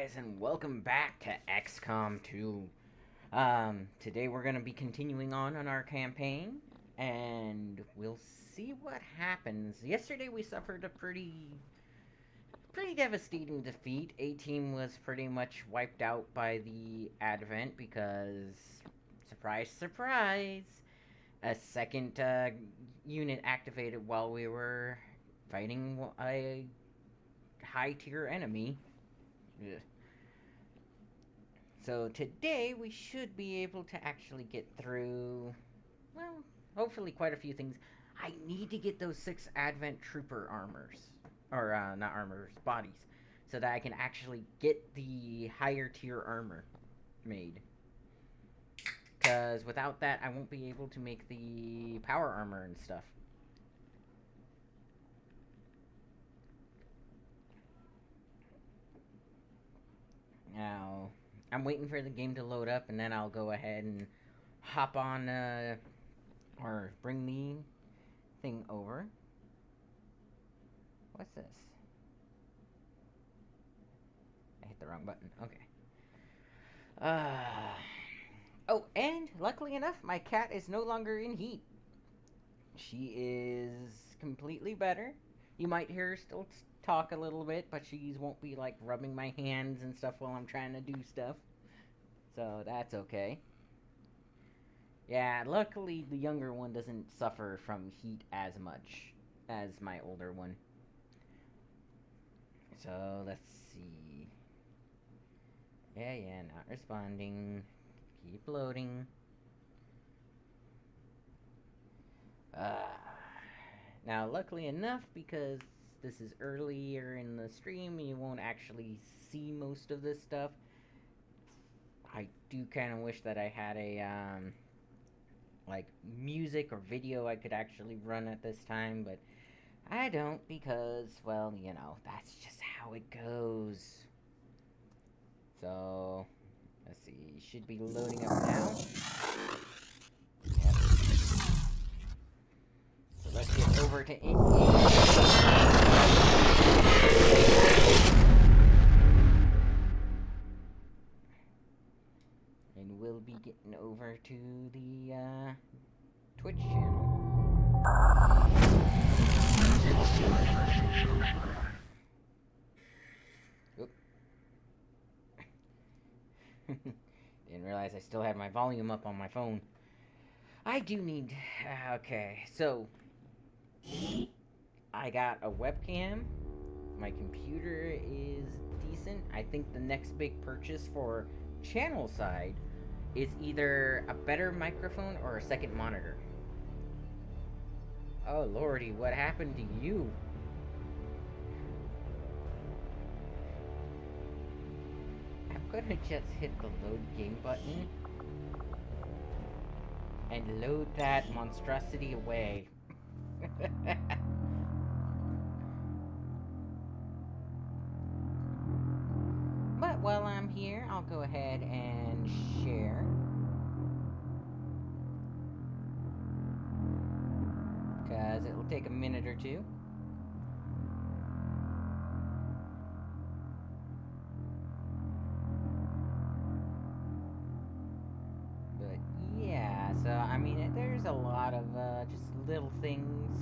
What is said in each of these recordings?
guys, and welcome back to Xcom 2. Today we're going to be continuing on our campaign, and we'll see what happens. Yesterday we suffered a pretty devastating defeat. A-Team was pretty much wiped out by the Advent because, surprise, surprise, a second unit activated while we were fighting a high-tier enemy. Ugh. So today we should be able to actually get through, well, hopefully quite a few things. I need to get those 6 Advent Trooper armors, or not armors, bodies, so that I can actually get the higher tier armor made. Because without that, I won't be able to make the power armor and stuff. Now, I'm waiting for the game to load up, and then I'll go ahead and hop on, or bring the thing over. What's this? I hit the wrong button. Okay. Oh, and luckily enough, my cat is no longer in heat. She is completely better. You might hear her still talk a little bit, but she won't be like rubbing my hands and stuff while I'm trying to do stuff. So that's okay. Yeah, luckily the younger one doesn't suffer from heat as much as my older one. So let's see. Yeah, not responding. Keep loading. Now, luckily enough, because this is earlier in the stream, you won't actually see most of this stuff. I do kind of wish that I had a, like, music or video I could actually run at this time, but I don't because, well, you know, that's just how it goes. So, let's see, should be loading up now. Yep. So let's get over to and we'll be getting over to the Twitch channel. Oop. Didn't realize I still had my volume up on my phone. I do need... okay, so... I got a webcam. My computer is decent. I think the next big purchase for channel side is either a better microphone or a second monitor. Oh lordy, what happened to you? I'm gonna just hit the load game button and load that monstrosity away. But while I'm here, I'll go ahead and share. Because it'll take a minute or two. But yeah, so I mean, there's a lot of just little things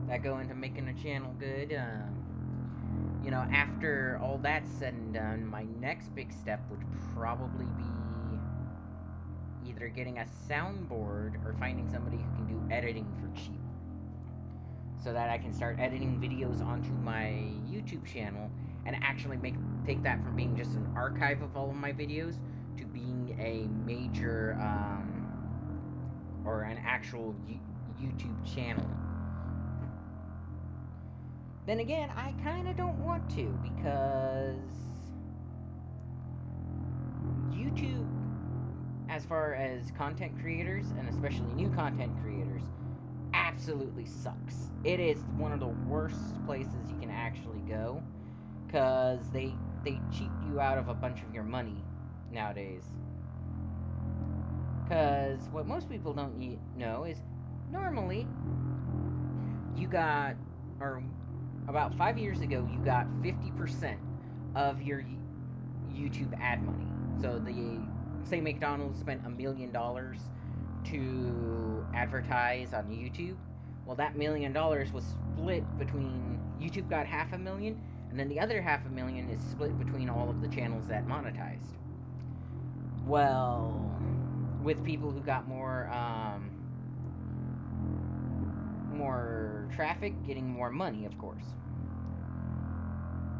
that go into making a channel good. You know, after all that's said and done, my next big step would probably be either getting a soundboard or finding somebody who can do editing for cheap. So that I can start editing videos onto my YouTube channel and actually take that from being just an archive of all of my videos to being a major, or an actual YouTube channel. Then again, I kind of don't want to, because YouTube, as far as content creators, and especially new content creators, absolutely sucks. It is one of the worst places you can actually go, because they cheat you out of a bunch of your money nowadays. Because what most people don't know is, normally, you got, or about 5 years ago, you got 50% of your YouTube ad money. So say McDonald's spent $1 million to advertise on YouTube. Well, that $1 million was split between YouTube got $500,000, and then the other $500,000 is split between all of the channels that monetized. Well, with people who got more traffic getting more money, of course.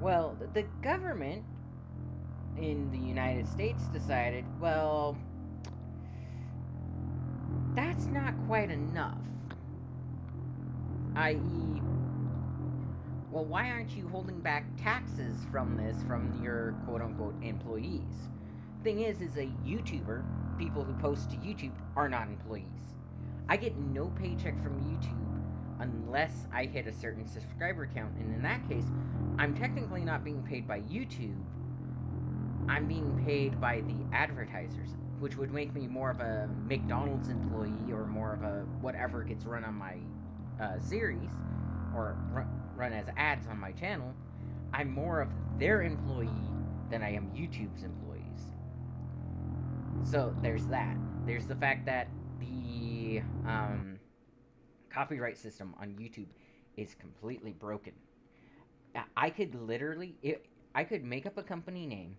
Well, the government in the United States decided, well, that's not quite enough. I.e., well, why aren't you holding back taxes from this from your quote-unquote employees? Thing is a YouTuber, people who post to YouTube, are not employees. I get no paycheck from YouTube unless I hit a certain subscriber count, and in that case, I'm technically not being paid by YouTube. I'm being paid by the advertisers, which would make me more of a McDonald's employee or more of a whatever gets run on my series or run as ads on my channel. I'm more of their employee than I am YouTube's employees. So there's that. There's the fact that the copyright system on YouTube is completely broken. I could literally, I could make up a company name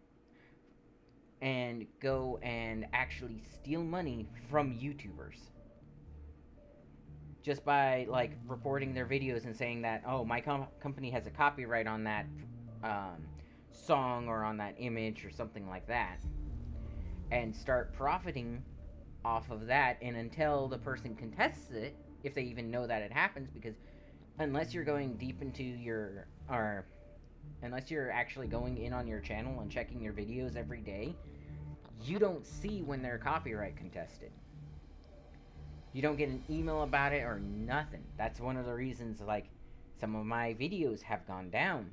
and go and actually steal money from YouTubers. Just by, like, reporting their videos and saying that, oh, my company has a copyright on that song or on that image or something like that. And start profiting off of that, and until the person contests it, if they even know that it happens, because unless you're going deep into your, or unless you're actually going in on your channel and checking your videos every day, you don't see when they're copyright contested. You don't get an email about it or nothing. That's one of the reasons, like, some of my videos have gone down,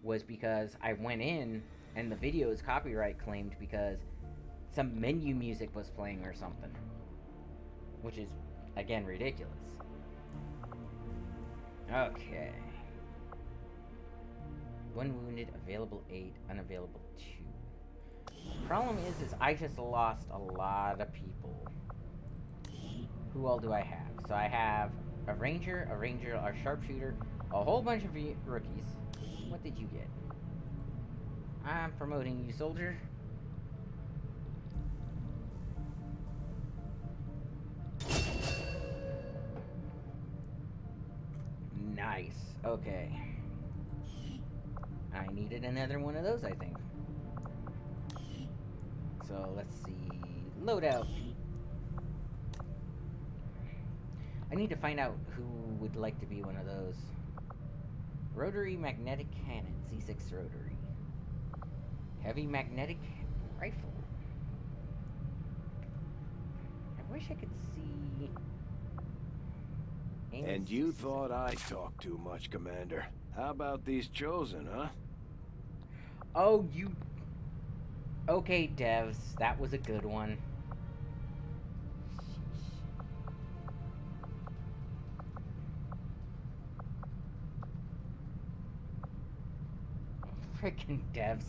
was because I went in and the video is copyright claimed because some menu music was playing or something. Which is, again, ridiculous. Okay. 1 wounded, available 8, unavailable 2. Problem is I just lost a lot of people. Who all do I have? So I have a ranger, a sharpshooter, a whole bunch of rookies. What did you get? I'm promoting you, soldier. Nice. Okay. I needed another one of those, I think. So let's see. Loadout. I need to find out who would like to be one of those. Rotary magnetic cannon, C6 rotary. Heavy magnetic rifle. I wish I could see. And you thought I talked too much, Commander. How about these chosen, huh? Oh, you... Okay, devs. That was a good one. Freaking devs.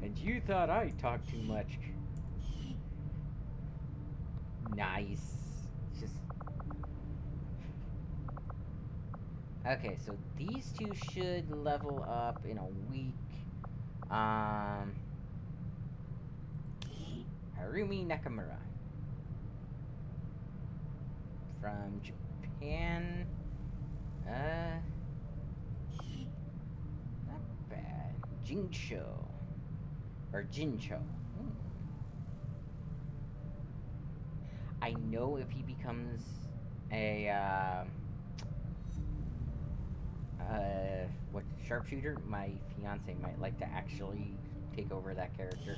And you thought I talked too much. Nice. Just... Okay, so these two should level up in a week. Harumi Nakamura. From Japan. Not bad. Jinsho. Or Jincho. I know if he becomes a, sharpshooter, my fiance might like to actually take over that character.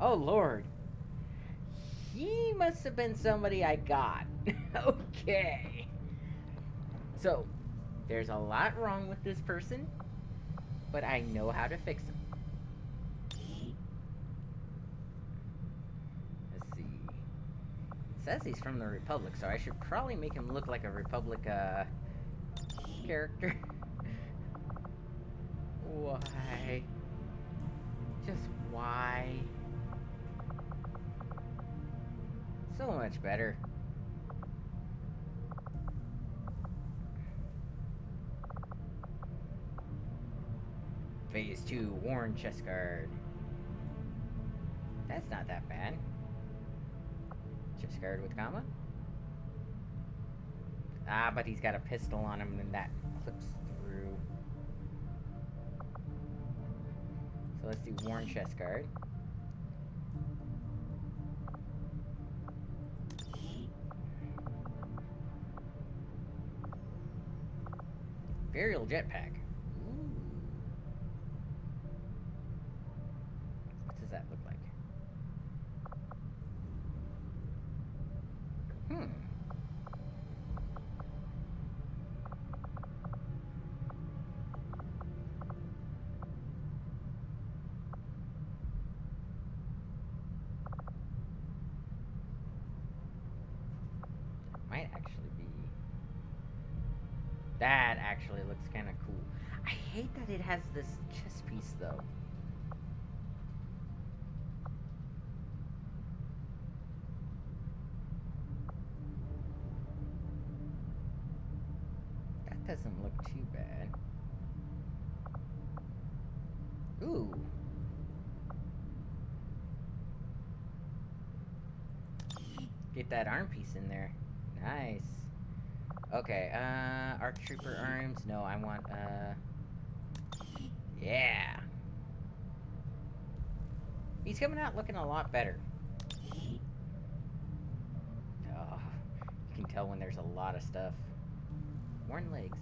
Oh, Lord. He must have been somebody I got. Okay. So, there's a lot wrong with this person, but I know how to fix him. Let's see. It says he's from the Republic, so I should probably make him look like a Republic, character. Why? Just why? So much better. Phase 2, worn chest guard. That's not that bad. Chest guard with comma. Ah, but he's got a pistol on him and that clips through. So let's do worn chest guard. Burial jetpack. Ooh. What does that look like? Might actually be... That actually looks kind of cool. I hate that it has this chest piece, though. That doesn't look too bad. Ooh. Get that arm piece in there. Nice. Okay, ARC Trooper arms. No, I want, yeah. He's coming out looking a lot better. Oh, you can tell when there's a lot of stuff. Worn legs.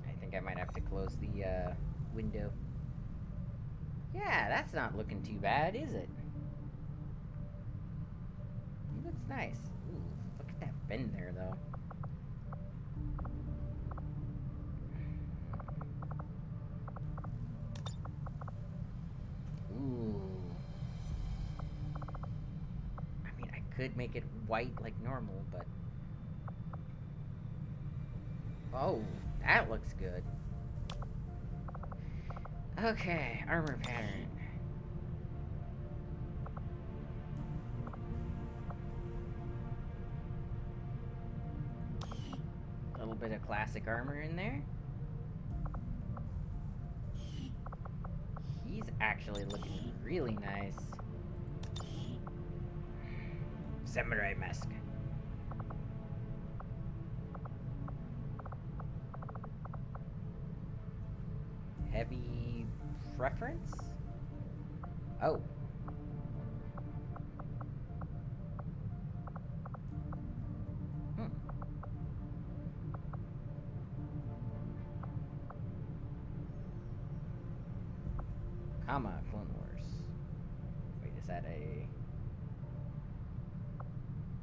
I think I might have to close the, window. Yeah, that's not looking too bad, is it? It looks nice. Ooh, look at that bend there, though. Ooh. I mean, I could make it white like normal, but... Oh, that looks good. Okay, armor pattern. A little bit of classic armor in there. He's actually looking really nice. Samurai mask. Heavy preference? Oh. Comma, Clone Wars. Wait, is that a...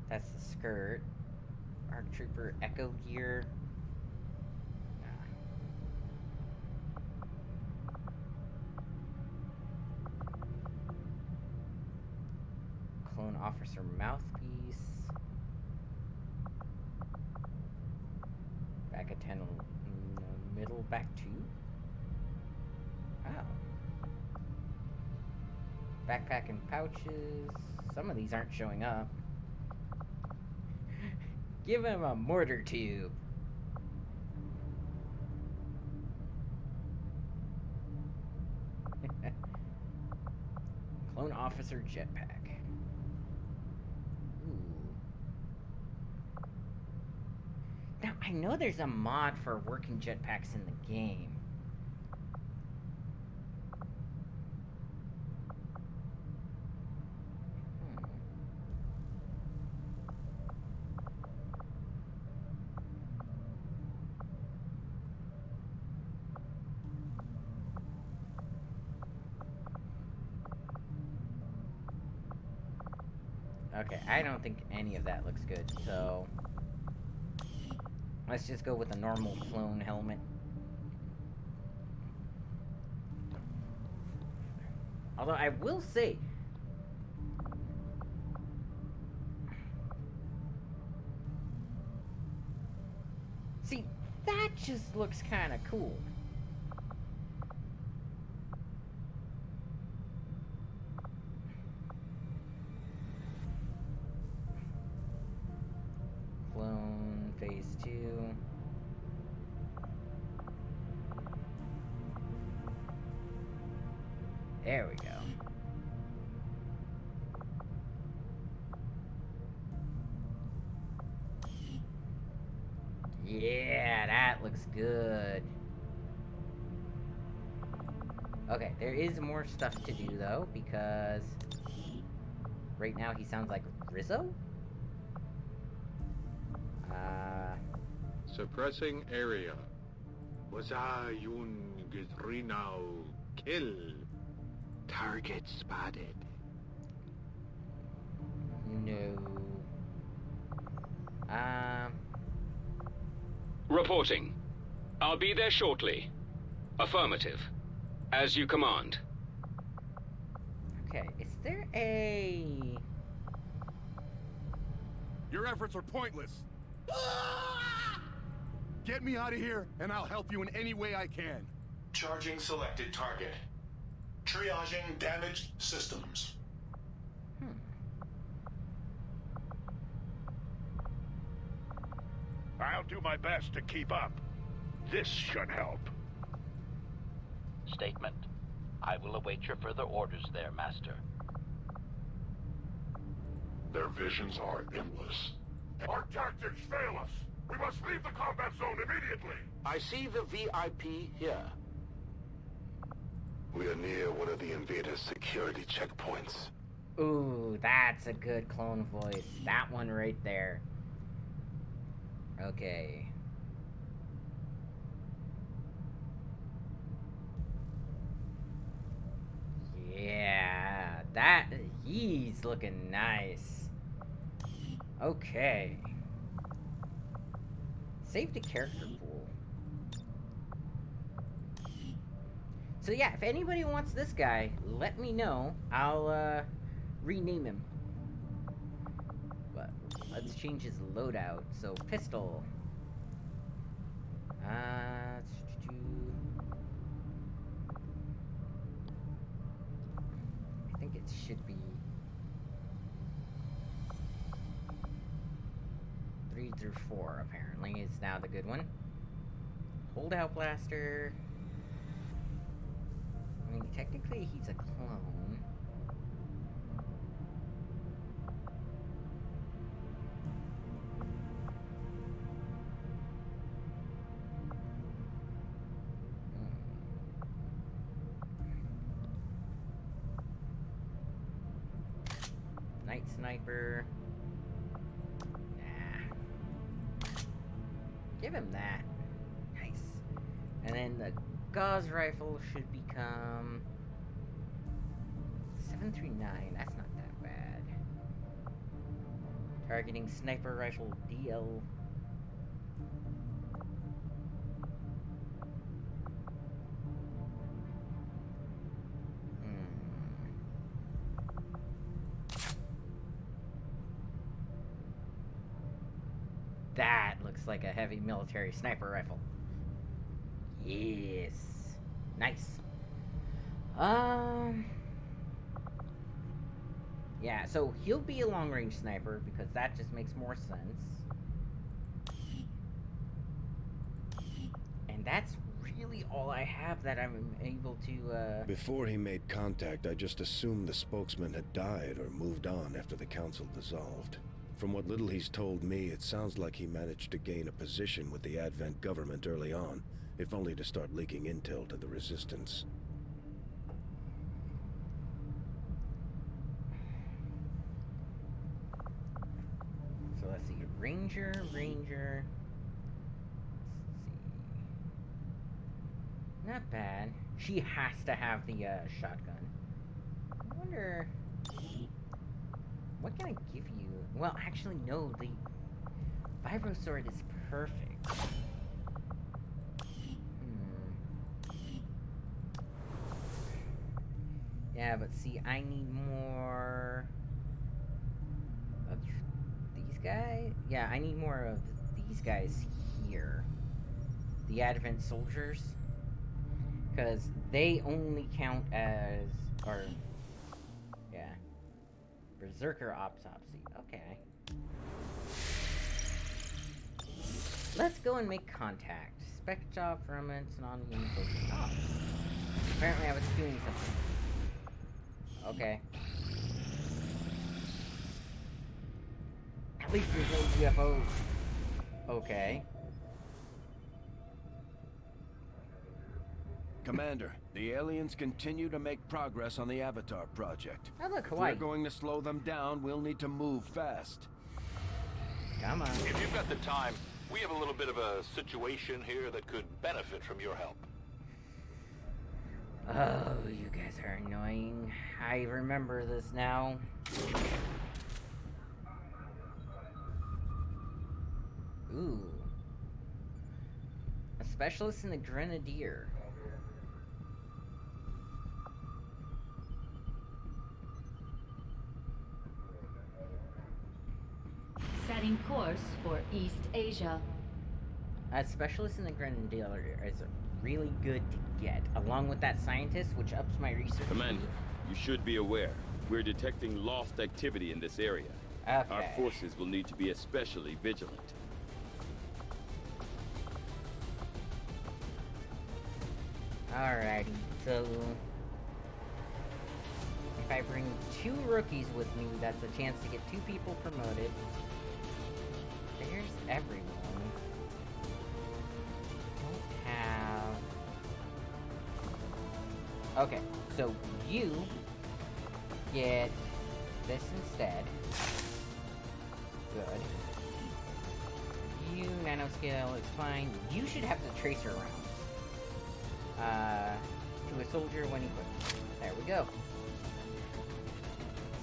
That's the skirt. ARC Trooper Echo Gear. Clone Officer mouthpiece. Back at 10, middle back 2. Oh. Backpack and pouches. Some of these aren't showing up. Give him a mortar tube. Clone Officer jetpack. Now, I know there's a mod for working jetpacks in the game. Okay, I don't think any of that looks good, so... Let's just go with a normal clone helmet. Although I will say... See, that just looks kind of cool. Clone phase 2. There we go. Yeah, that looks good. Okay, there is more stuff to do though, because right now he sounds like Rizzo? Suppressing area. Wasayun Gitrinao kill. Target spotted. No. Reporting. I'll be there shortly. Affirmative. As you command. Okay, is there a... Your efforts are pointless. Get me out of here, and I'll help you in any way I can. Charging selected target. Triaging damaged systems. I'll do my best to keep up. This should help. Statement. I will await your further orders there, Master. Their visions are endless. Our tactics fail us. We must leave the combat zone immediately. I see the VIP here. We are near one of the invaders' security checkpoints. Ooh, that's a good clone voice. That one right there. Okay. Yeah, he's looking nice. Okay. Save the character pool. So yeah, if anybody wants this guy, let me know. I'll rename him. But let's change his loadout. So pistol. I think it should be 3 through 4. Apparently, is now the good one. Holdout blaster. I mean, technically, he's a clone. Night sniper. Nah. Give him that. Nice. And then the gauze rifle should become 739. That's not that bad. Targeting sniper rifle DL. That looks like a heavy military sniper rifle. Yes. Nice. Yeah, so he'll be a long-range sniper because that just makes more sense. And that's really all I have that I'm able to, Before he made contact, I just assumed the spokesman had died or moved on after the council dissolved. From what little he's told me, it sounds like he managed to gain a position with the Advent government early on, if only to start leaking intel to the Resistance. So let's see. Ranger. Let's see. Not bad. She has to have the shotgun. I wonder... what can I give you? Well, actually, no. The Vibro Sword is perfect. Yeah, but see, I need more of these guys. Yeah, I need more of these guys Grenadier, the Advent soldiers, because they only count as, Berserker Autopsy. Okay. Let's go and make contact. Spec job from it, non-human soldier. Oh. Apparently I was doing something. Okay. At least there's no UFO. Okay. Commander, the aliens continue to make progress on the Avatar project. Oh look, If Hawaii. we're going to slow them down, we'll need to move fast. Come on. If you've got the time, we have a little bit of a situation here that could benefit from your help. Oh, you guys are annoying. I remember this now. Ooh. A specialist in the Grenadier. Setting course for East Asia. A specialist in the Grenadier is really good to get, along with that scientist, which ups my research. Commander, you should be aware. We're detecting lost activity in this area. Okay. Our forces will need to be especially vigilant. Alrighty, so if I bring 2 rookies with me, that's a chance to get 2 people promoted. There's everyone. Don't have... Okay, so you get this instead. Good. You, nanoscale, is fine. You should have the tracer rounds. To a soldier when equipped. There we go.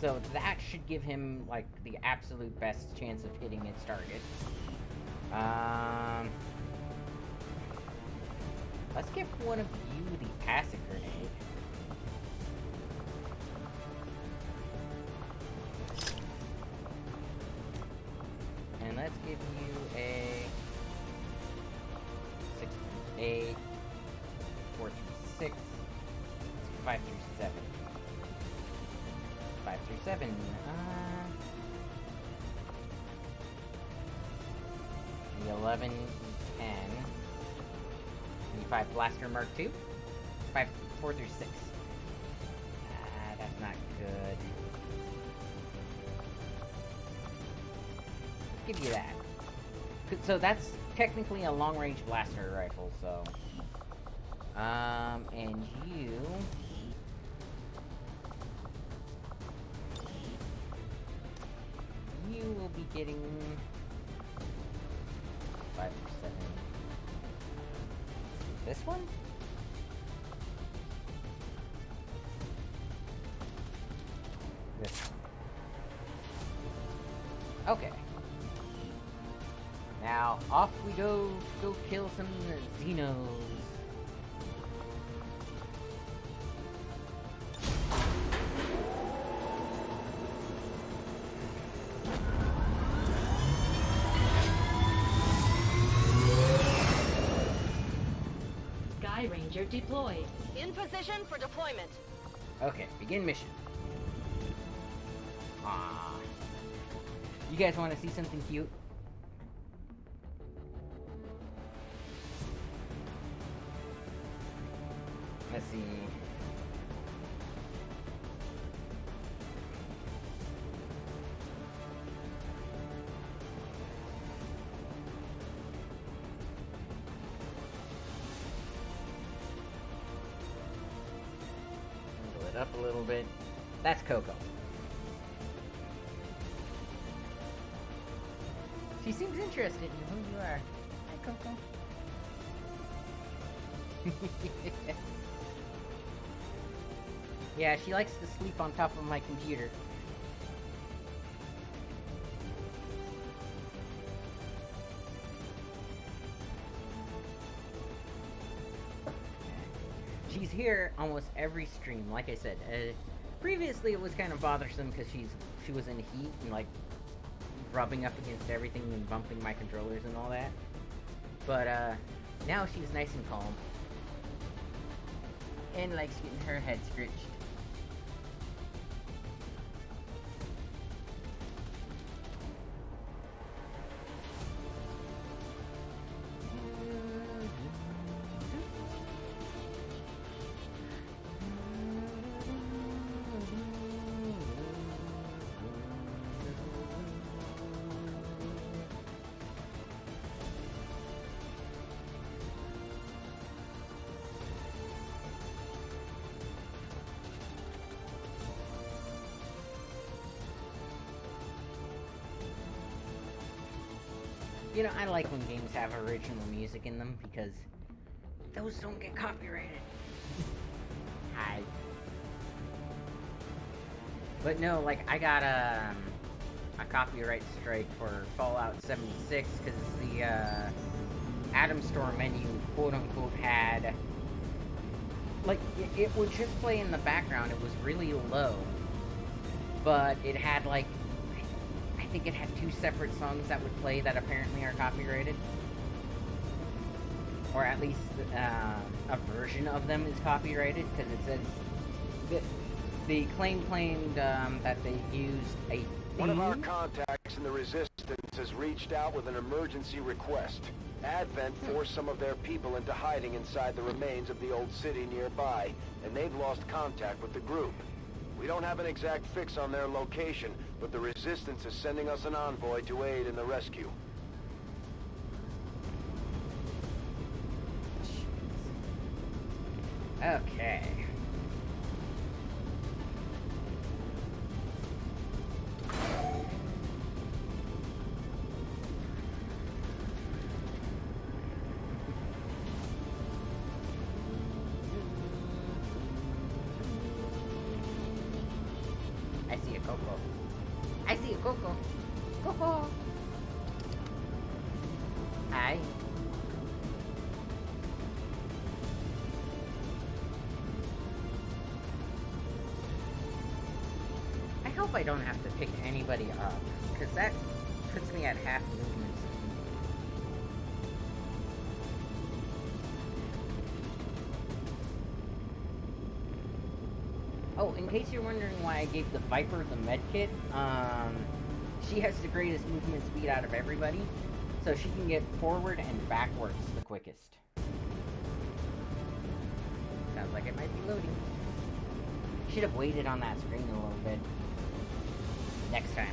So that should give him, like, the absolute best chance of hitting its target. Let's give one of you the acid grenade. And let's give you a 6, 8, 4 through 6, 5 through 7. 5 through 7. The 11, 10. 5 blaster mark 2. 4 through 6. That's not good. Give you that. So that's technically a long-range blaster rifle, so... and you will be getting 5 or 7. This one? This one. Okay. Now, off we go to go kill some Xenos. Sky Ranger deployed. In position for deployment. Okay, begin mission. Ah. You guys want to see something cute? Let's see. Angle it up a little bit. That's Coco. She seems interested in who you are. Hi, Coco. Yeah, she likes to sleep on top of my computer. She's here almost every stream, like I said. Previously it was kind of bothersome because she was in heat and like rubbing up against everything and bumping my controllers and all that. But, now she's nice and calm. And likes getting her head scratched. You know, I like when games have original music in them because those don't get copyrighted. Hi. But no, like, I got a copyright strike for Fallout 76 because the Atom Store menu, quote-unquote, had... Like, it would just play in the background. It was really low. But it had, like... I think it had 2 separate songs that would play that apparently are copyrighted. Or at least a version of them is copyrighted, because it says that the claimed that they used a theme. One of our contacts in the Resistance has reached out with an emergency request. Advent forced some of their people into hiding inside the remains of the old city nearby, and they've lost contact with the group. We don't have an exact fix on their location, but the Resistance is sending us an envoy to aid in the rescue. Okay. I see a Coco. I see a Coco. Coco. Hi. I hope I don't have to pick anybody up, because that puts me at half movement speed. Oh, in case you're wondering why I gave the Viper the medkit, she has the greatest movement speed out of everybody, so she can get forward and backwards the quickest. Sounds like it might be loading. Should have waited on that screen a little bit. Next time.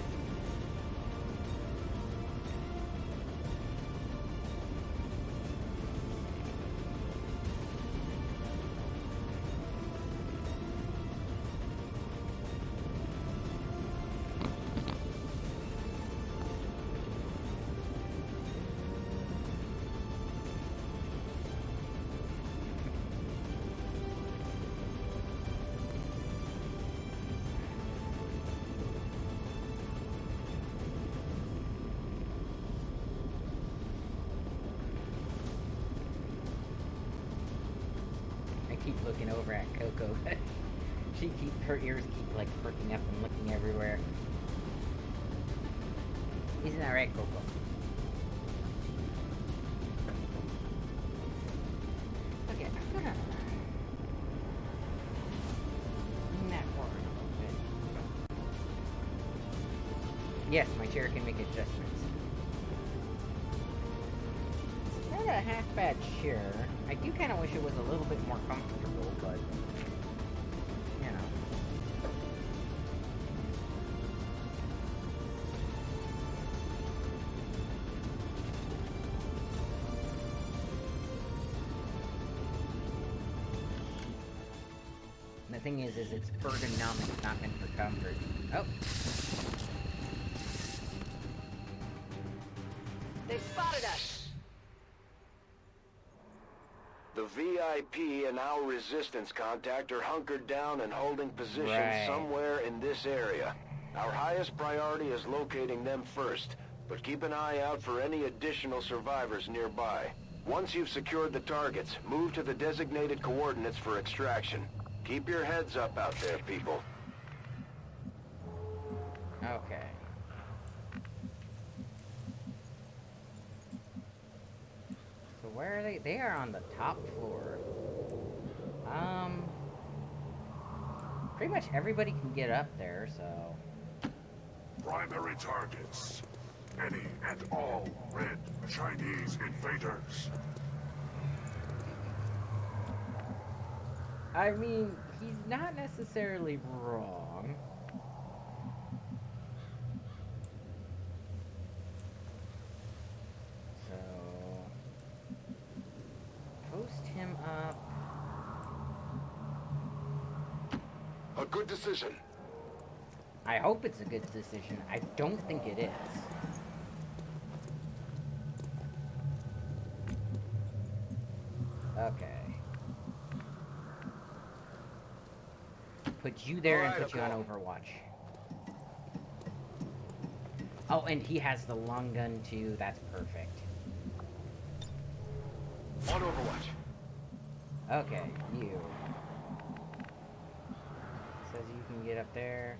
Keep looking over at Coco. Her ears keep like perking up and looking everywhere. Isn't that right, Coco? Okay, I'm gonna bring that forward a little bit. Yes, my chair can make adjustments. It's not a half bad chair. I do kind of wish it was a little bit more comfortable, but, you know. The thing is it's ergonomic, not meant for comfort. Oh. They've spotted us. The VIP and our Resistance contact are hunkered down and holding position somewhere in this area. Our highest priority is locating them first, but keep an eye out for any additional survivors nearby. Once you've secured the targets, move to the designated coordinates for extraction. Keep your heads up out there, people. Okay. where are they? They are on the top floor. Pretty much everybody can get up there, so... Primary targets. Any and all red Chinese invaders. I mean, he's not necessarily wrong. So... post him up. A good decision. I hope it's a good decision. I don't think it is. Okay. Put you there and put you on Overwatch. Oh, and he has the long gun too. That's perfect. On Overwatch. Okay, you. Says you can get up there.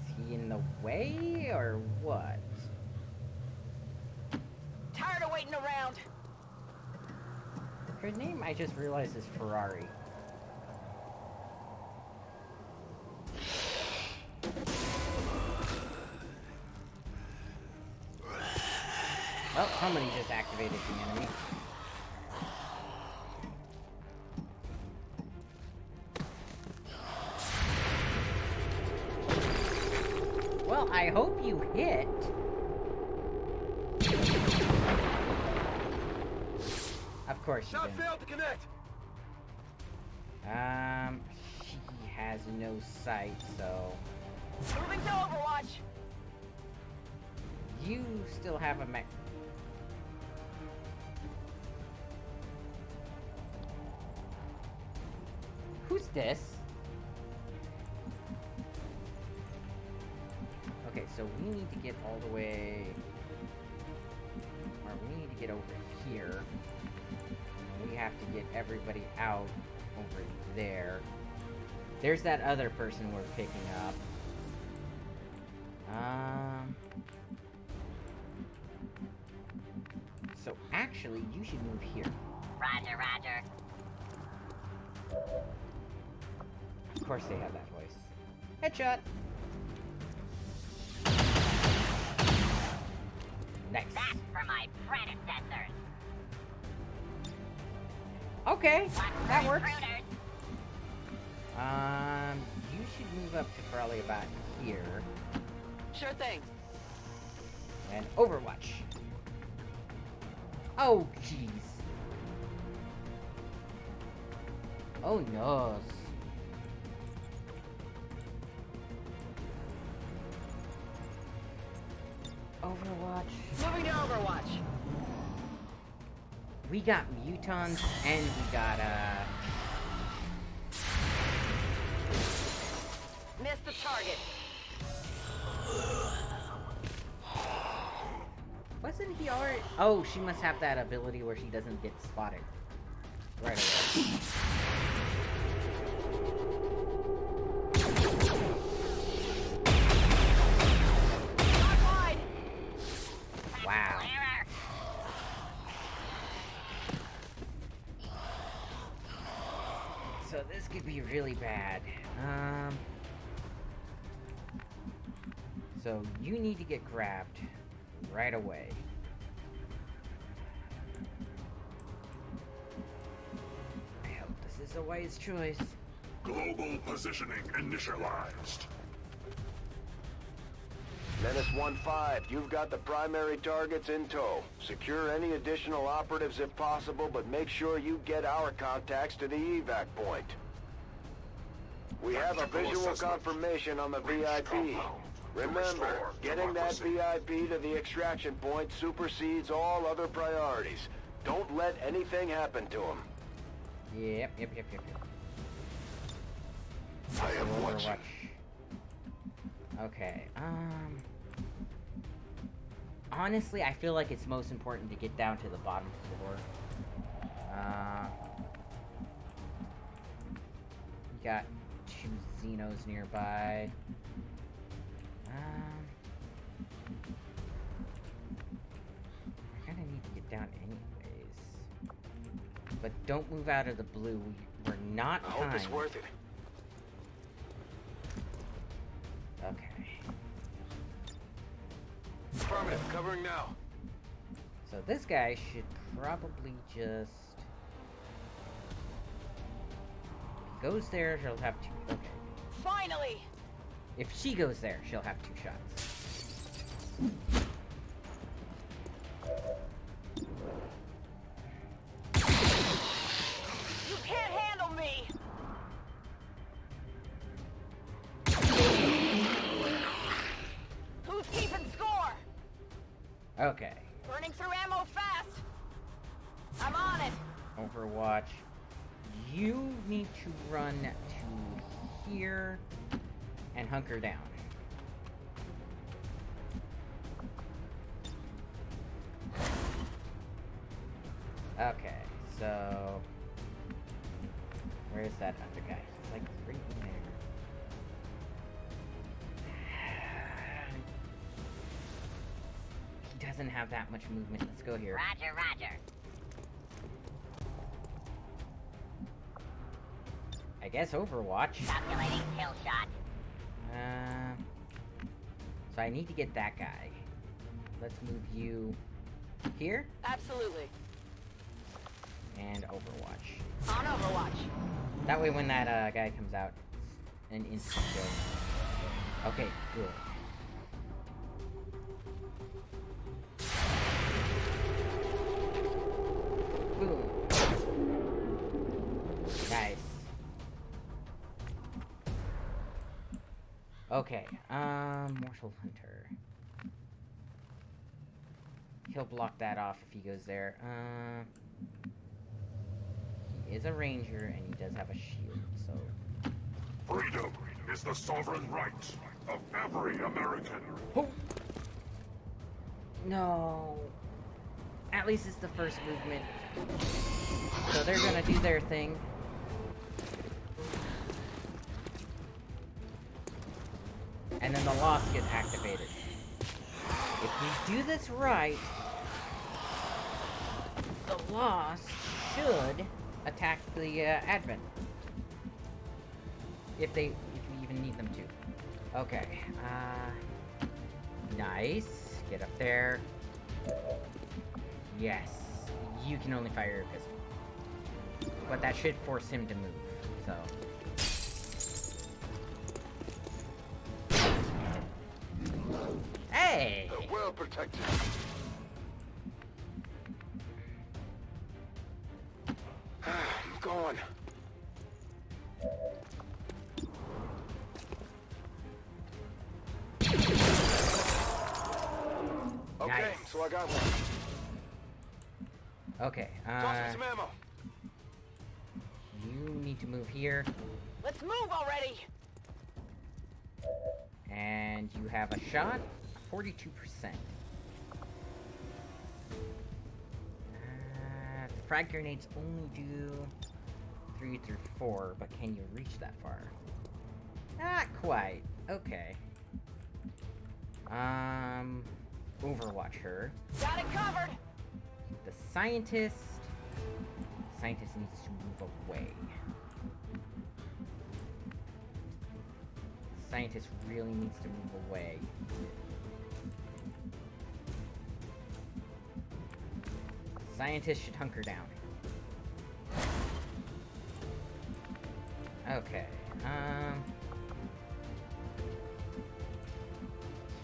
Is he in the way or what? Tired of waiting around. Her name, I just realized, is Ferrari. Well, somebody just activated the enemy. Well, I hope you hit. Of course you didn't. Failed to connect. He has no sight, so... Moving to Overwatch. You still have a mech... Who's this? Okay, so we need to get all the way... Or we need to get over here. We have to get everybody out over there. There's that other person we're picking up. So actually, you should move here. Roger, roger. Of course they have that voice. Headshot! Nice. That's for my predecessors. Okay, that works. Intruders. You should move up to probably about here. Sure thing. And Overwatch. Oh, jeez. Oh, no. Overwatch. Moving to Overwatch. We got mutons and we got, Missed the target. Wasn't he already... Oh, she must have that ability where she doesn't get spotted. Right away. Wow. So this could be really bad. So you need to get grabbed right away. I hope this is a wise choice. Global positioning initialized. Menace 1-5, you've got the primary targets in tow. Secure any additional operatives if possible, but make sure you get our contacts to the evac point. We have a visual confirmation on the VIP. Remember, getting that VIP to the extraction point supersedes all other priorities. Don't let anything happen to him. Yep. I am watching. Okay, honestly, I feel like it's most important to get down to the bottom floor. We got 2 Xenos nearby. But don't move out of the blue. We're not I hope it's worth it. Okay. Affirmative, covering now. So this guy should probably just... If he goes there, she'll have two... Okay. Finally! If she goes there, she'll have 2 shots. You can't handle me! Who's keeping score? Okay. Burning through ammo fast! I'm on it! Overwatch. You need to run to here and hunker down. Okay, so... Where's that other guy? He's like right in there. He doesn't have that much movement. Let's go here. Roger, roger. I guess Overwatch. Calculating kill shot. So I need to get that guy. Let's move you here. Absolutely. And Overwatch. On Overwatch. That way when that guy comes out, it's an instant kill. Okay, good. Boom. Nice. Okay, Mortal Hunter. He'll block that off if he goes there. He is a ranger and he does have a shield, so... Freedom is the sovereign right of every American. Oh! No. At least it's the first movement. So they're gonna do their thing. And then the loss gets activated. If we do this right, the loss should attack the advent. If we even need them to. Okay. Nice. Get up there. Yes. You can only fire your pistol. But that should force him to move, so... Hey! Well protected. I'm going. Okay, Nice. so I got one. Okay, Toss me some ammo. you need to move here, Let's move already! and you have a shot, 42%. The frag grenades only do 3 through 4, but can you reach that far? Not quite. Okay. Overwatch her. Got it covered! The scientist needs to move away. Scientist really needs to move away. Scientist should hunker down. Okay,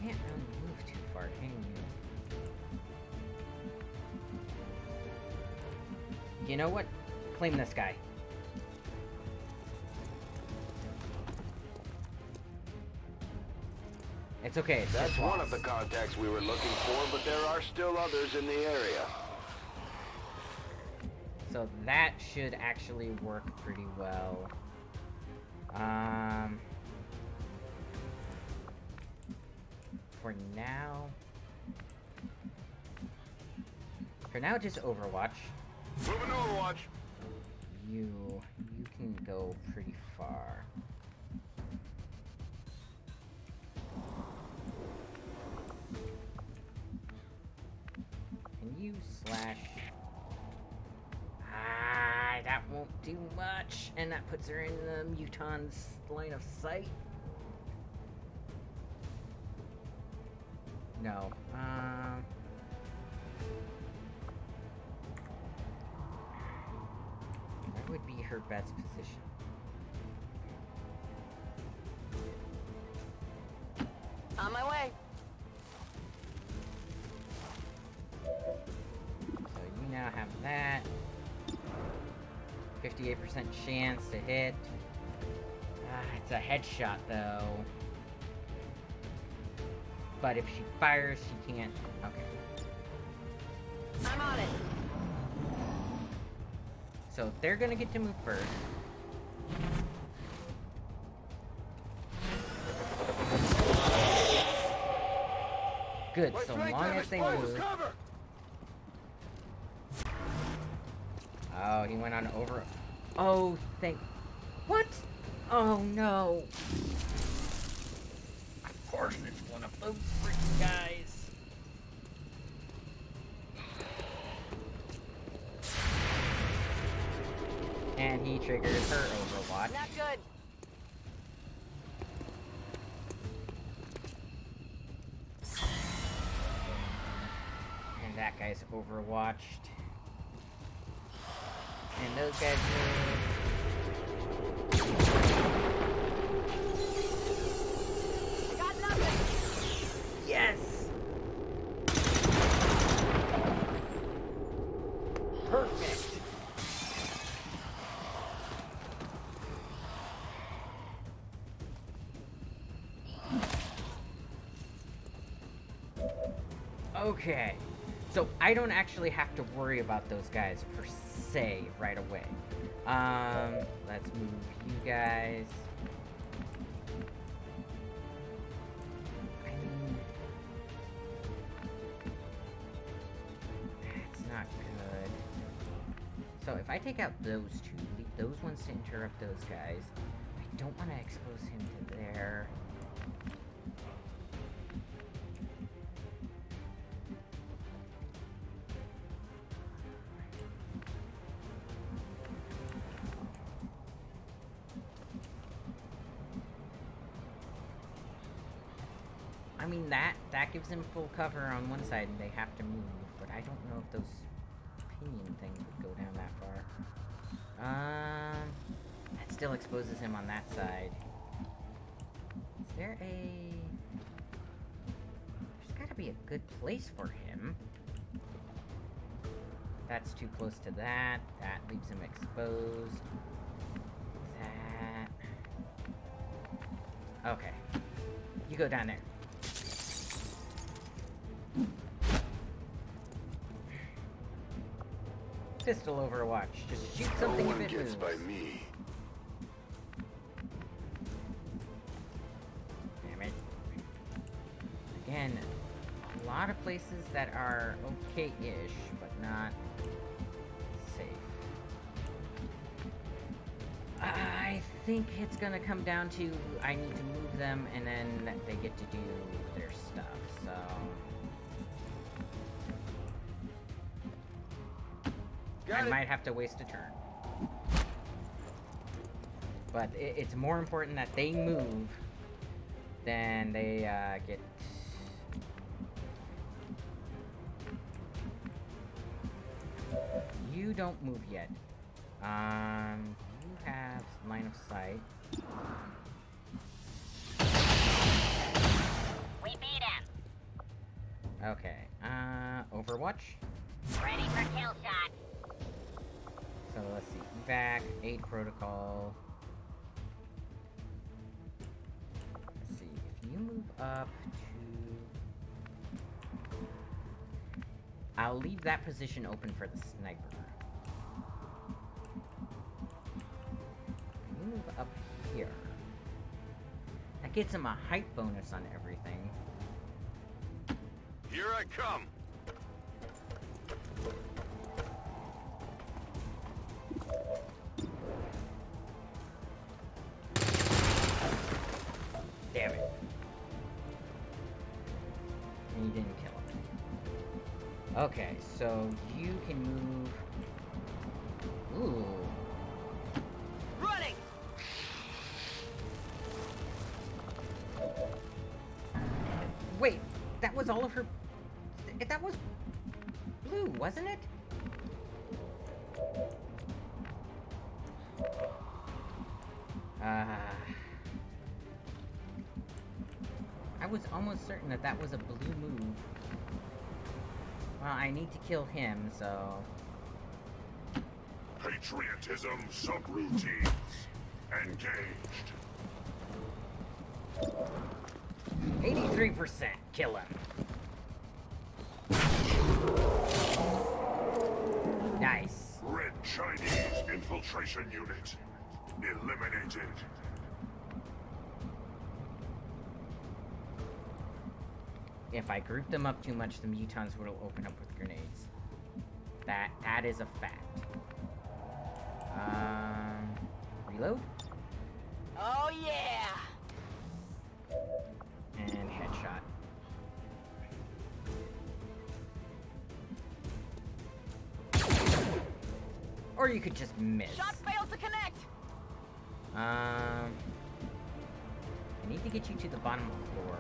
can't really move too far, can you? You know what? Claim this guy. It's okay. It's That's just one lost. of the contacts we were looking for, but there are still others in the area. So that should actually work pretty well. For now, just Overwatch. Moving to Overwatch. You can go pretty far. Can you slash? Ah! too much, and that puts her in the muton's line of sight. No. What would be her best position? On my way. So you now have that. 58% chance to hit. It's a headshot though. But if she fires, she can't. Okay. I'm on it. So they're gonna get to move first. Good, so long as they move. Oh, he went on over. Oh, thank. What? Oh no. Of course, it's one of those freaking guys. And he triggers her Overwatch. Not good. And that guy's Overwatched. And those guys move. I got nothing. Yes! Perfect! Okay. So I don't actually have to worry about those guys per se right away. Let's move you guys. I mean, that's not good. So if I take out those two, leave those ones to interrupt those guys. I don't want to expose him to their... I mean, that gives them full cover on one side and they have to move, but I don't know if those pinion things would go down that far. That still exposes him on that side. Is there a... There's gotta be a good place for him. That's too close to that. That leaves him exposed. That... Okay. You go down there. Pistol Overwatch. Just shoot something if it moves. By me. Damn it. Again, a lot of places that are okay-ish, but not safe. I think it's gonna come down to I need to move them and then they get to do their stuff, so... I might have to waste a turn. But it's more important that they move than they get... You don't move yet. You have line of sight. We beat him. Okay. Overwatch. Ready for kill shot. So let's see. Evac, aid protocol. Let's see. If you move up to... I'll leave that position open for the sniper. If you move up here. That gets him a height bonus on everything. Here I come. Damn it. And you didn't kill him. Okay, so you can move... Ooh. was all of her... That was blue, wasn't it? I was almost certain that that was a blue move. Well, I need to kill him, so... Patriotism subroutines. Engaged. 83%. Kill him. Nice. Red Chinese infiltration unit. Eliminated. If I group them up too much, the mutons will open up with grenades. That is a fact. Reload? Oh yeah! And headshot. Or you could just miss. Shot failed to connect! I need to get you to the bottom floor.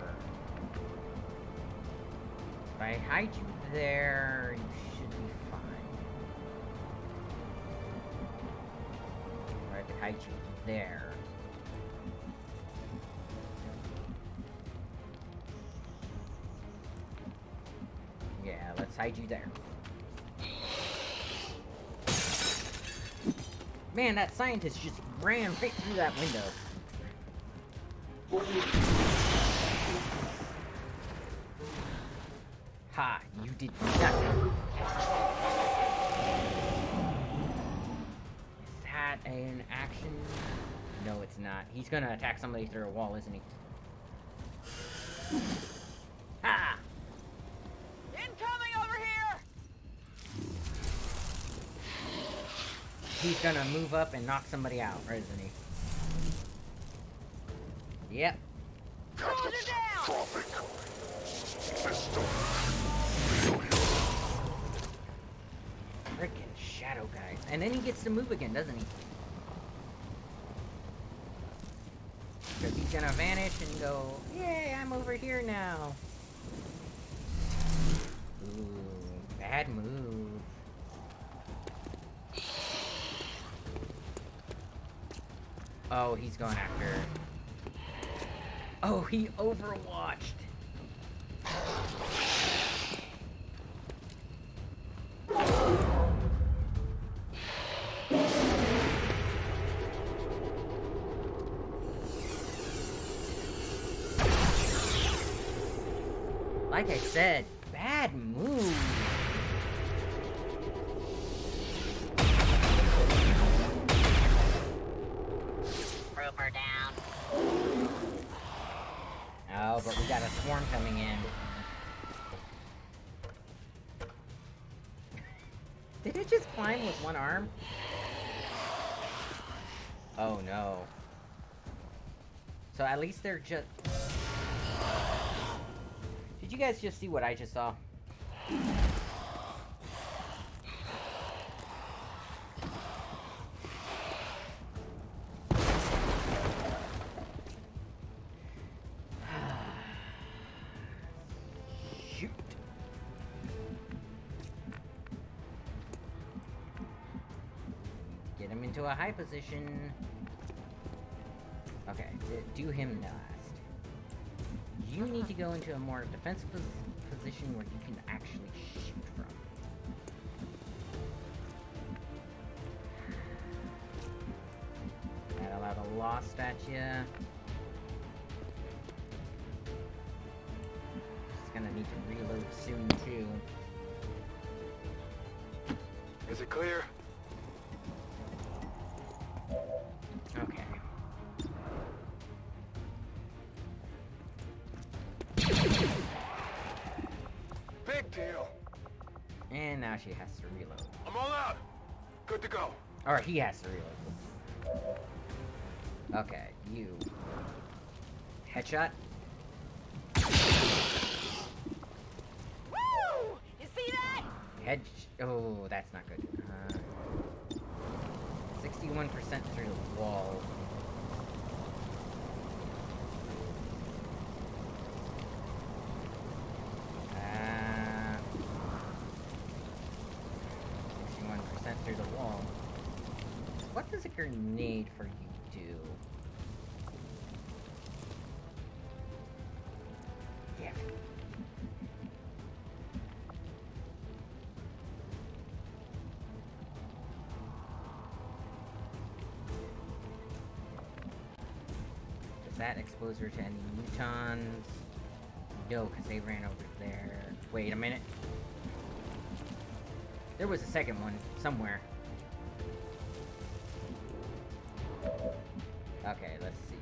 If I hide you there, you should be fine. Or I could hide you there. Yeah, let's hide you there. Man, that scientist just ran right through that window. Ha, you did nothing. Is that an action? No, it's not. He's gonna attack somebody through a wall, isn't he? Ha! Incoming over here! He's gonna move up and knock somebody out, right, isn't he? Yep. Catastrophic. System. Frickin' shadow guys. And then he gets to move again, doesn't he? Because he's gonna vanish and go, yay, I'm over here now. Ooh, bad move. Oh, he's going after... Oh, he overwatched. Like I said, bad move. Trooper down. Oh, but we got a swarm coming in. Did it just climb with one arm? Oh no. So at least they're just... Did you guys just see what I just saw? Shoot. Get him into a high position. Okay, do him last. You need to go into a more defensive position where you can actually shoot from. That allowed a lost at you. Just gonna need to reload soon too. Is it clear? Okay. Big deal. And now she has to reload. I'm all out. Good to go. Or he has to reload. Okay, you. Headshot. Woo! You see that? Oh, that's not good. 61% through the wall. through the wall. What does a grenade for you do? Damn it. Does that expose her to any mutons? No, because they ran over there. Wait a minute. There was a second one somewhere. Okay, let's see.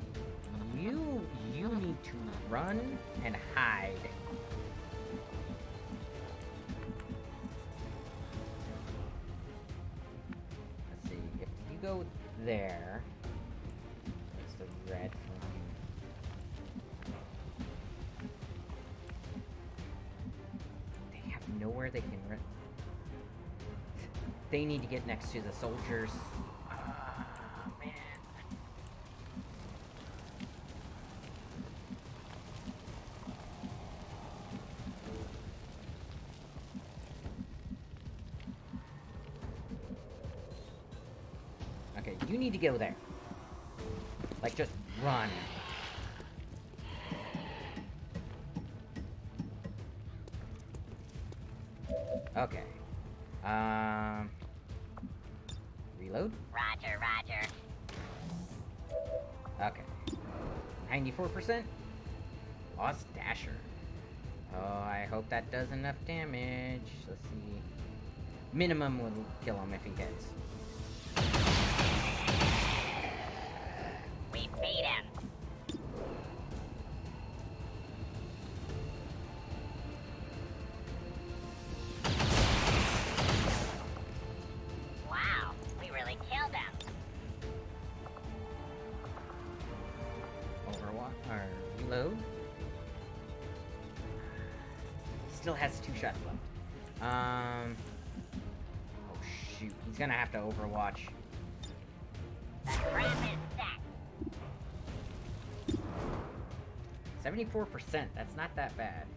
You need to run and hide. Let's see. If you go there, that's the red one. They have nowhere they can run. They need to get next to the soldiers. Man. Okay, you need to go there. Like, just run. Okay. Reload? Roger, roger. Okay. 94%? Lost Dasher. Oh, I hope that does enough damage. Let's see. Minimum will kill him if he hits. We beat him. Wow, we really killed him. Overwatch or reload. Still has 2 shots left. Oh shoot, he's gonna have to overwatch. The trap is set. 74%, that's not that bad.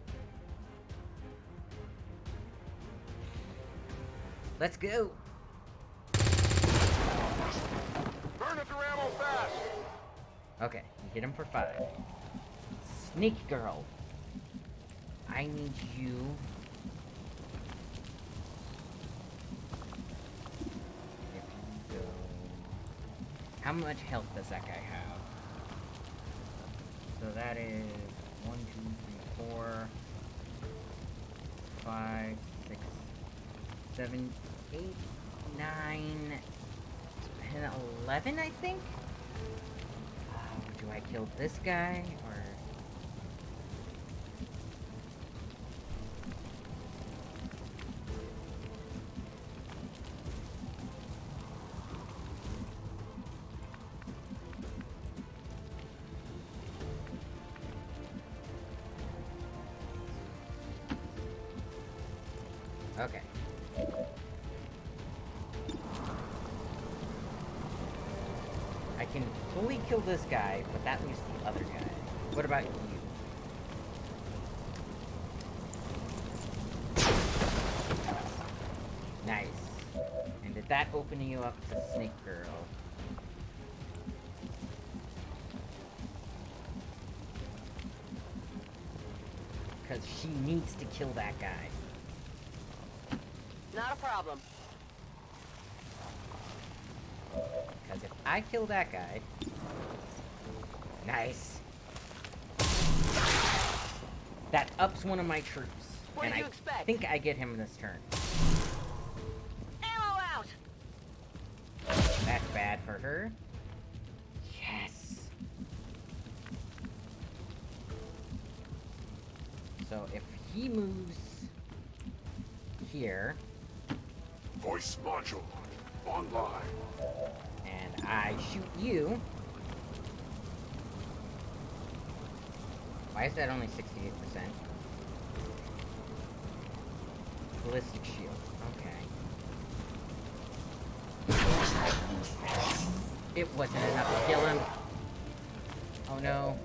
Let's go! Burn it through ammo fast! Okay, you get him for 5. Sneak girl. I need you. If you go. How much health does that guy have? So that is 1, 2, 3, 4, 5, 6, 7, 8, 9, 10, 11, I think? Do I kill this guy, or... Okay. I can fully kill this guy, but that leaves the other guy. What about you? Nice. And did that open you up to Snake Girl? Because she needs to kill that guy. Not a problem. Because if I kill that guy... Nice. That ups one of my troops. What and did you I expect? think I get him this turn. Ammo out! That's bad for her. Yes. So if he moves here... Voice module online. And I shoot you. Why is that only 68%? Ballistic shield. Okay. It wasn't enough to kill him. Oh no.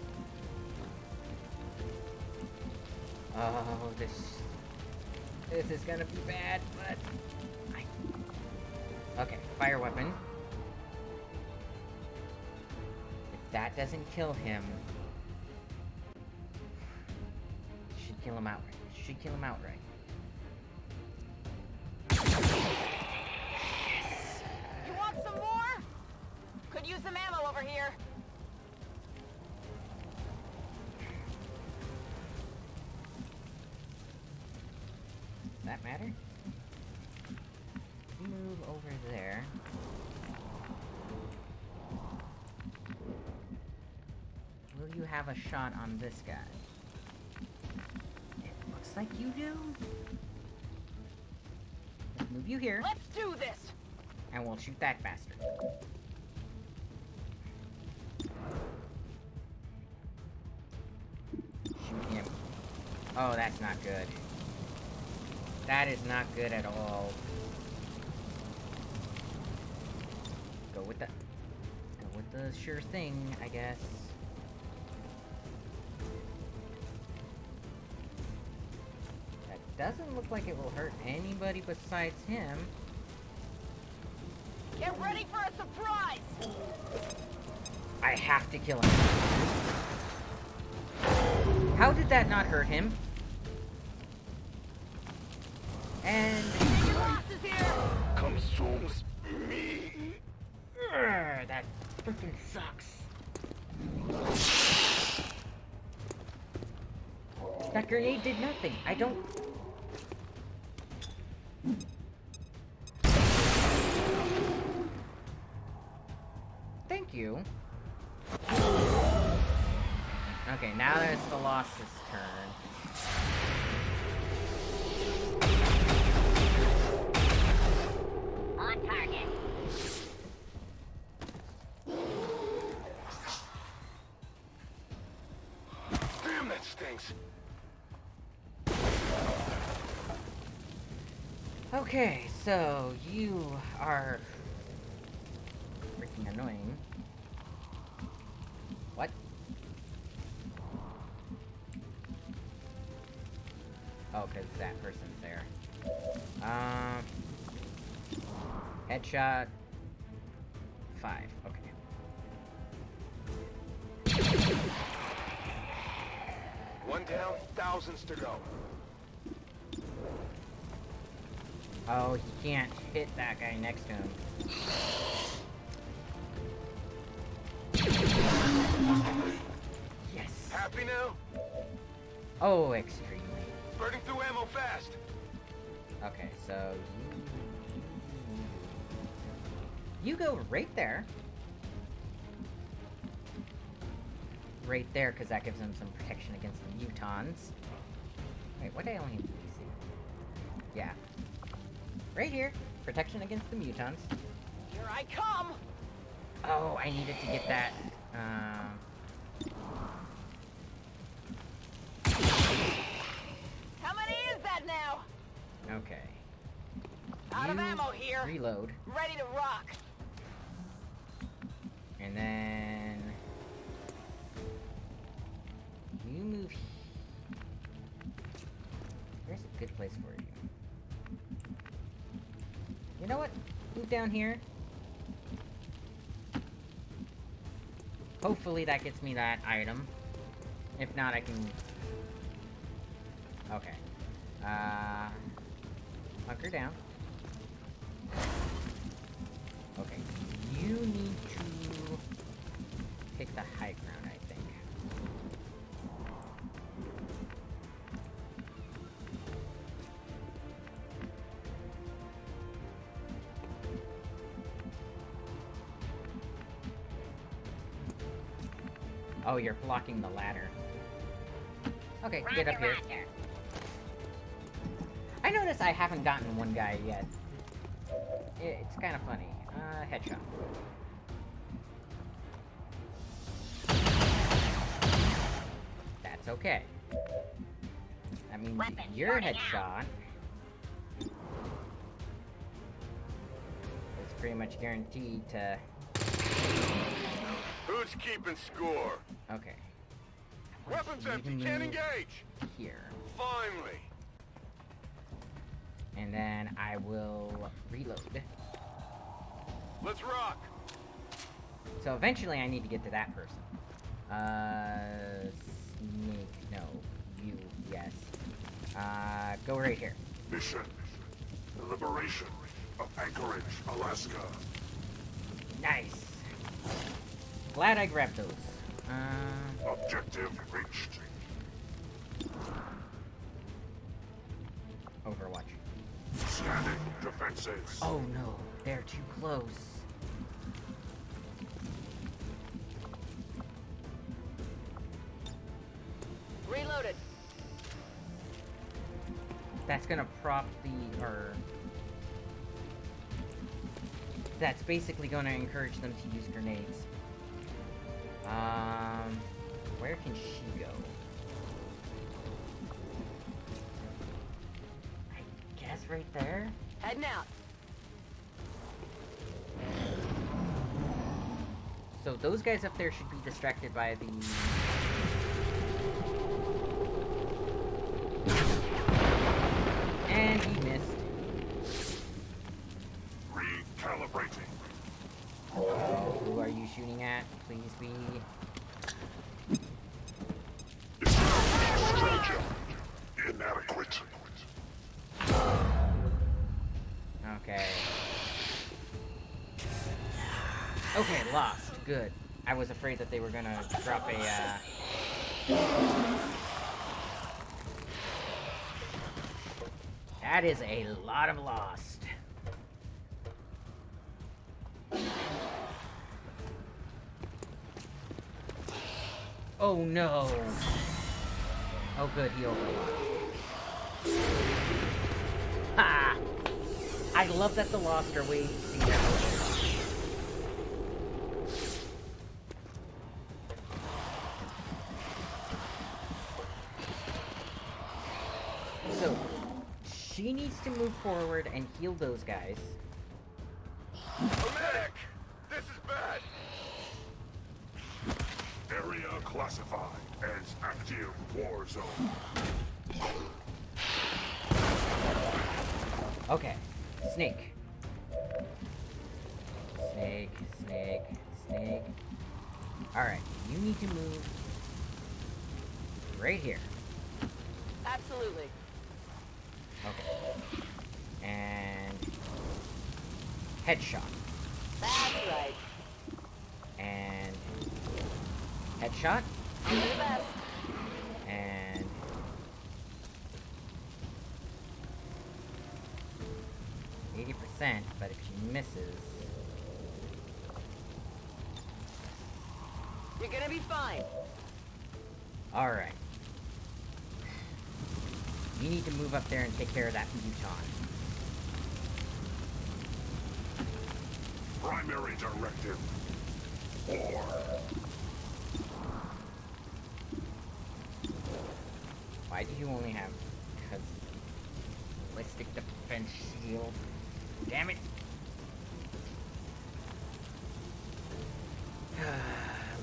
Oh, this is gonna be bad, but Okay, fire weapon. If that doesn't kill him... should kill him outright. Should kill him outright. You want some more? Could use some ammo over here. Does that matter? Move over there. Will you have a shot on this guy? It looks like you do. Let's move you here. Let's do this. And we'll shoot that bastard. Shoot him. Oh, that's not good. That is not good at all. Go with the sure thing, I guess. That doesn't look like it will hurt anybody besides him. Get ready for a surprise! I have to kill him. How did that not hurt him? And... your boss is here! Consumes me. That freaking sucks. That grenade did nothing. I don't... Thank you. Okay, now that it's the Lost's turn. On target. Damn, that stinks. Okay, so you are freaking annoying. What? Oh, because that person's there. Headshot. 5. Okay. One down, thousands to go. Oh, he can't hit that guy next to him. Yes. Happy now? Oh, extremely. Burning through ammo fast. Okay, so you go right there. Right there, because that gives him some protection against the mutons. Wait, what did I only see? Yeah. Right here. Protection against the mutons. Here I come! Oh, I needed to get that. How many is that now? Okay. Out of ammo here. Reload. Ready to rock. And then... you move... Where's a good place for you? You know what? Move down here. Hopefully that gets me that item. If not, I can... okay. Hunker down. Okay. You need to pick the high ground, I think. Oh, you're blocking the ladder. Okay, get up here. Roger. I notice I haven't gotten one guy yet. It's kind of funny. Headshot. That's okay. That means Weapon your starting headshot is pretty much guaranteed to... Who's keeping score? okay. Weapons You empty, can can't move engage. here. Finally. And then I will reload. Let's rock. So eventually I need to get to that person. Snake, no. You, yes. Go right here. Mission. The liberation of Anchorage, Alaska. Nice. Glad I grabbed those. Objective reached. Overwatch. Scanning defenses. Oh no, they're too close. Reloaded. That's gonna prop the, or... That's basically gonna encourage them to use grenades. Where can she go? I guess right there? Heading out. So those guys up there should be distracted by the... And he missed. Recalibrating. Oh, who are you shooting at? Please be... Strategy. Inadequate. Okay. Okay, lost. Good. I was afraid that they were gonna drop a, That is a lot of lost. Oh no! Oh good, he overwatched. Ha! I love that the Lost are waiting to see their overwatch. So, she needs to move forward and heal those guys. Medic! This is bad! Area classified as active war zone. Okay. Snake. Snake, snake, snake. Alright, you need to move right here. Absolutely. Okay. And headshot. That's right. And headshot. Do the best. And 80%, but if she misses, You're gonna be fine. alright. You need to move up there and take care of that Muton. Primary directive. War. Why do you only have... Because... Ballistic defense shield. Damn it!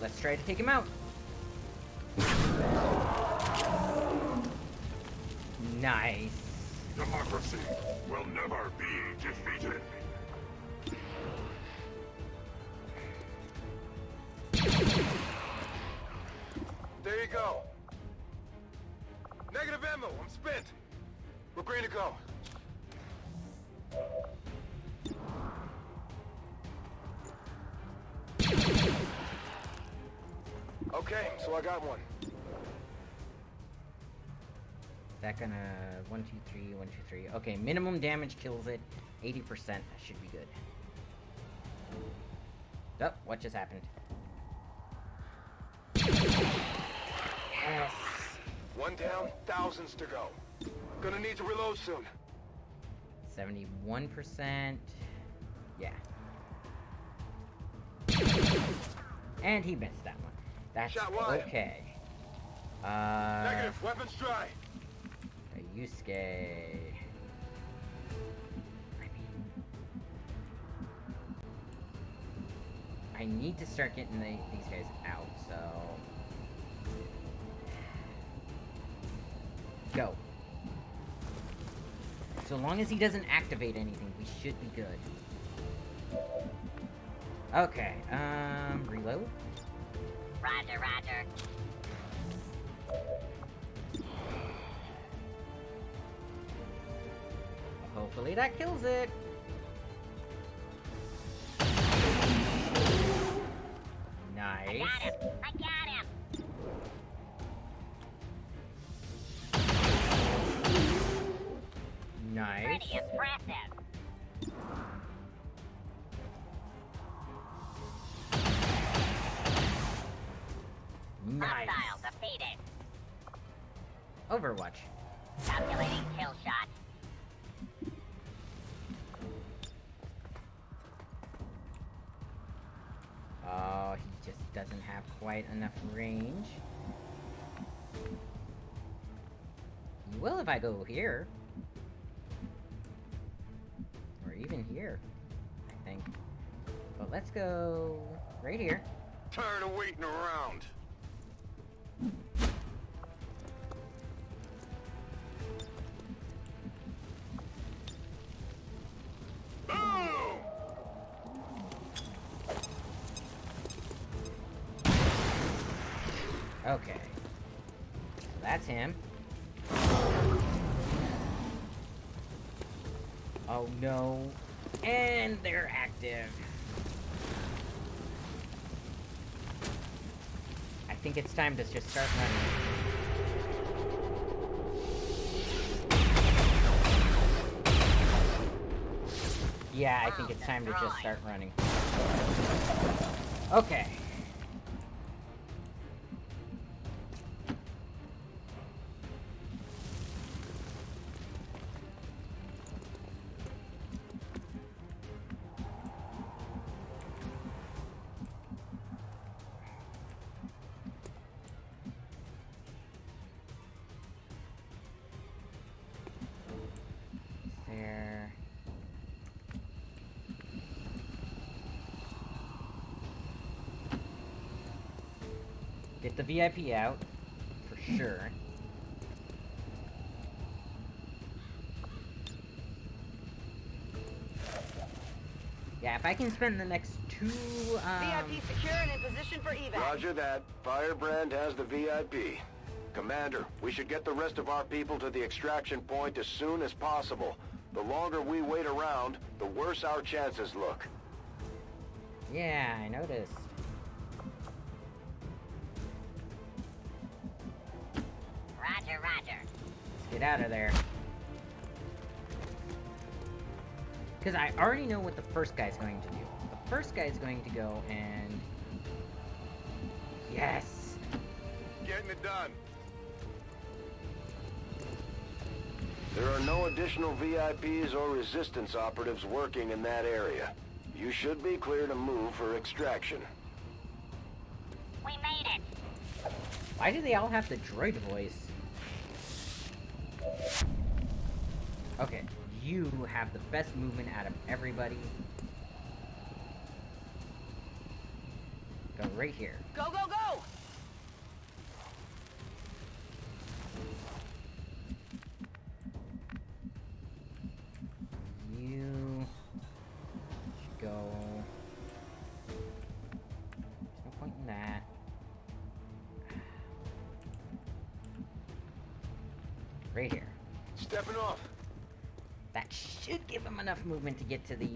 Let's try to take him out. Nice. Democracy will never be defeated. There you go. Negative ammo. I'm spent. We're green to go. Okay, so I got one. Is that gonna... 1, 2, 3, 1, 2, 3. Okay, minimum damage kills it. 80%. That should be good. Oh, what just happened? Yes. One down, thousands to go. Gonna need to reload soon. 71%. Yeah. And he missed that one. That's Shot wide. okay. Negative, weapons dry. Yusuke. I need to start getting these guys out, so... Go. So long as he doesn't activate anything, we should be good. Okay, reload. Roger, roger. Hopefully that kills it. Nice. I got him. I got him. Nice. Pretty impressive. Nice. Hostile defeated. Overwatch. Calculating kill shot. Oh, he just doesn't have quite enough range. He will if I go here. Or even here, I think. But let's go right here. Tired of waiting around. Boom! Okay. So that's him. Oh no. And they're active. I think it's time to just start running. Yeah, I think it's time to just start running. Okay. There. Get the VIP out, for sure. Yeah, if I can spend the next two, VIP secure and in position for evac. Roger that. Firebrand has the VIP. Commander, we should get the rest of our people to the extraction point as soon as possible. The longer we wait around, the worse our chances look. Yeah, I noticed. Roger, roger. Let's get out of there. Because I already know what the first guy's going to do. The first guy's going to go and... Yes! Getting it done. There are no additional VIPs or resistance operatives working in that area. You should be clear to move for extraction. We made it. Why do they all have the droid voice? Okay, you have the best movement out of everybody. Go right here. Go, go, go! You should go. There's no point in that. Right here. Stepping off. That should give him enough movement to get to the,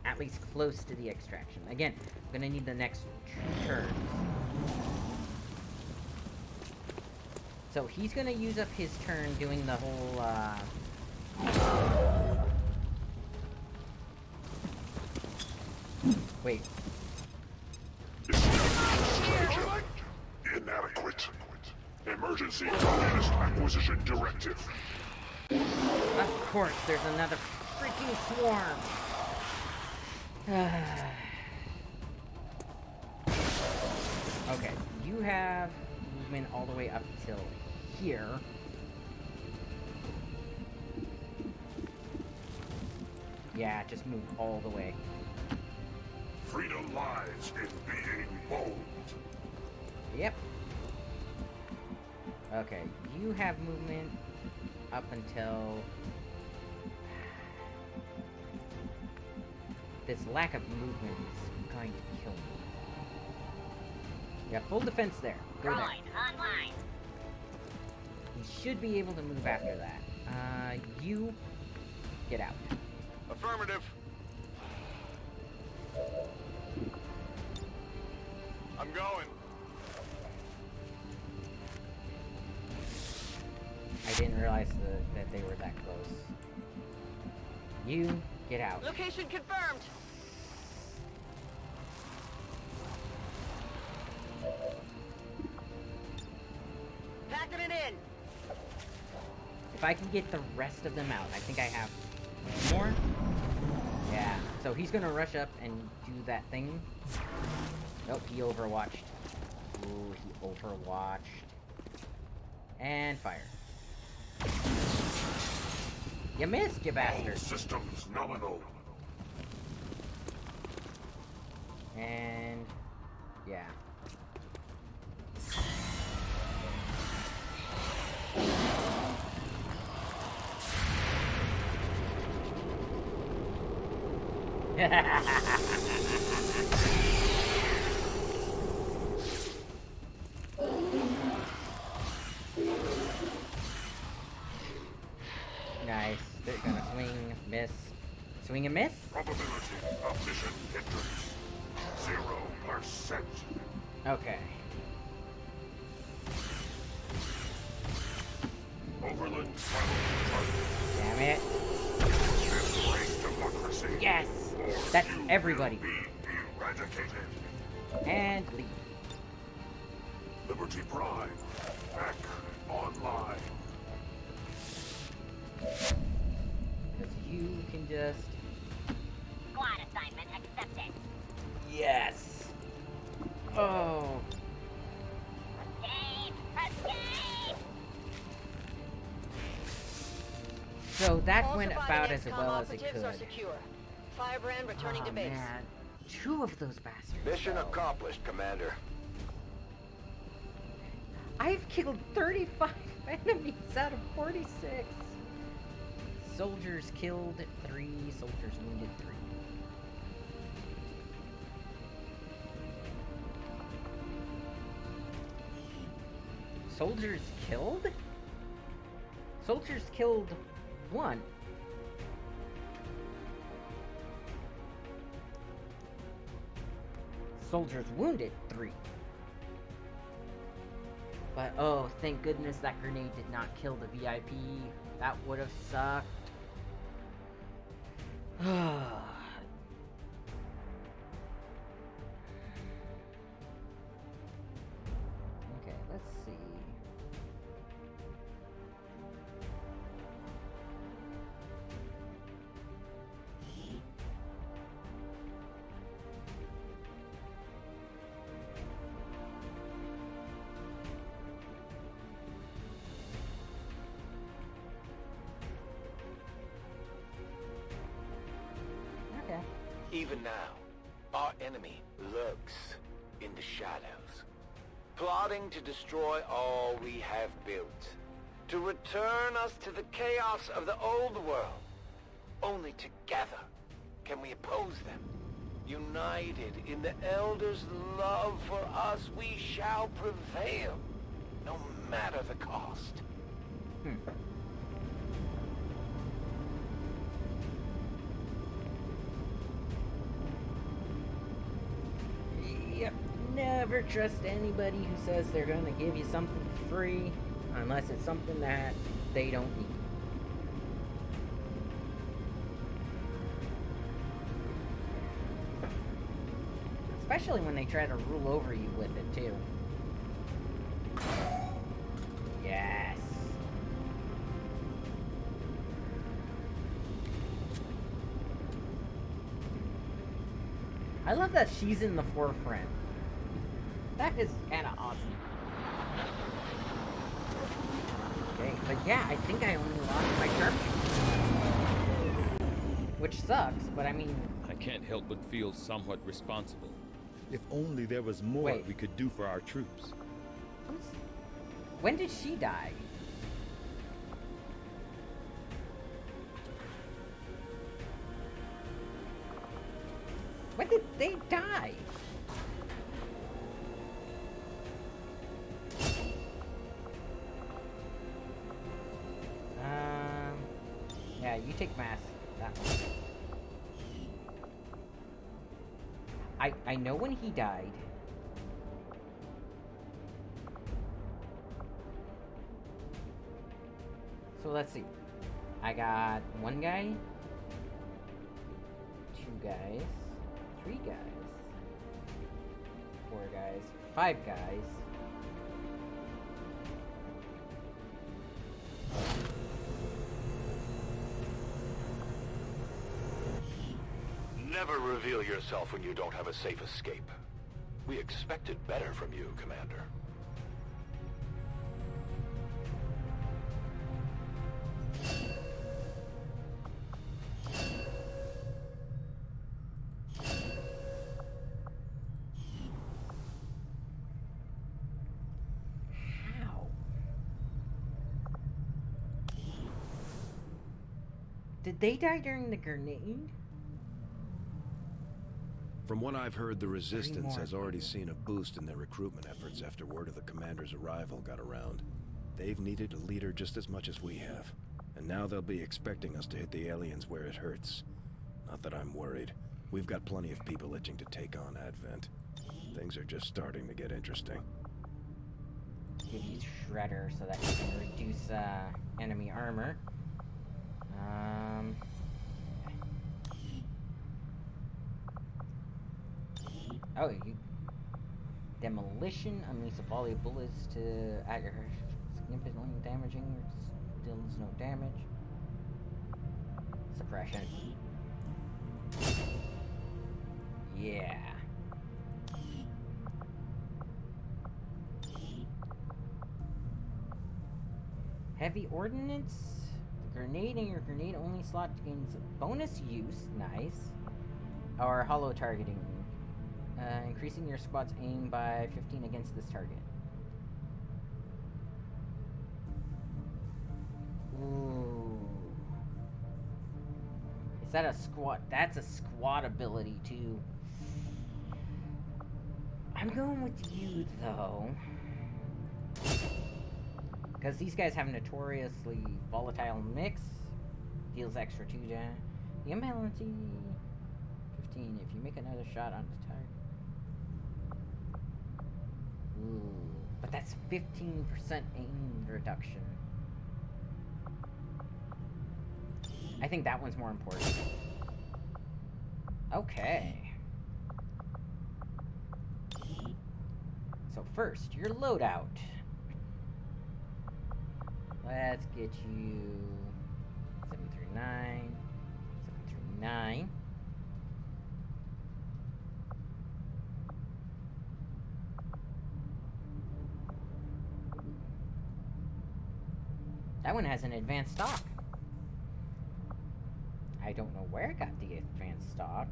at least close to the extraction. Again, I'm gonna need the next turn. So he's gonna use up his turn doing the whole, Wait. Inadequate. Emergency communist acquisition directive. Of course, there's another freaking swarm. Okay, you have movement all the way up till here. Yeah, just move all the way. Freedom lies in being bold. Yep. Okay, you have movement up until... This lack of movement is going to kill me. Yeah, full defense there. Go there. Online. He should be able to move after that. You get out. Affirmative. I'm going. I didn't realize that they were that close. You get out. Location confirmed. Packing it in. If I can get the rest of them out, I think I have more. Yeah, so he's gonna rush up and do that thing. Nope, he overwatched. Ooh, he overwatched. And fire. You missed, you bastard. All systems nominal. And yeah. Nice. They're gonna swing, miss. Swing and miss? Probability of mission hindrance 0%. Okay. Overland travel. Damn it. Embrace democracy. Yes! That's everybody. Be eradicated. And leave. Liberty Prime back online. Because you can just... Squad assignment accepted. Yes! Oh. Escape! So that All went surviving about as Xcom well as it operatives are could. secure. Firebrand returning to base. Man. 2 of those bastards. Mission though. accomplished, Commander. I've killed 35 enemies out of 46. Soldiers killed 3, soldiers wounded 3. Soldiers killed? Soldiers killed 1. Soldiers wounded 3. But oh, thank goodness that grenade did not kill the VIP. That would have sucked. Okay, let's see. Okay. Even now, our enemy lurks in the shadows, plotting to destroy all we have built, to return us to the chaos of the old world. Only together can we oppose them. United in the Elders' love for us, we shall prevail, no matter the cost. Yep. Never trust anybody who says they're gonna give you something free unless it's something that they don't need. Especially when they try to rule over you with it, too. Yes. I love that she's in the forefront. That is kind of awesome. Okay, but yeah, I think I only lost my sharpshooter. Which sucks, but I mean... I can't help but feel somewhat responsible. If only there was more we could do for our troops. When did she die? When did they die? Yeah, you take mass. That one. I know when he died. So let's see. I got 1 guy, 2 guys, 3 guys, 4 guys, 5 guys. Never reveal yourself when you don't have a safe escape. We expected better from you, Commander. How? Did they die during the grenade? From what I've heard, the Resistance has already seen a boost in their recruitment efforts after word of the Commander's arrival got around. They've needed a leader just as much as we have, and now they'll be expecting us to hit the aliens where it hurts. Not that I'm worried. We've got plenty of people itching to take on Advent. Things are just starting to get interesting. Give you Shredder so that you can reduce enemy armor. Oh, you... Demolition unleash a volley of bullets to aggregate significantly damaging or deals no damage. Suppression. Yeah. Heavy ordnance. The grenade in your grenade only slot gains bonus use. Nice. Or hollow targeting. Increasing your squad's aim by 15 against this target. Ooh. Is that a squad? That's a squad ability too. I'm going with you though. Because these guys have notoriously volatile mix. Deals extra 2 damage. The imbalance 15 if you make another shot on the target. Ooh, but that's 15% aim reduction. I think that one's more important. Okay. So first, your loadout. Let's get you 739. 739. That one has an advanced stock. I don't know where it got the advanced stock.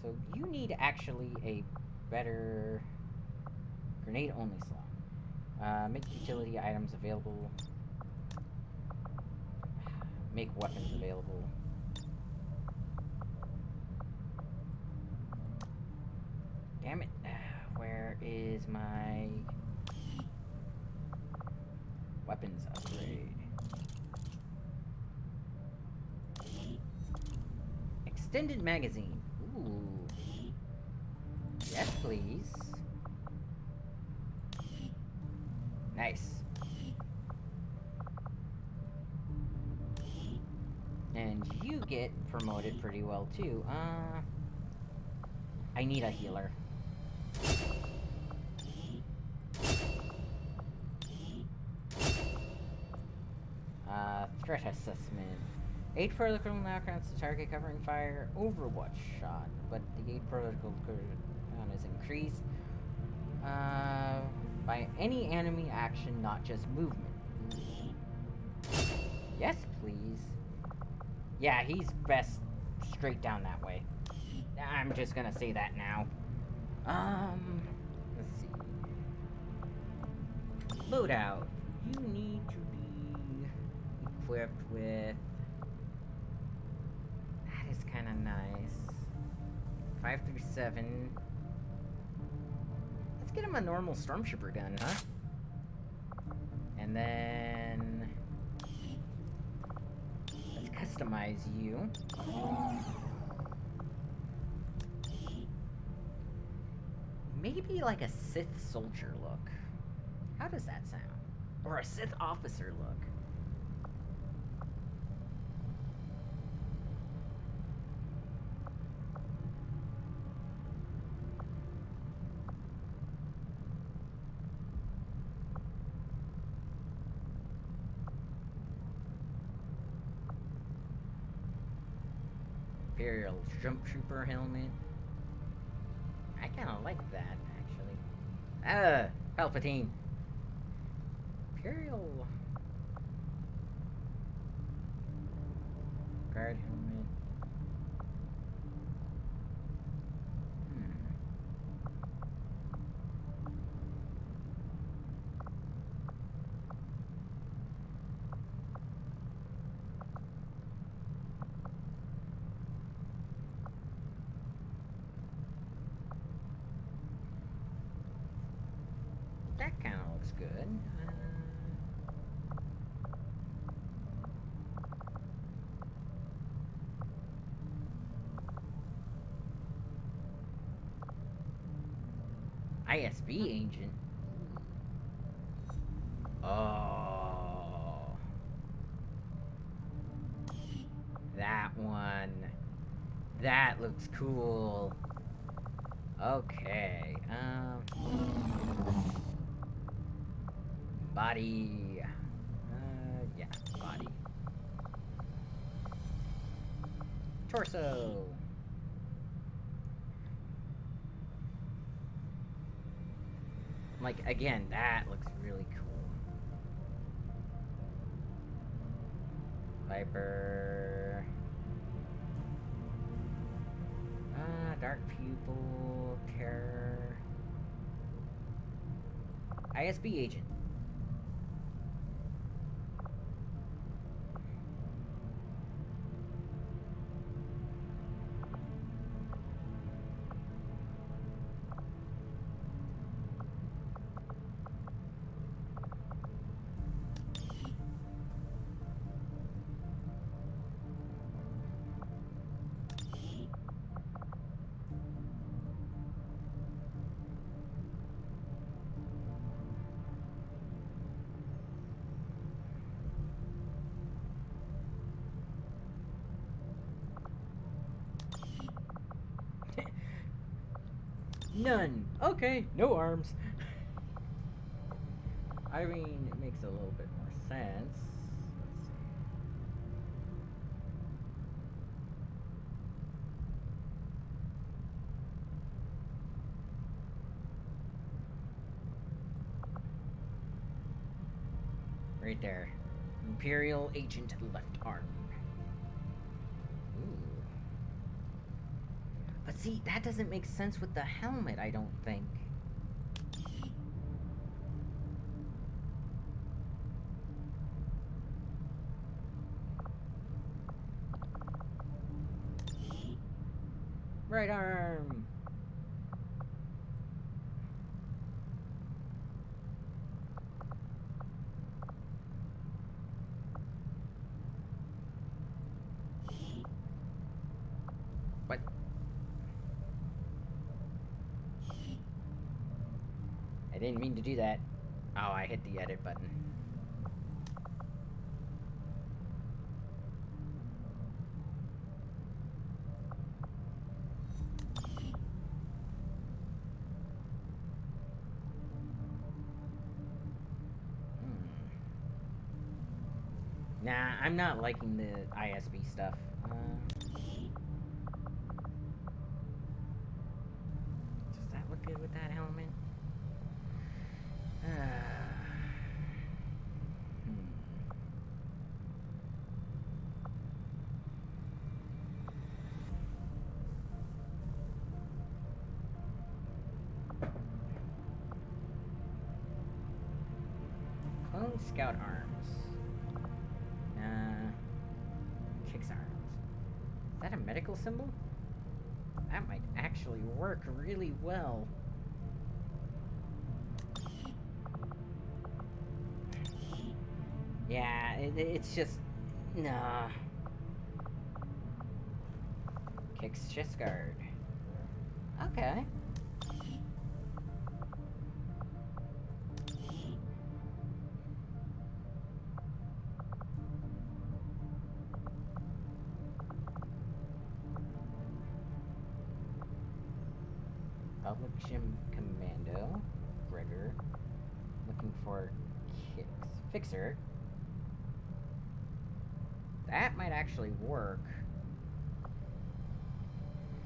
So you need actually a better grenade-only slot. Make utility items available. Make weapons available. Damn it. Where is my... weapons upgrade? Extended magazine. Ooh. Yes, please. Nice. And you get promoted pretty well too. I need a healer. Threat assessment. 8 protocol now counts the target covering fire Overwatch shot, but the 8 protocol cooldown is increased by any enemy action, not just movement. Yes, please. Yeah, he's best straight down that way. I'm just gonna say that now. Let's see. Loadout. You need to be equipped with kind of nice. 5 through 7. Let's get him a normal stormtrooper gun, huh? And then let's customize you. Maybe like a Sith soldier look. How does that sound? Or a Sith officer look. Imperial Jump Trooper helmet. I kind of like that, actually. Palpatine. Imperial guard helmet. That kind of looks good. ISB agent. Oh. That one. That looks cool. Okay. Body. Yeah, body. Torso. Like, again, that looks really cool. Viper. Dark pupil. Terror. ISB agent. None. Okay, no arms. I mean, it makes a little bit more sense. Let's see. Right there. Imperial agent left arm. But see, that doesn't make sense with the helmet, I don't think. Right arm. What? I didn't mean to do that. Oh, I hit the edit button. Nah, I'm not liking the ISB stuff. Does that look good with that helmet? Clone Scout arms. Kicks arms. Is that a a medical symbol? That might actually work really well. Yeah, it's just... Nah. Kicks chest guard. Okay. Public Gym Commando. Gregor. Looking for kicks. Fixer. That might actually work.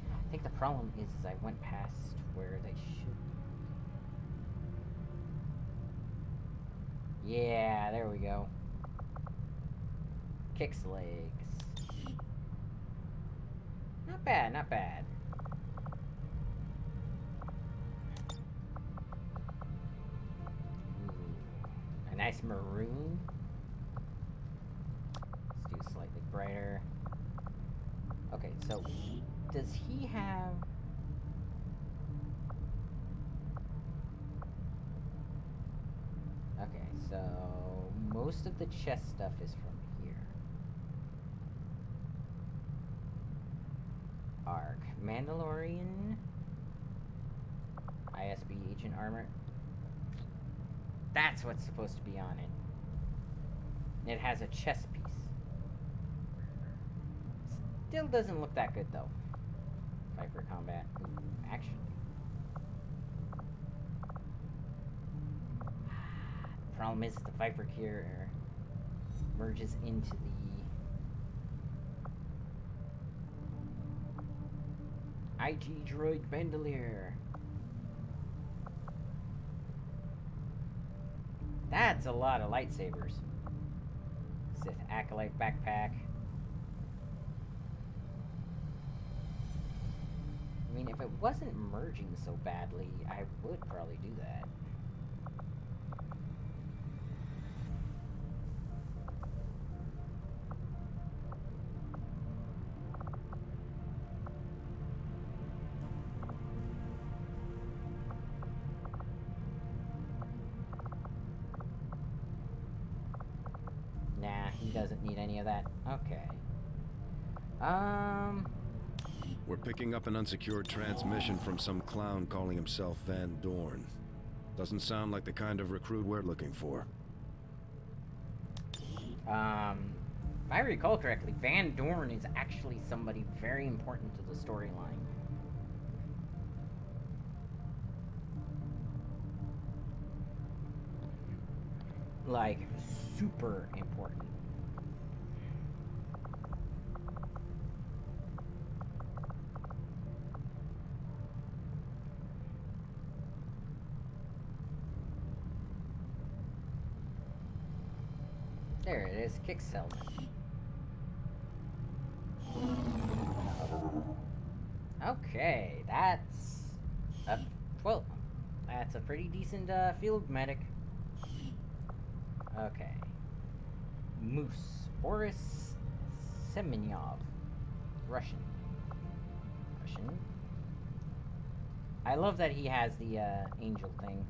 I think the problem is I went past where they should. Yeah, there we go. Kicks legs. Not bad, not bad. Ooh, a nice maroon. Let's do slightly brighter. Okay, so does he have... Okay, so most of the chest stuff is from here. Arc. Mandalorian. ISB agent armor. That's what's supposed to be on it. It has a chest piece. Still doesn't look that good though. Viper combat. Ooh, actually. The problem is the Viper here merges into the... IG droid bandolier. That's a lot of lightsabers. Sith Acolyte backpack. I mean, if it wasn't merging so badly, I would probably do that. Nah, he doesn't need any of that. Okay. We're picking up an unsecured transmission from some clown calling himself Van Dorn. Doesn't sound like the kind of recruit we're looking for. If I recall correctly, Van Dorn is actually somebody very important to the storyline. Like, super important. There it is, Kicks helmet. Okay, that's a... well, that's a pretty decent field medic. Okay. Moose. Boris Semenyov. Russian. I love that he has the angel thing.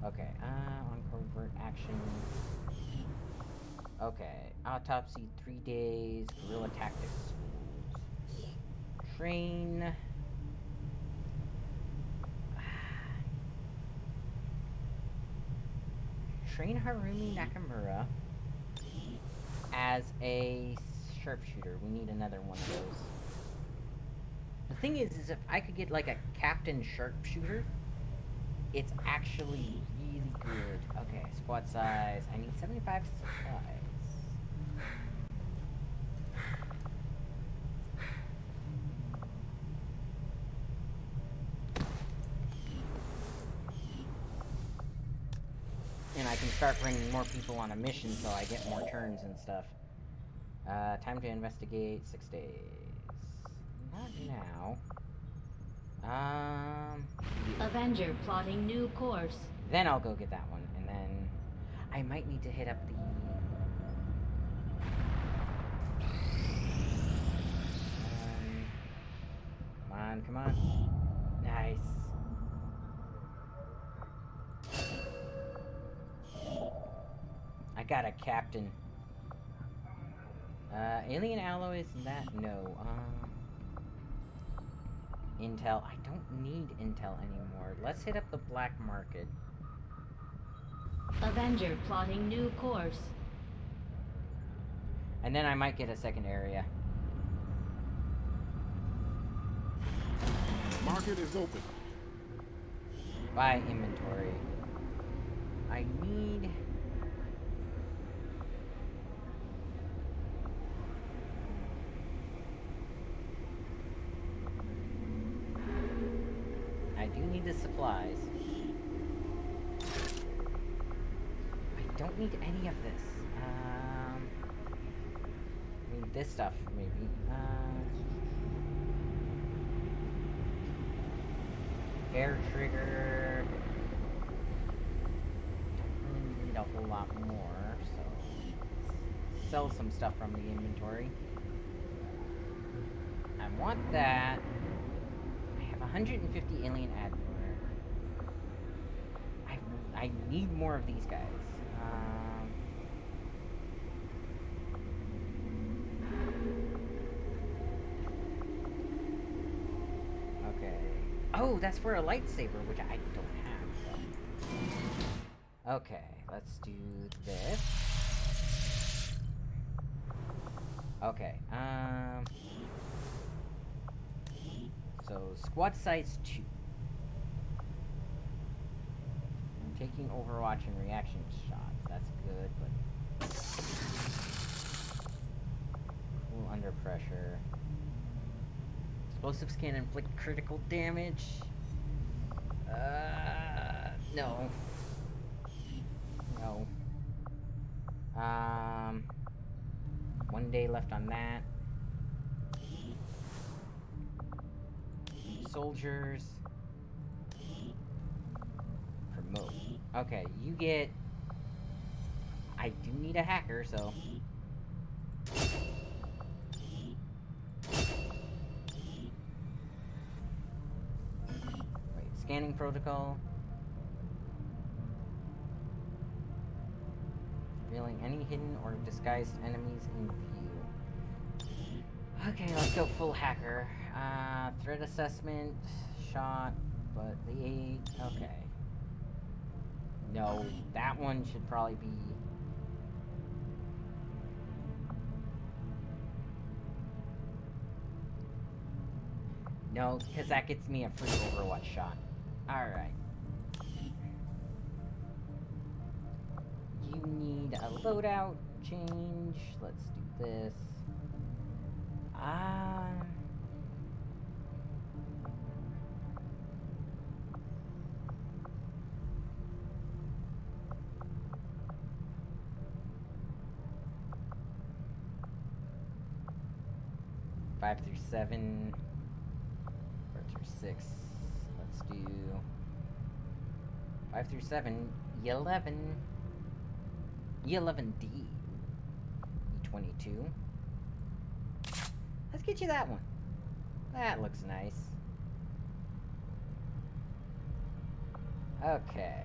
Okay, on covert action. Okay, autopsy 3 days, guerrilla tactics schools. Train. Train Harumi Nakamura as a sharpshooter. We need another one of those. The thing is if I could get like a captain sharpshooter, it's actually really good. Okay, squad size. I need 75 supplies. And I can start bringing more people on a mission so I get more turns and stuff. Time to investigate, 6 days. Not now. Avenger plotting new course. Then I'll go get that one, and then I might need to hit up the... Come on. Nice. I got a captain. Alien alloys? That? No. Intel. I don't need intel anymore. Let's hit up the black market. Avenger plotting new course. And then I might get a second area. Market is open. Buy inventory. I need... I do need the supplies. I don't need any of this. I need this stuff, maybe. Air trigger. Don't need a whole lot more, so let's sell some stuff from the inventory. I want that. I have 150 alien adware. I need more of these guys. Okay. Oh, that's for a lightsaber, which I don't have. So. Okay, let's do this. Okay. So squad size 2. I'm taking Overwatch and reaction shots. That's good, but cool under pressure. Explosives can inflict critical damage. No. No. 1 day left on that. Soldiers. Promote. Okay, you get... I do need a hacker, so... Wait, scanning protocol. Revealing any hidden or disguised enemies in view. Okay, let's go full hacker. Threat assessment, shot, but the 8, okay. No, that one should probably be... No, because that gets me a free Overwatch shot. Alright. You need a loadout change. Let's do this. 5 through 7. 4 through 6. Let's do 5 through 7. E11. E11D. E22. Let's get you that one. That looks nice. Okay.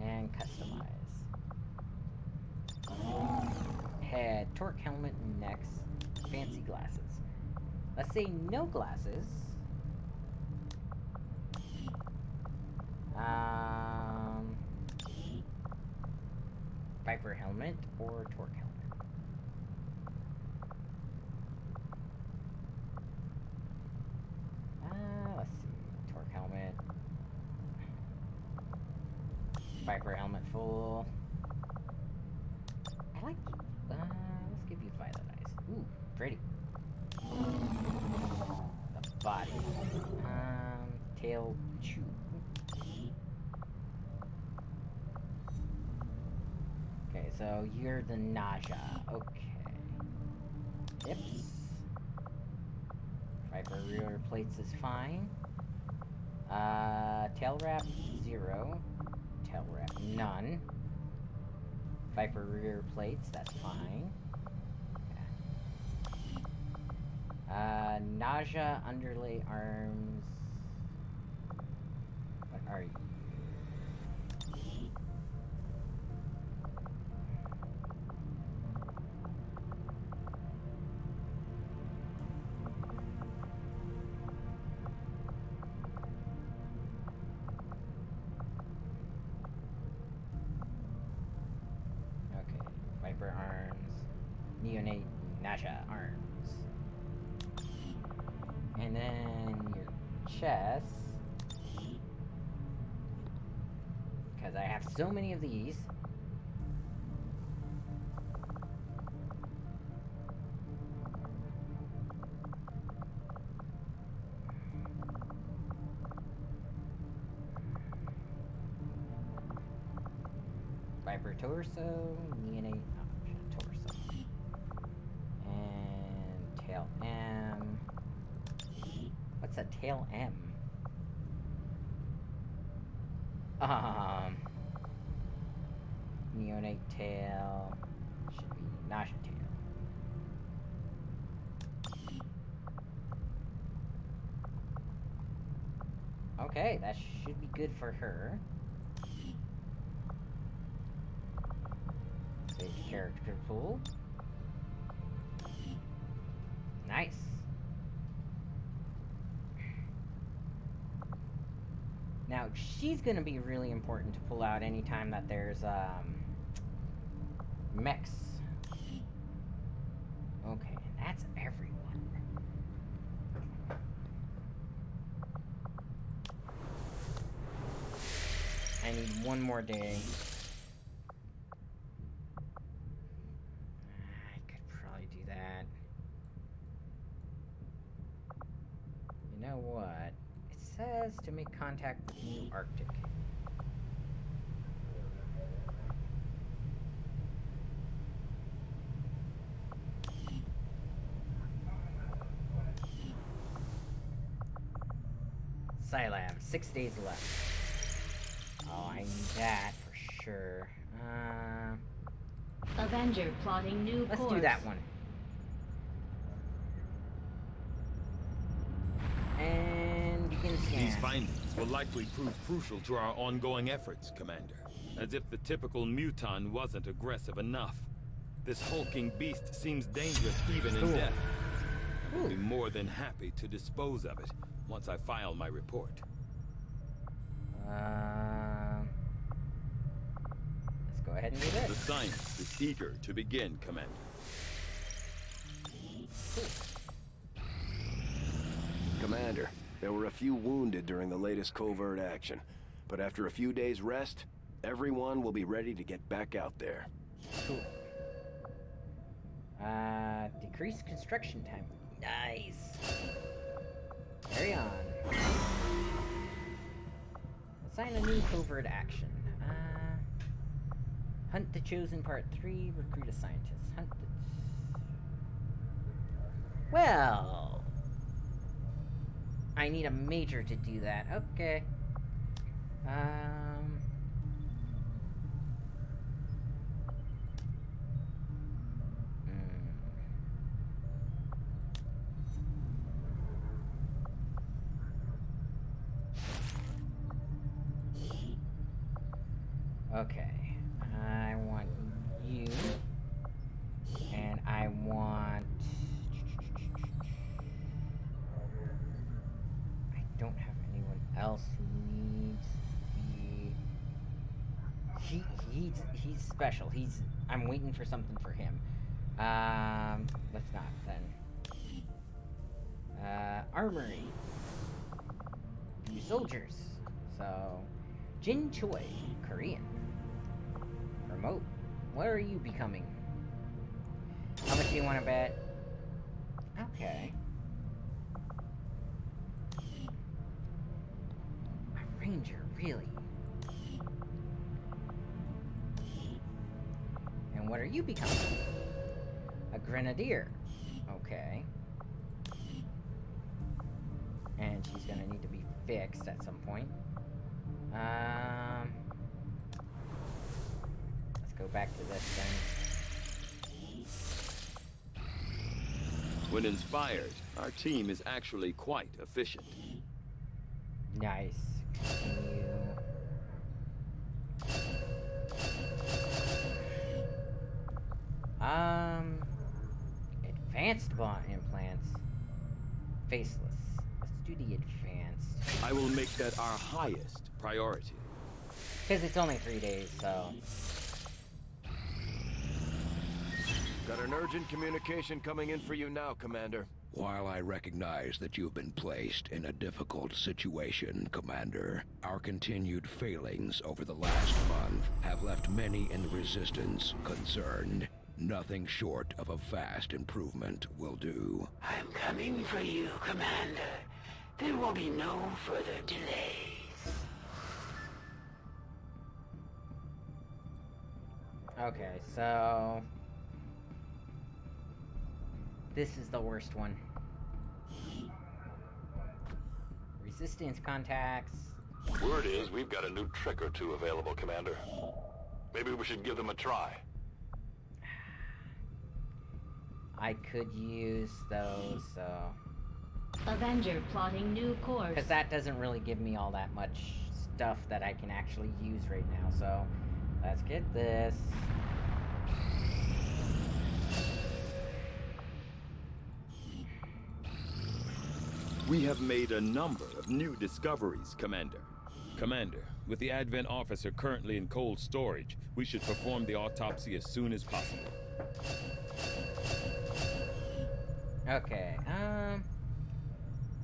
And customize. Head, torque helmet, next. Fancy glasses. Let's say no glasses. Viper helmet or torque helmet. Let's see. Torque helmet. Viper helmet full. I like. Let's give you violet eyes. Ooh, pretty. The body. Tail chew. Okay, so you're the nausea. Okay. Hips. Viper rear plates is fine. Tail wrap 0. Tail wrap none. Viper rear plates, that's fine. Nausea, underlay arms. What are you? Okay, Viper arms, neonate Nausea arms. And then your chest, because I have so many of these. Viper torso, neonate torso, and tail M. What's a tail M? Neonate tail should be nausea tail. Okay, that should be good for her. Save character pool. Nice. Now, she's gonna be really important to pull out anytime that there's, mechs. Okay, and that's everyone. I need one more day. I could probably do that. You know what? It says to make contact with New Arctic. Scilab, 6 days left. Oh, I need that for sure. Avenger plotting new Let's course. do that one. And begin scan. These findings will likely prove crucial to our ongoing efforts, Commander. As if the typical muton wasn't aggressive enough. This hulking beast seems dangerous even in death. I'll be more than happy to dispose of it once I file my report. Let's go ahead and do this. The science is eager to begin, Commander. Commander, there were a few wounded during the latest covert action, but after a few days' rest, everyone will be ready to get back out there. Cool. Decreased construction time. Nice. Carry on. Assign a new covert action. Hunt the Chosen Part 3, recruit a scientist. Hunt the... Well... I need a major to do that. Okay. Okay. I want you. And I want... I don't have anyone else who needs the... He's special. I'm waiting for something for him. Let's not then. Armory. New soldiers. So, Jin Choi, Korean. Remote. What are you becoming? How much do you want to bet? Okay. A ranger, really? And what are you becoming? A grenadier. Okay. And she's gonna need to be fixed at some point. Let's go back to this then. When inspired, our team is actually quite efficient. Nice. Continue. Advanced bond implants. Faceless. Let's do the advanced. I will make that our highest priority. Because it's only 3 days, so... Got an urgent communication coming in for you now, Commander. While I recognize that you've been placed in a difficult situation, Commander, our continued failings over the last month have left many in the Resistance concerned. Nothing short of a fast improvement will do. I'm coming for you, Commander. There will be no further delays. Okay, so... This is the worst one. Resistance contacts. Word is we've got a new trick or two available, Commander. Maybe we should give them a try. I could use those, so... Avenger plotting new course. Because that doesn't really give me all that much stuff that I can actually use right now, so... Let's get this. We have made a number of new discoveries, Commander. Commander, with the Advent officer currently in cold storage, we should perform the autopsy as soon as possible. Okay,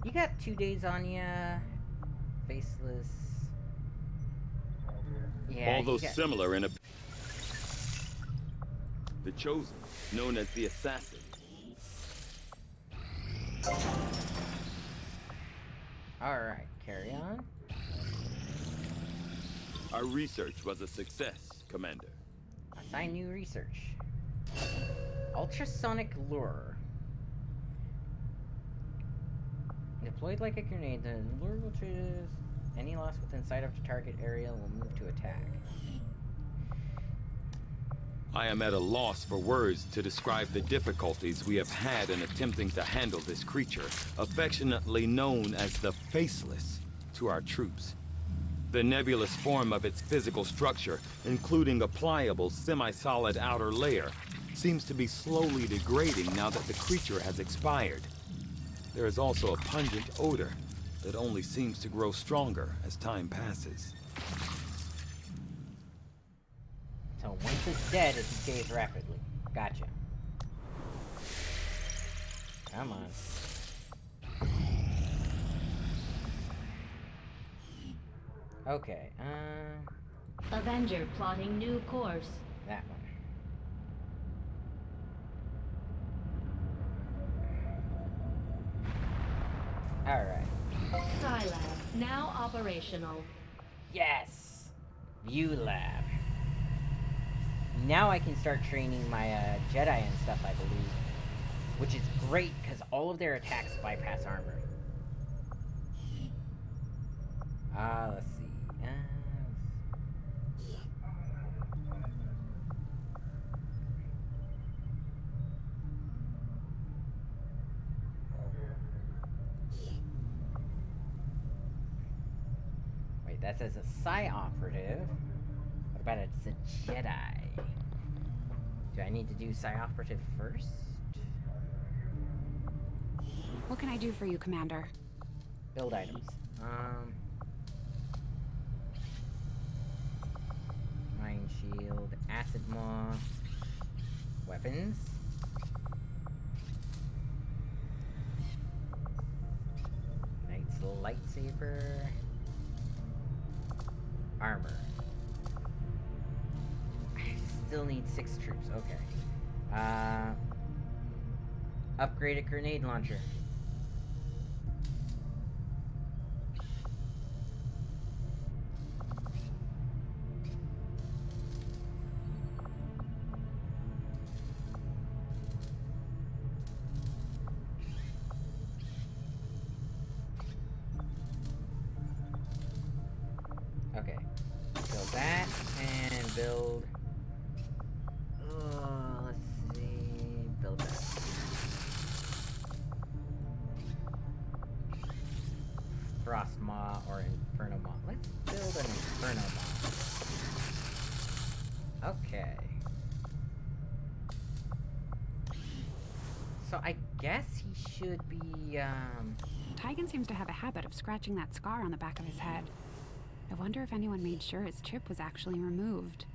you got 2 days on ya. Faceless. Yeah, although similar in a... The Chosen, known as the Assassin. Alright, carry on. Our research was a success, Commander. Assign new research. Ultrasonic lure. Deployed like a grenade, the lure will trigger any loss within sight of the target area will move to attack. I am at a loss for words to describe the difficulties we have had in attempting to handle this creature, affectionately known as the Faceless, to our troops. The nebulous form of its physical structure, including a pliable, semi-solid outer layer, seems to be slowly degrading now that the creature has expired. There is also a pungent odor that only seems to grow stronger as time passes. So once it's dead, it decays rapidly. Gotcha. Come on. Okay, Avenger plotting new course. that one. Alright. Scilab, now operational. Yes! View lab. Now I can start training my Jedi and stuff, I believe. Which is great, because all of their attacks bypass armor. Let's see. Wait, that says a Psi operative. What about it's a Jedi? Do I need to do Psi operative first? What can I do for you, Commander? Build items. Mind shield, acid maw, weapons. Knight's lightsaber. Armor. I still need 6 troops, okay. Upgraded grenade launcher. Okay, build that, and build, let's see, build that. Okay. So I guess he should be, Tygan seems to have a habit of scratching that scar on the back of his head. I wonder if anyone made sure his chip was actually removed.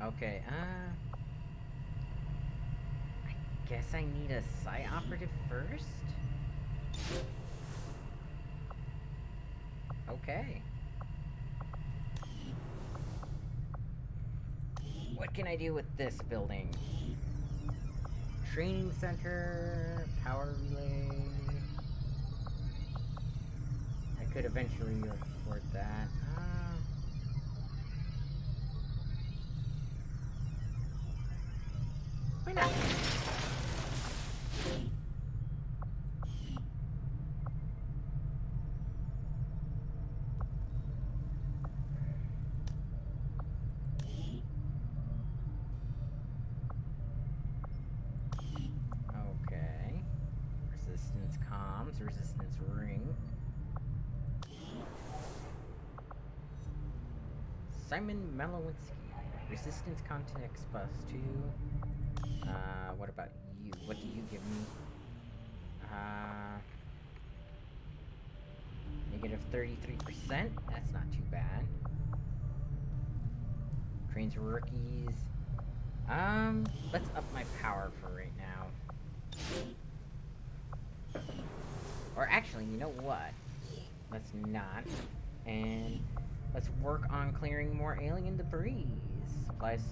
Okay, I guess I need a site operative first? Okay. What can I do with this building? Training center, power relay. I could eventually afford that. Why not? Okay. Resistance comms, resistance ring. Simon Malowinski. Resistance context plus 2. What about you? What do you give me? Negative 33%? That's not too bad. Trains rookies. Let's up my power for right now. Or actually, you know what? Let's not. And let's work on clearing more alien debris. Supplies,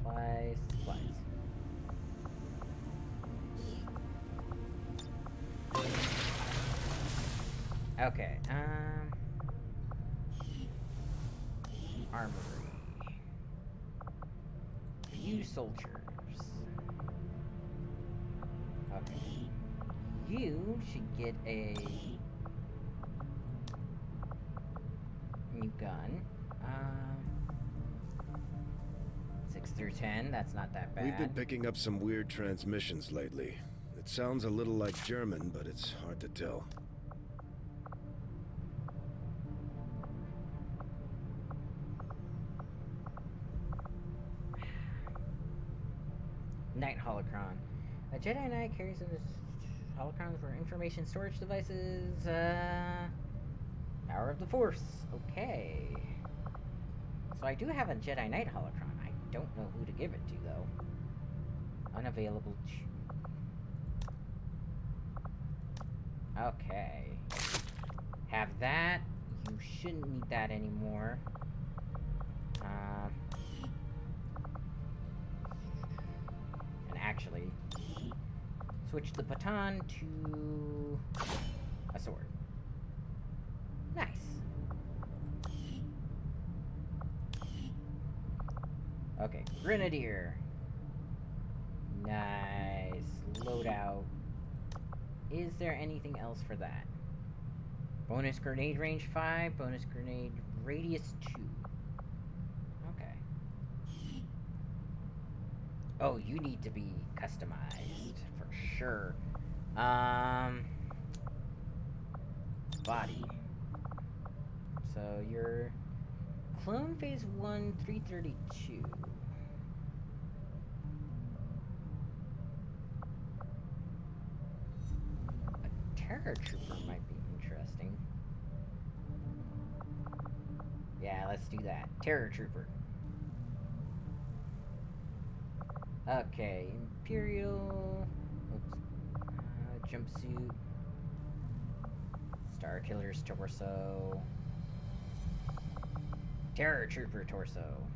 supplies, supplies. Okay, armory. Few soldiers. Okay. You should get a new gun. 6 through 10, that's not that bad. We've been picking up some weird transmissions lately. It sounds a little like German, but it's hard to tell. Knight Holocron. A Jedi Knight carries in his holocrons for information storage devices. Power of the Force. Okay. So I do have a Jedi Knight Holocron. I don't know who to give it to, though. Unavailable. Okay. Have that. You shouldn't need that anymore. And actually, switch the baton to a sword. Nice. Okay, Grenadier. Nice. Loadout. Is there anything else for that? Bonus grenade range 5, bonus grenade radius 2. Okay. Oh, you need to be customized for sure. Body. So your clone phase 1 332. Terror Trooper might be interesting. Yeah, let's do that. Terror Trooper. Okay, Imperial. Oops. Jumpsuit. Star Killer's torso. Terror Trooper torso.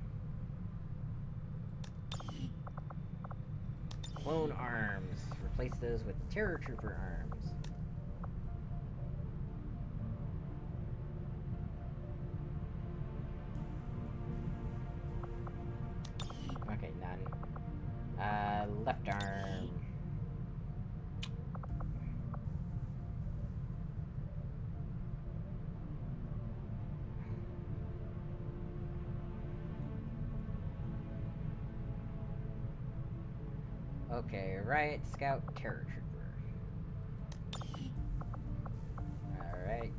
Clone arms. Replace those with Terror Trooper arms. Okay, none. Left arm. Okay, Riot Scout Terror Trooper. Alright.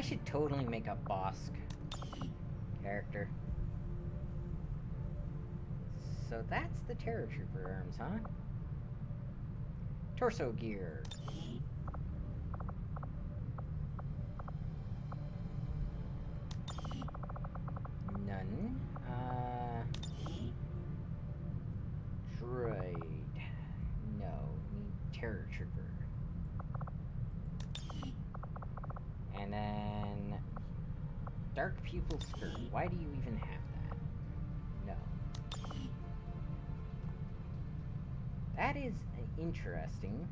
should totally make a Bosk character. So that's the Terror Trooper arms, huh? Torso gear. None. Droid. No. Need Terror Trooper. And then dark pupil skirt. Why do you even have that? No. That is interesting.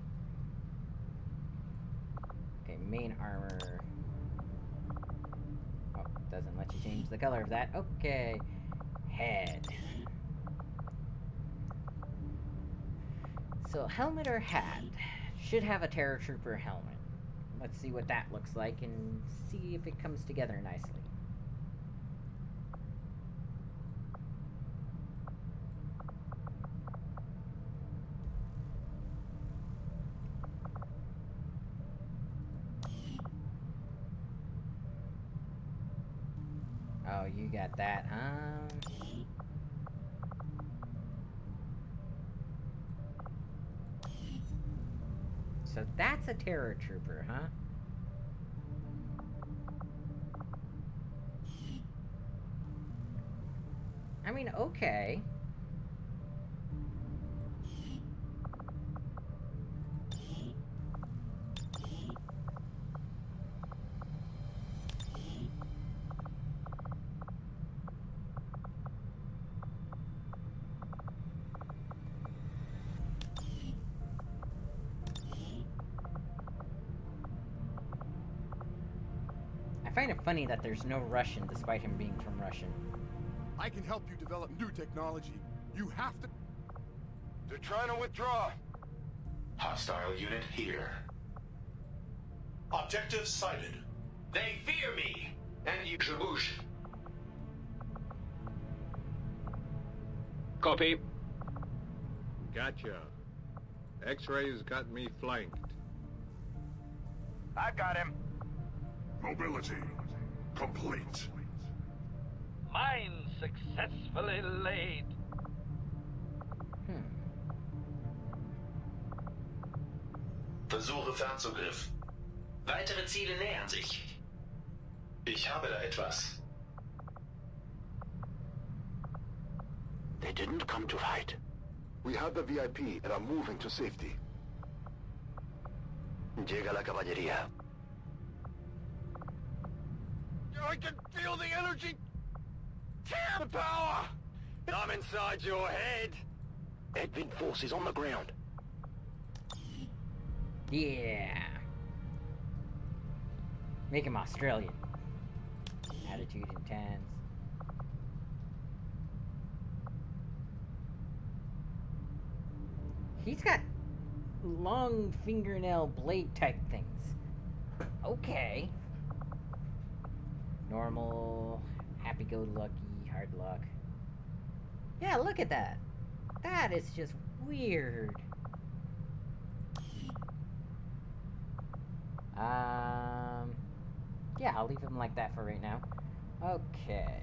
Okay, main armor. Oh, doesn't let you change the color of that. Okay. Head. So helmet or hat? Should have a Terror Trooper helmet. Let's see what that looks like and see if it comes together nicely. Oh, you got that, So that's a Terror Trooper, huh? I mean, okay. I find it funny that there's no Russian despite him being from Russian. I can help you develop new technology. You have to... They're trying to withdraw. Hostile unit here. Objective sighted. They fear me. And you Jabush. Copy. Gotcha. X-rays got me flanked. I got him. Mobility complete. Mine successfully laid. Versuche Fernzugriff. Weitere Ziele nähern sich. Ich habe da etwas. They didn't come to fight. We have the VIP and are moving to safety. Llega la caballería. I can feel the energy! Damn the power! I'm inside your head! Advent forces on the ground. Yeah. Make him Australian. Attitude intense. He's got long fingernail blade type things. Okay. Normal, happy-go-lucky, hard luck. Yeah, look at that. That is just weird. Yeah, I'll leave him like that for right now. Okay.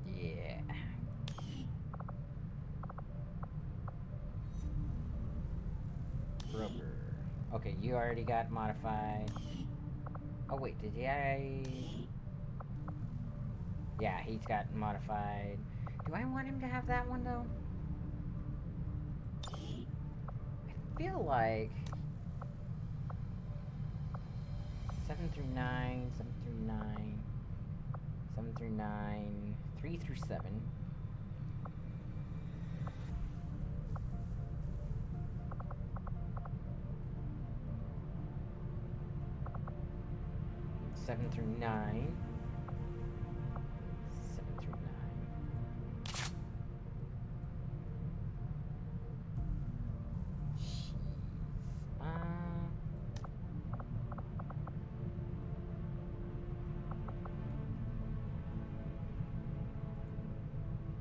Yeah. Broker. Okay, you already got modified. Oh wait, did I... Yeah, he's got modified. Do I want him to have that one, though? I feel like... 7 through 9, 7 through 9, 7 through 9, 3 through 7. Seven through 9. 7 through 9.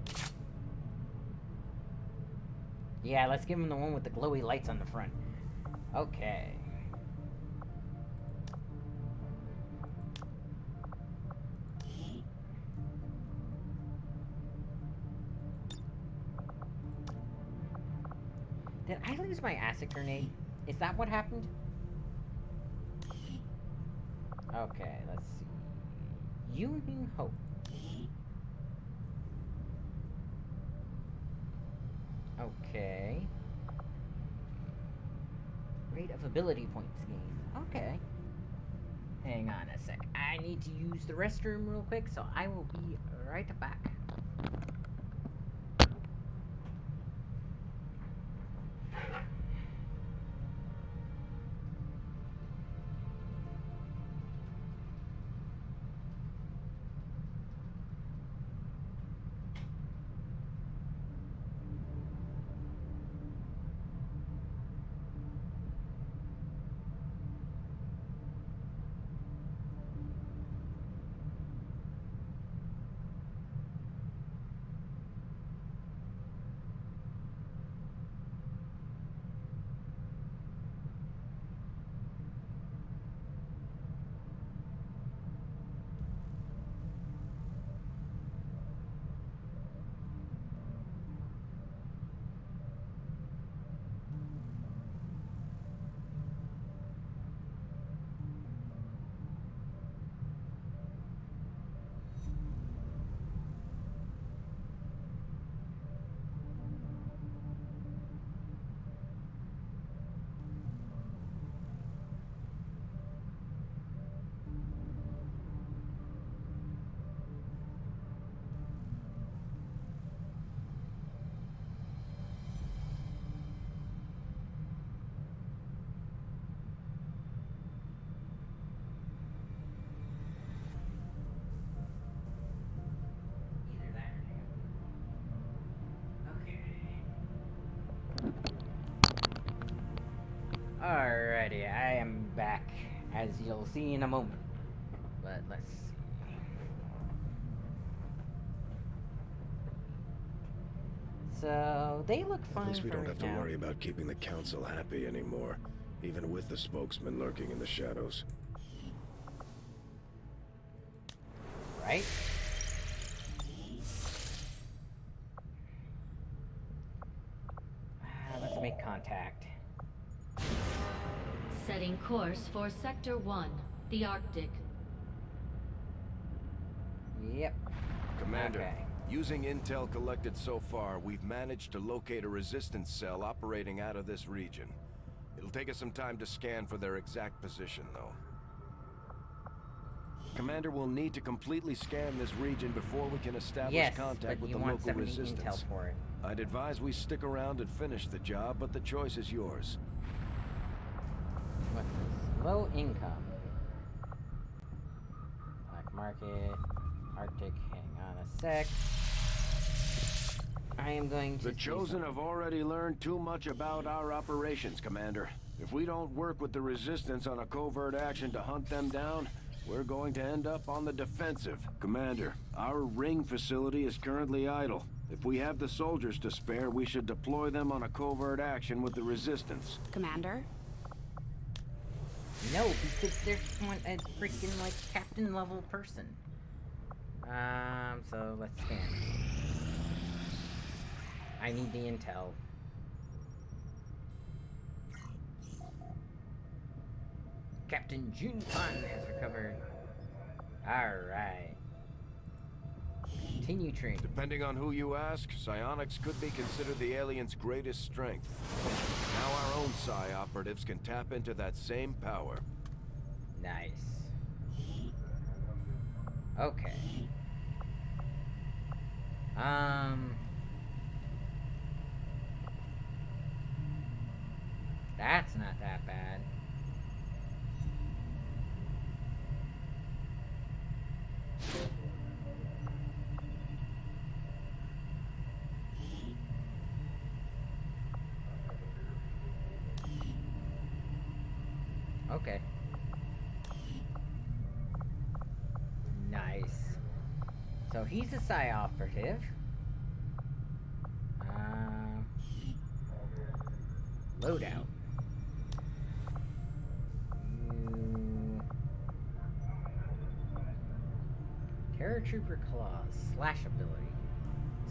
Jeez. Yeah, let's give him the one with the glowy lights on the front. Okay. Did I lose my acid grenade? Is that what happened? Okay, let's see. Union Hope. Okay. Rate of ability points gained. Okay. Hang on a sec. I need to use the restroom real quick, so I will be right back. Alrighty, I am back, as you'll see in a moment. But let's see. So, they look fine. At least we don't have to now. worry about keeping the council happy anymore, even with the spokesman lurking in the shadows. Right? Let's make contact. Setting course for Sector 1, the Arctic. Yep. Commander, Okay. using intel collected so far, we've managed to locate a resistance cell operating out of this region. It'll take us some time to scan for their exact position, though. Commander will need to completely scan this region before we can establish contact with the local resistance. Intel for it. I'd advise we stick around and finish the job, but the choice is yours. What's this? Low income. Black market. Arctic. Hang on a sec. I am going to. The Chosen have already learned too much about our operations, Commander. If we don't work with the Resistance on a covert action to hunt them down, we're going to end up on the defensive. Commander, our ring facility is currently idle. If we have the soldiers to spare, we should deploy them on a covert action with the Resistance. Commander? No, because there's a freaking, like, captain level person. So let's scan. I need the intel. Captain Junpun has recovered. Alright. Continue training. Depending on who you ask, psionics could be considered the aliens' greatest strength. Now our own psi operatives can tap into that same power. Nice. Okay. That's not that bad. Okay. Nice. So he's a psi operative. Loadout. Paratrooper Claws. Slash ability.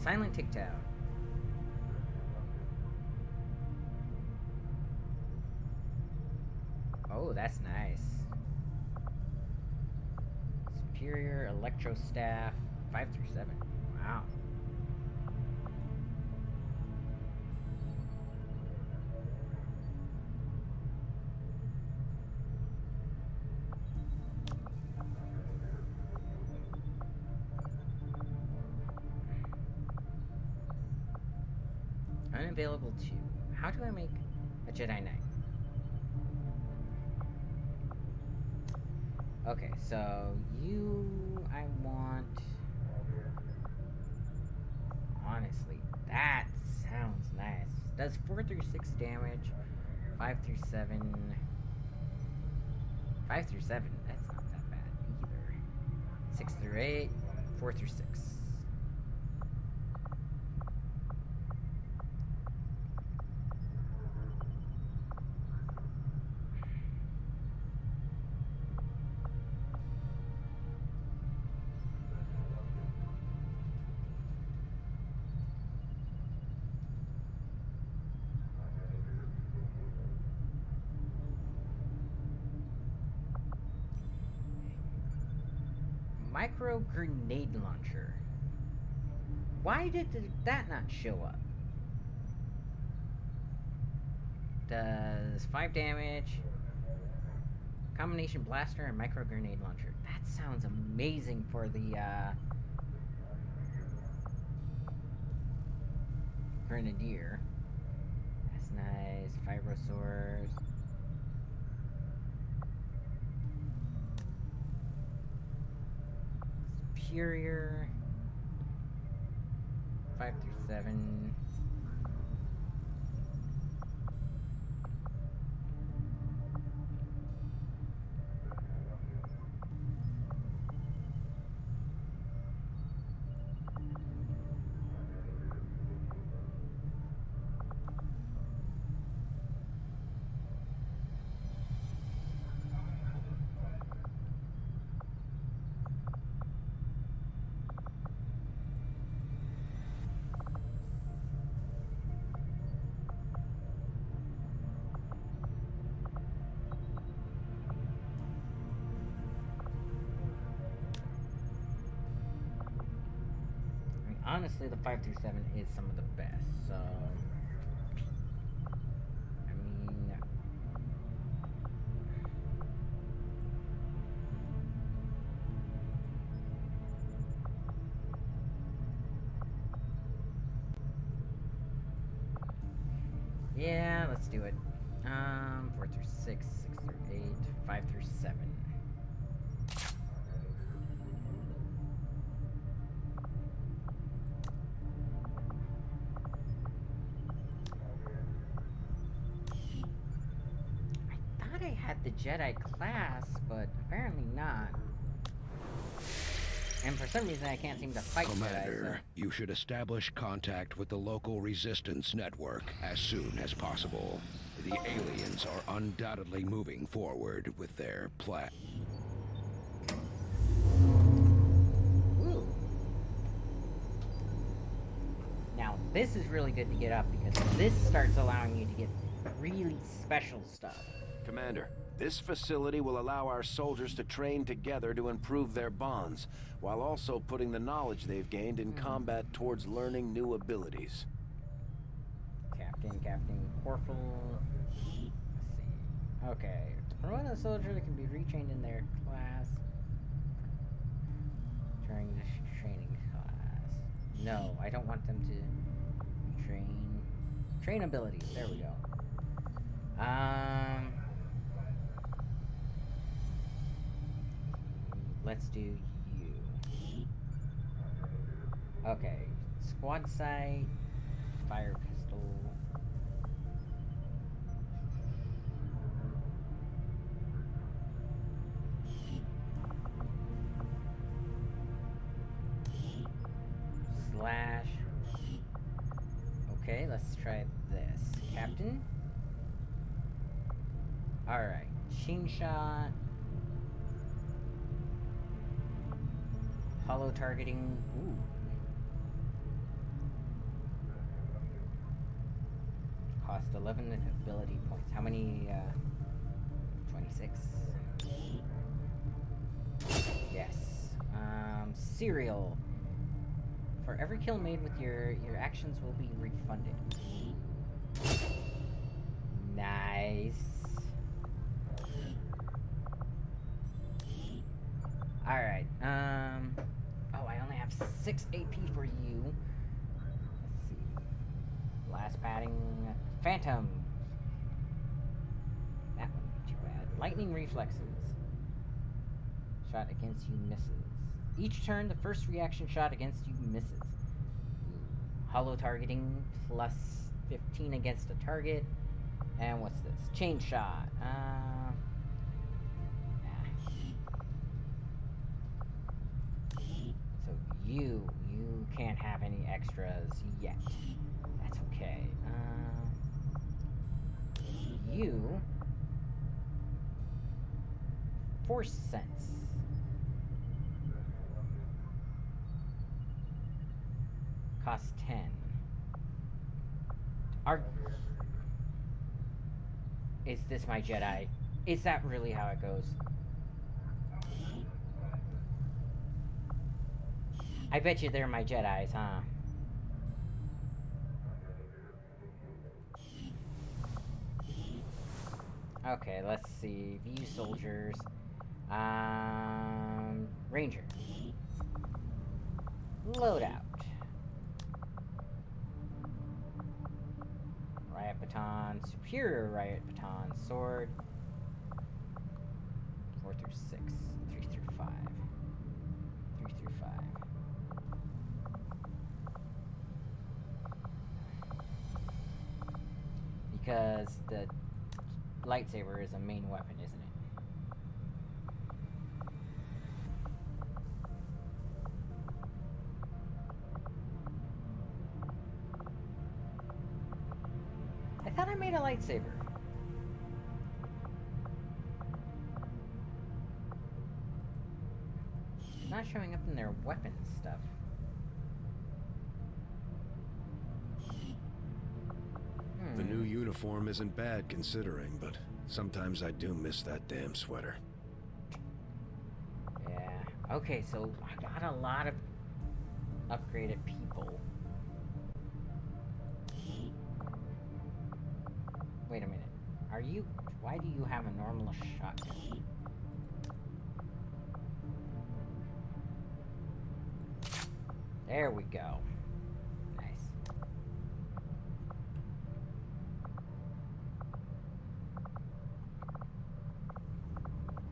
Silent Tic-Tac. Oh, that's nice. Superior Electro Staff. 5 through 7. Wow. Unavailable 2. How do I make a Jedi Knight? Okay, so I want... Honestly, that sounds nice. Does 4 through 6 damage, 5 through 7... 5 through 7, that's not that bad either. 6 through 8, 4 through 6. Micro grenade launcher. Why did that not show up? Does 5 damage. Combination blaster and micro grenade launcher. That sounds amazing for the Grenadier. That's nice. Fibrosaurs. Superior. 5 through 7. Honestly, the 5 through 7 is some of the best, so... I mean... Yeah, let's do it. 4 through 6, 6 through 8, 5 through 7. The Jedi class, but apparently not. And for some reason I can't seem to fight Commander, Jedi, so. You should establish contact with the local resistance network as soon as possible. The aliens are undoubtedly moving forward with their plan. Ooh. Now this is really good to get up because this starts allowing you to get really special stuff. Commander, this facility will allow our soldiers to train together to improve their bonds, while also putting the knowledge they've gained in combat towards learning new abilities. Captain Corporal. Let's see. Okay. To promote a soldier that can be retrained in their class during this training class. No, I don't want them to train abilities. There we go. Let's do you. Okay. Squad sight, fire pistol. Slash. Okay, let's try this. Captain. Alright. Sheen shot. Hollow targeting. Ooh. Cost 11 ability points. How many, 26? Yes. Serial. For every kill made with your actions will be refunded. Nice. Alright, oh, I only have 6 AP for you. Let's see. Last padding. Phantom. That one ain't too bad. Lightning reflexes. Shot against you misses. Each turn, the first reaction shot against you misses. Hollow targeting, plus 15 against a target. And what's this? Chain shot. So you can't have any extras yet. That's okay. You... Force sense. Cost 10. Is this my Jedi? Is that really how it goes? I bet you they're my Jedis, huh? Okay, let's see. View soldiers. Ranger. Loadout. Riot baton. Superior riot baton. Sword. 4 through 6. 3 through 5. 3 through 5. Because the lightsaber is a main weapon, isn't it? I thought I made a lightsaber. It's not showing up in their weapon stuff. The new uniform isn't bad considering, but sometimes I do miss that damn sweater. Yeah. Okay, so I got a lot of upgraded people. Wait a minute. Are you... Why do you have a normal shotgun? There we go. Nice.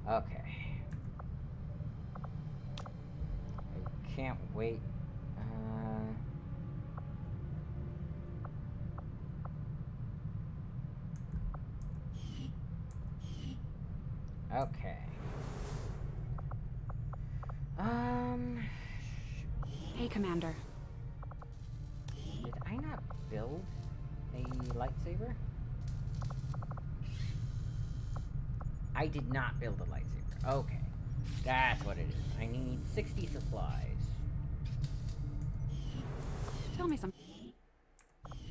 Okay. I can't wait. Okay. Hey, Commander. Did I not build a lightsaber? I did not build a lightsaber. Okay. That's what it is. I need 60 supplies. Tell me something.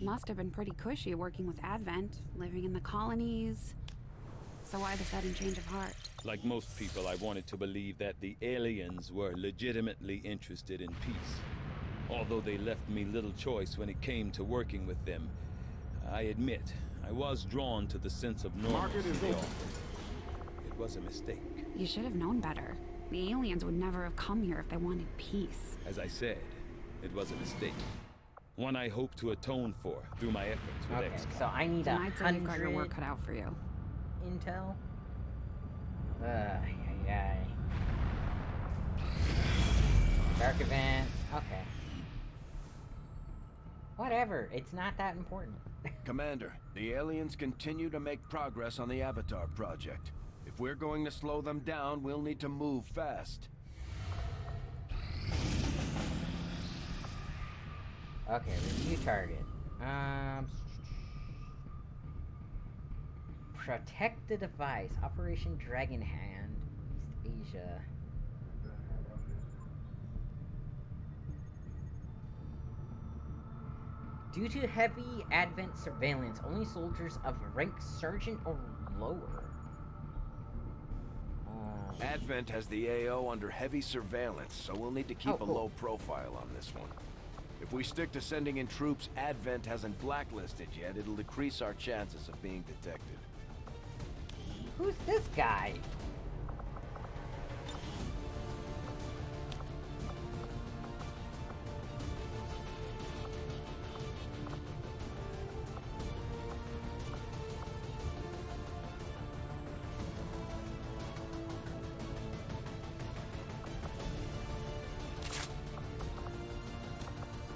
Must have been pretty cushy working with Advent, living in the colonies. So why the sudden change of heart? Like most people, I wanted to believe that the aliens were legitimately interested in peace. Although they left me little choice when it came to working with them, I admit, I was drawn to the sense of normalcy they offered. It was a mistake. You should have known better. The aliens would never have come here if they wanted peace. As I said, it was a mistake. One I hope to atone for through my efforts with Xcom. So I need I'd say you've got your work cut out for you. Intel? Yeah. Dark event. Okay. Whatever. It's not that important. Commander, the aliens continue to make progress on the Avatar project. If we're going to slow them down, we'll need to move fast. Okay, review target. Protect the device. Operation Dragon Hand. East Asia. Due to heavy Advent surveillance, only soldiers of rank Sergeant or lower. Advent has the AO under heavy surveillance, so we'll need to keep a low profile on this one. If we stick to sending in troops Advent hasn't blacklisted yet, it'll decrease our chances of being detected. Who's this guy?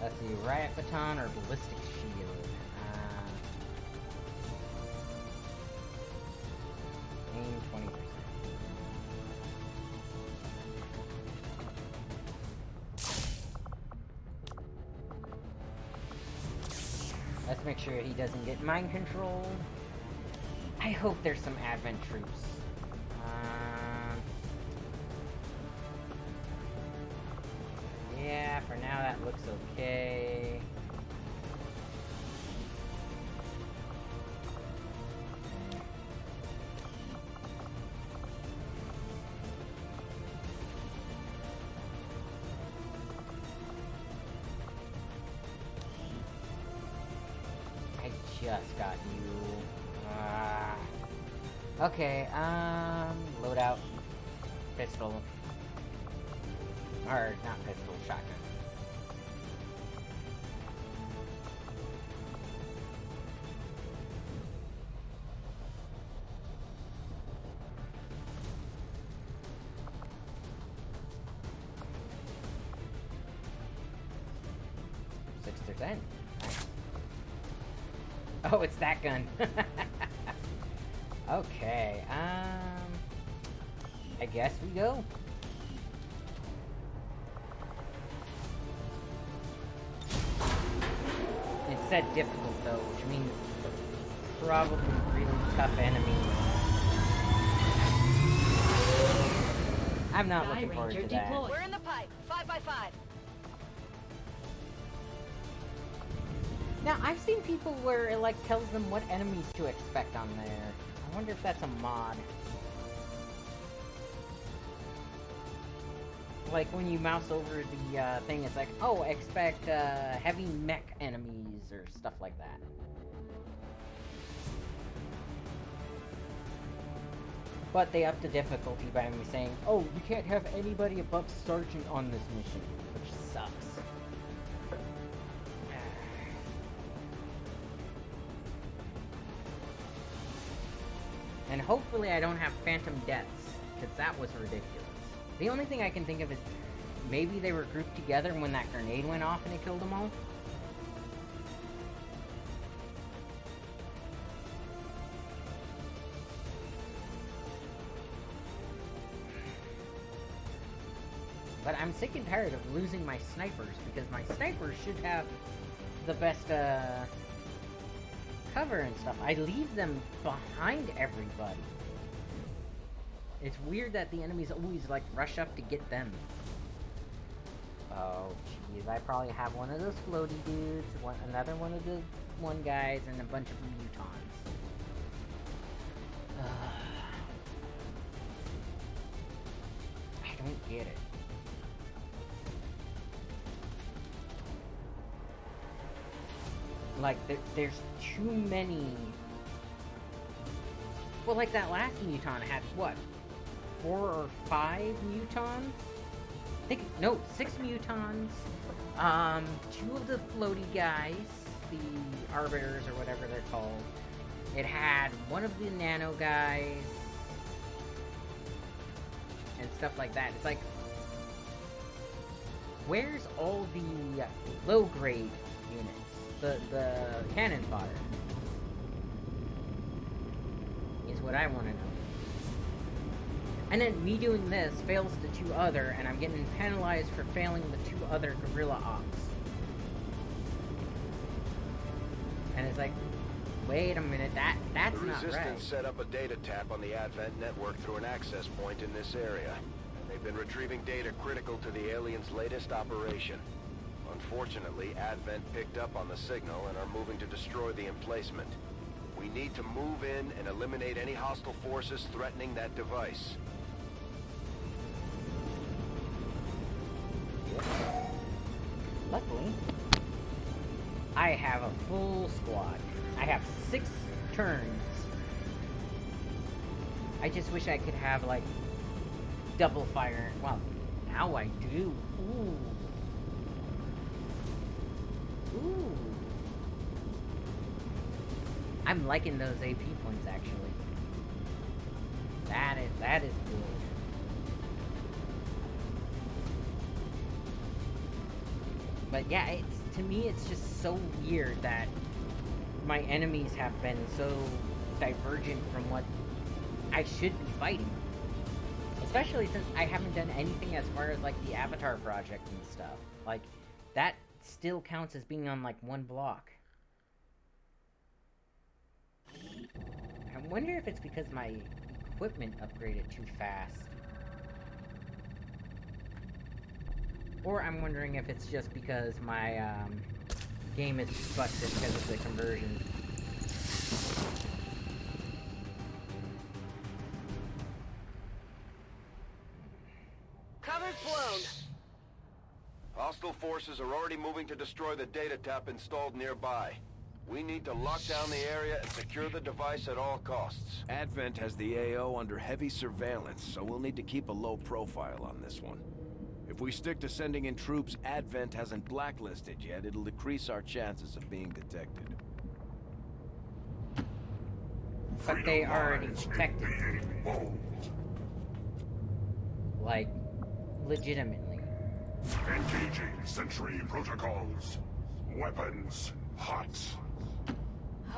Let's see, riot baton or ballistic shield. Aim 20%. Let's make sure he doesn't get mind controlled. I hope there's some Advent troops. Yeah, for now that looks okay. I just got you. Okay, loadout. Pistol. Or, not pistol, shotgun. Nice. Oh, it's that gun. Okay, I guess we go. It said difficult though, which means probably really tough enemies. I'm not looking forward to that. We're in the pipe, 5x5. Now, I've seen people where it like tells them what enemies to expect on there. I wonder if that's a mod. Like when you mouse over the thing, it's like, oh, expect heavy mech enemies or stuff like that. But they upped the difficulty by me saying, oh, you can't have anybody above Sergeant on this mission, which sucks. And hopefully I don't have phantom deaths, because that was ridiculous. The only thing I can think of is maybe they were grouped together when that grenade went off and it killed them all. But I'm sick and tired of losing my snipers, because my snipers should have the best cover and stuff. I leave them behind everybody. It's weird that the enemies always like rush up to get them. Oh jeez, I probably have one of those floaty dudes, another one of the one guys, and a bunch of mutons. I don't get it. Like, there's too many... Well, like that last muton had, what, 4 or 5 mutons? I think, no, 6 mutons, 2 of the floaty guys, the arbiters or whatever they're called. It had 1 of the nano guys, and stuff like that. It's like, where's all the low-grade units? The cannon fodder is what I want to know. And then me doing this fails the 2 other, and I'm getting penalized for failing the 2 other guerrilla ops. And it's like, Wait a minute, that's The not Resistance right. set up a data tap on the Advent network through an access point in this area. They've been retrieving data critical to the aliens' latest operation. Unfortunately, Advent picked up on the signal and are moving to destroy the emplacement. We need to move in and eliminate any hostile forces threatening that device. Luckily, I have a full squad. I have 6 turns. I just wish I could have, like, double fire. Well, now I do. Ooh. Ooh. I'm liking those AP points, actually. That is good. But yeah, to me, it's just so weird that my enemies have been so divergent from what I should be fighting. Especially since I haven't done anything as far as, like, the Avatar project and stuff. Like, that still counts as being on, like, one block. I wonder if it's because my equipment upgraded too fast. Or I'm wondering if it's just because my, game is busted because of the conversion. Cover's blown. Hostile forces are already moving to destroy the data tap installed nearby. We need to lock down the area and secure the device at all costs. Advent has the AO under heavy surveillance, so we'll need to keep a low profile on this one. If we stick to sending in troops Advent hasn't blacklisted yet, it'll decrease our chances of being detected. But they already detected. Like, legitimately. Engaging sentry protocols. Weapons hot.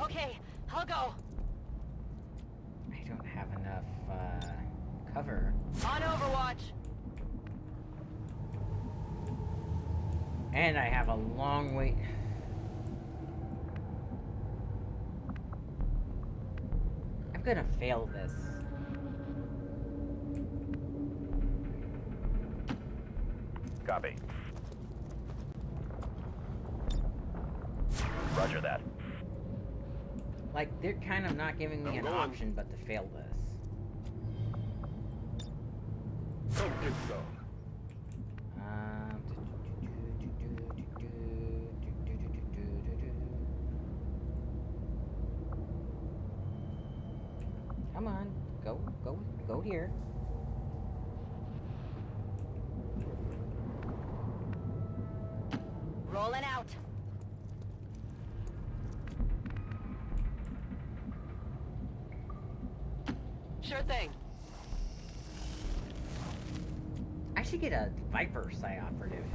Okay, I'll go. I don't have enough, cover. On Overwatch. And I have a long way. I'm gonna fail this. Copy. Roger that. Like, they're kind of not giving me an option but to fail this. Focus zone. Come on, go here. Rolling out. Sure thing. I should get a Viper Psi operative.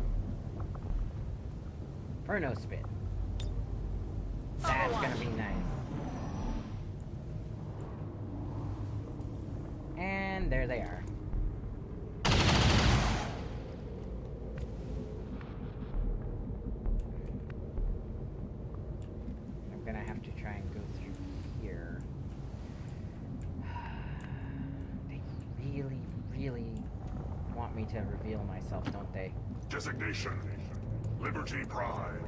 For no spit. That's gonna be nice. And there they are. I'm gonna have to try and go through here. They really want me to reveal myself, don't they? Designation. Liberty Prime.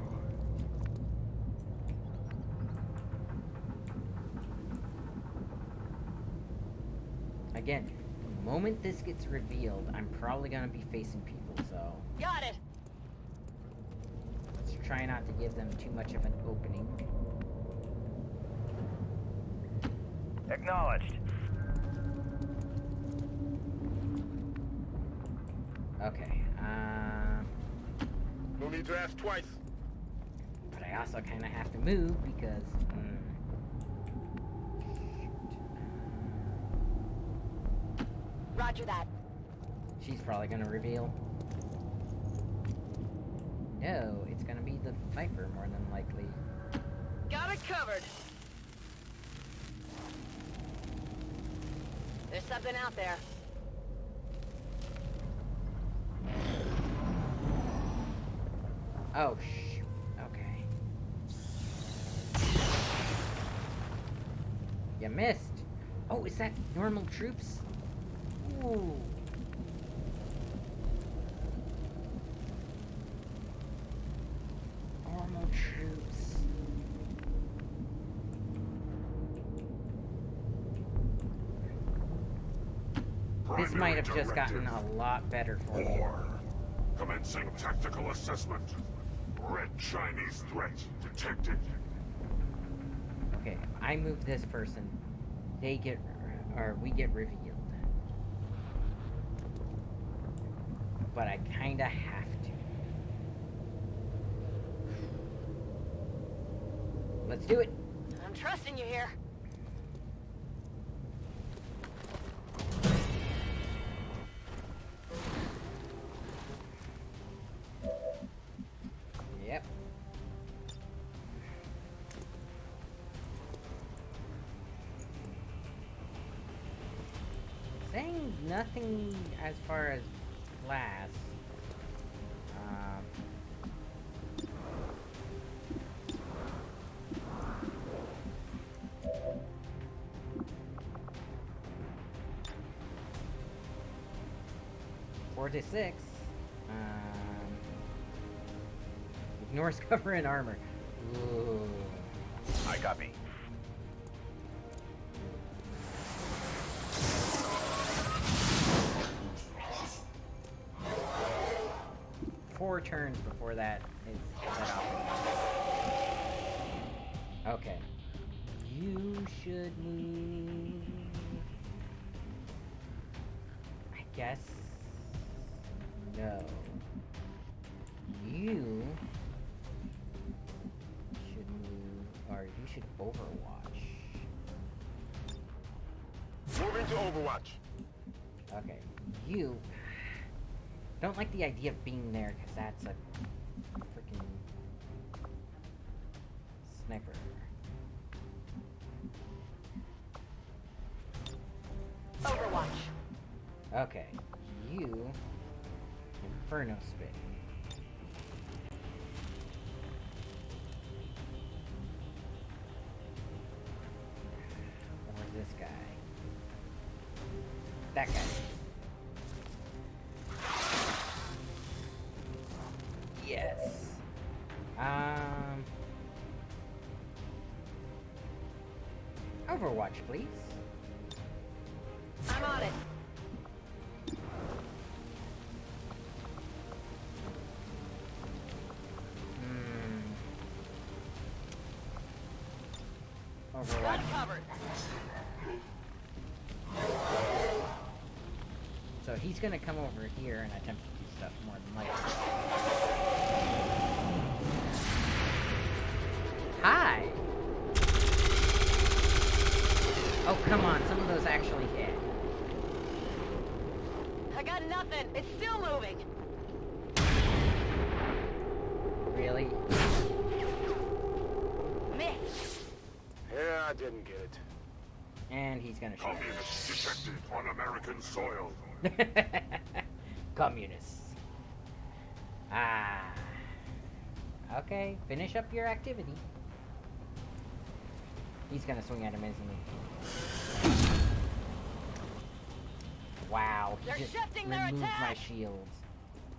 Again, the moment this gets revealed, I'm probably gonna be facing people, so... Got it! Let's try not to give them too much of an opening. Acknowledged. Okay, No need to ask twice. but I also kind of have to move because... Roger that. She's probably gonna reveal. No, it's gonna be the Viper more than likely. Got it covered. There's something out there. Oh, shoot. Okay. You missed. Oh, is that normal troops? Ooh. Normal troops. This might have just gotten a lot better for me. Commencing tactical assessment. Red Chinese threat detected. Okay, I move this person. They get, or we get revealed. But I kinda have to. Let's do it. I'm trusting you here. Yep. Saying nothing as far as glass. 4-6. Ignores cover and armor. Ooh. I copy. Four turns before that is set off. Okay. You should move. I guess. No. You should move, or you should Overwatch. Moving to Overwatch. Okay. You don't like the idea of being there because that's a freaking sniper. Overwatch. Okay. You Inferno Spit. Or this guy. That guy. Yes. Overwatch, please. I'm on it. Overwatch. Covered. So he's gonna come over here and attempt to do stuff more than likely. Hi! Oh, come on, some of those actually hit. I got nothing. It's still moving. Really? Miss. Yeah, I didn't get it. And he's gonna shoot. Communists detected on American soil. Communists. Ah. Okay, finish up your activity. He's gonna swing at him, isn't he? Wow, he They're just shifting their removed attack. my shields.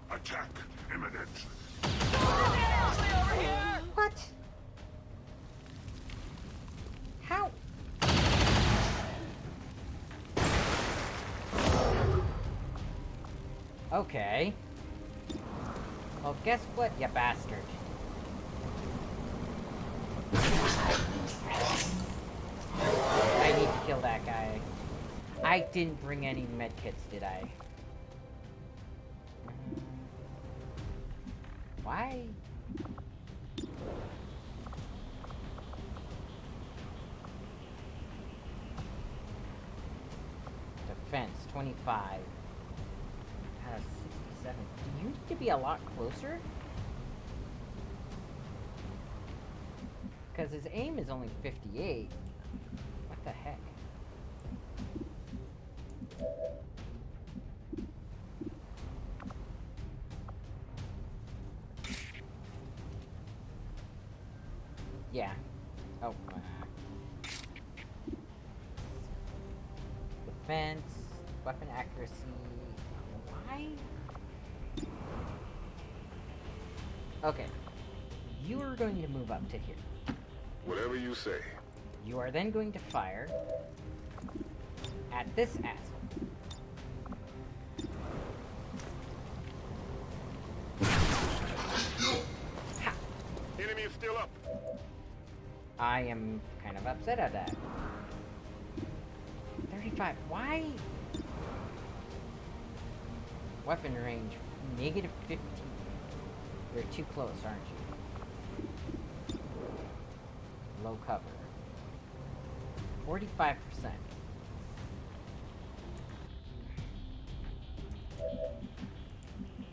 Attack imminent. Over here. What? How? Okay. Well, guess what, you bastard? I need to kill that guy. I didn't bring any medkits, did I? Why? Defense, 25. Has 67. Do you need to be a lot closer? Because his aim is only 58. What the heck? Yeah. Oh. defense, weapon accuracy. Why? Okay. You are going to move up to here. Whatever you say. You are then going to fire at this asshole. Ha! Enemy is still up. I am kind of upset at that. 35. Why? Weapon range -15. You're too close, aren't you? Low cover. 45%.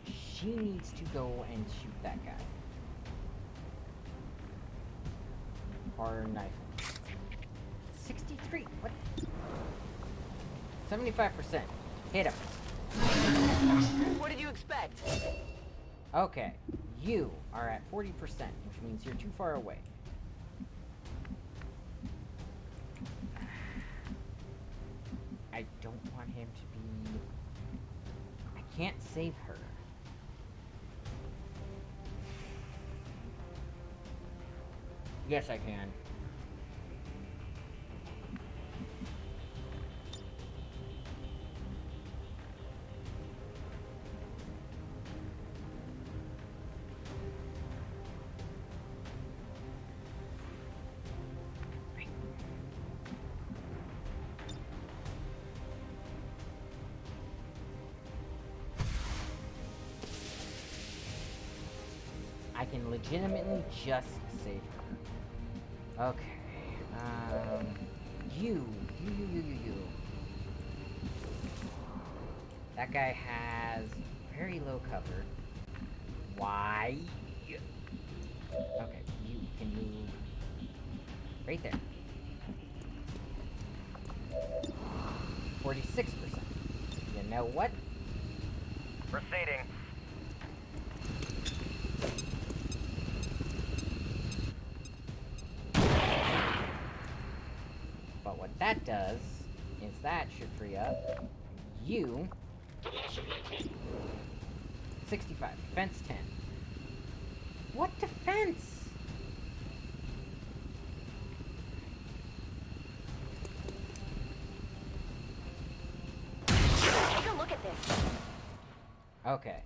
She needs to go and shoot that guy. Or knife him. 63. What? 75%. Hit him. What did you expect? Okay. You are at 40%, which means you're too far away. I don't want him to be... I can't save her. Yes, I can. I can legitimately just save her. Okay. You. That guy has very low cover. Why? Okay, you can move right there. 46%. You know what? Proceeding. But what that does is that should free up you. 65. Defense 10. What defense? Take a look at this. Okay.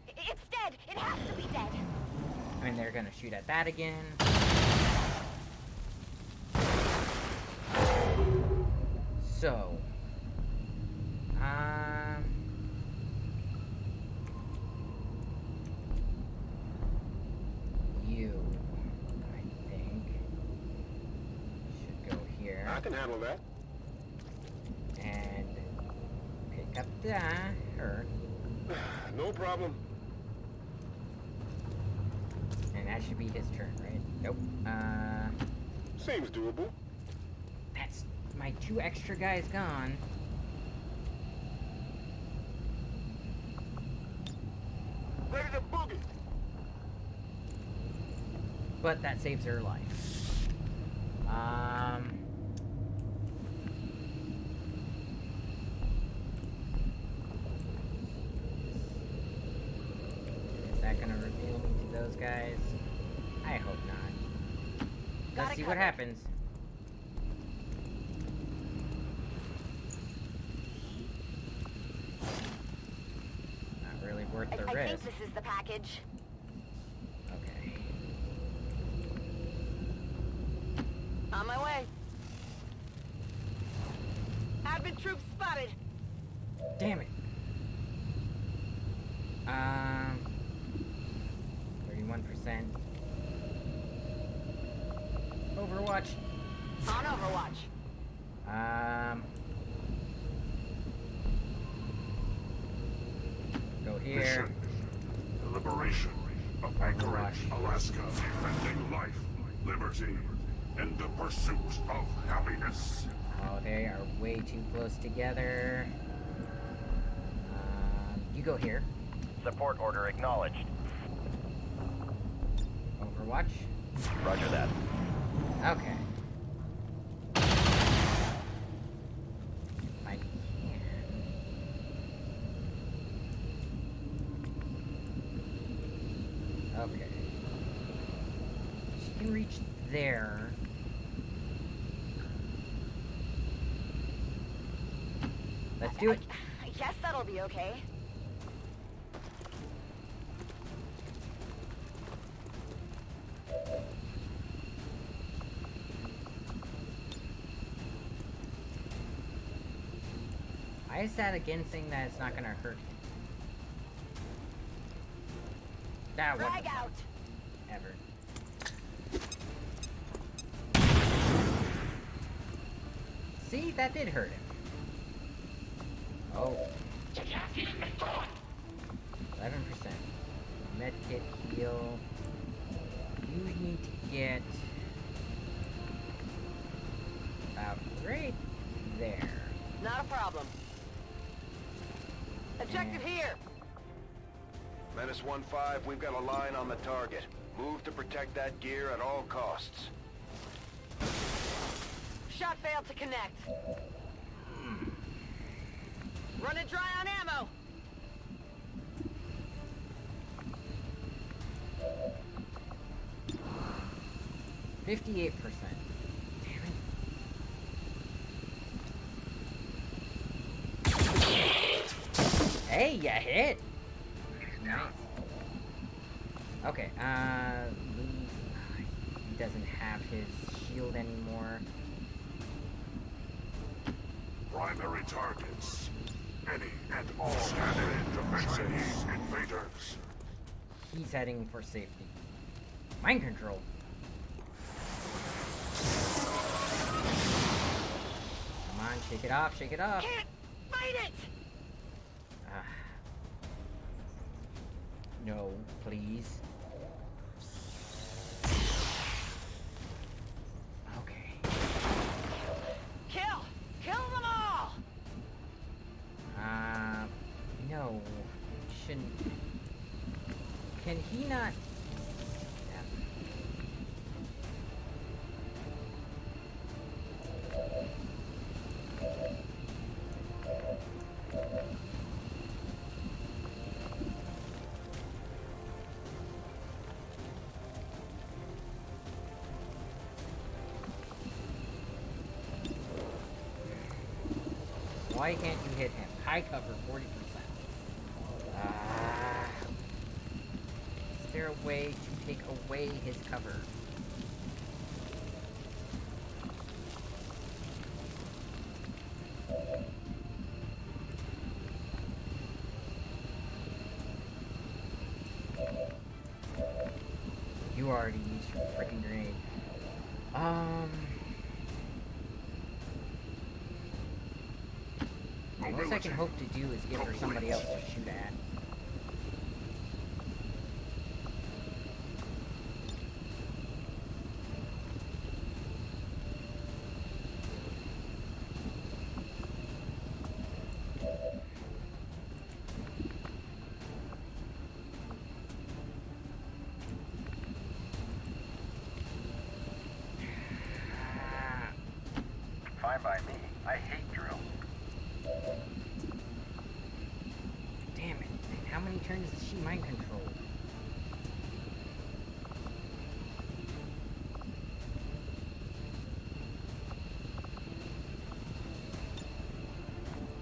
It's dead. It has to be dead. I mean, they're gonna shoot at that again. So, you, I think, should go here. I can handle that. And pick up her. No problem. And that should be his turn, right? Nope. Seems doable. That's my 2 extra guys gone. Ready to boogie. But that saves her life. Is that gonna reveal me to those guys? I hope not. Let's see what happens. Not really worth the risk. I think this is the package. Okay. On my way. Advent troops spotted. Damn it. 31%. Overwatch. On Overwatch. Go here. Mission. The liberation of Anchorage, Alaska, defending life, liberty, and the pursuit of happiness. Oh, they are way too close together. You go here. Support order acknowledged. Overwatch. Roger that. Okay. I Okay. She can reach there. Let's do it. I guess that'll be okay. Why is that again saying that it's not gonna hurt him? That one. Frag out. Ever. See, that did hurt him. Oh. 11%. Medkit heal. You need to get about right there. Not a problem. Objective here. Menace 1-5, we've got a line on the target. Move to protect that gear at all costs. Shot failed to connect. Running dry on ammo. $58%. Hey, you hit! Nice. Okay, he doesn't have his shield anymore. Primary targets. Any and all standard defenses invaders. He's heading for safety. Mind control. Come on, shake it off, shake it off. Can't fight it! No, please. Okay. Kill! Kill them all! No. Shouldn't. Can he not? Why can't you hit him? High cover, 40%. Is there a way to take away his cover? You already used your freaking grenade. The most I can hope to do is give her somebody else to shoot at. Fine by me. I hate drills. Damn it. And how many turns does she mind control?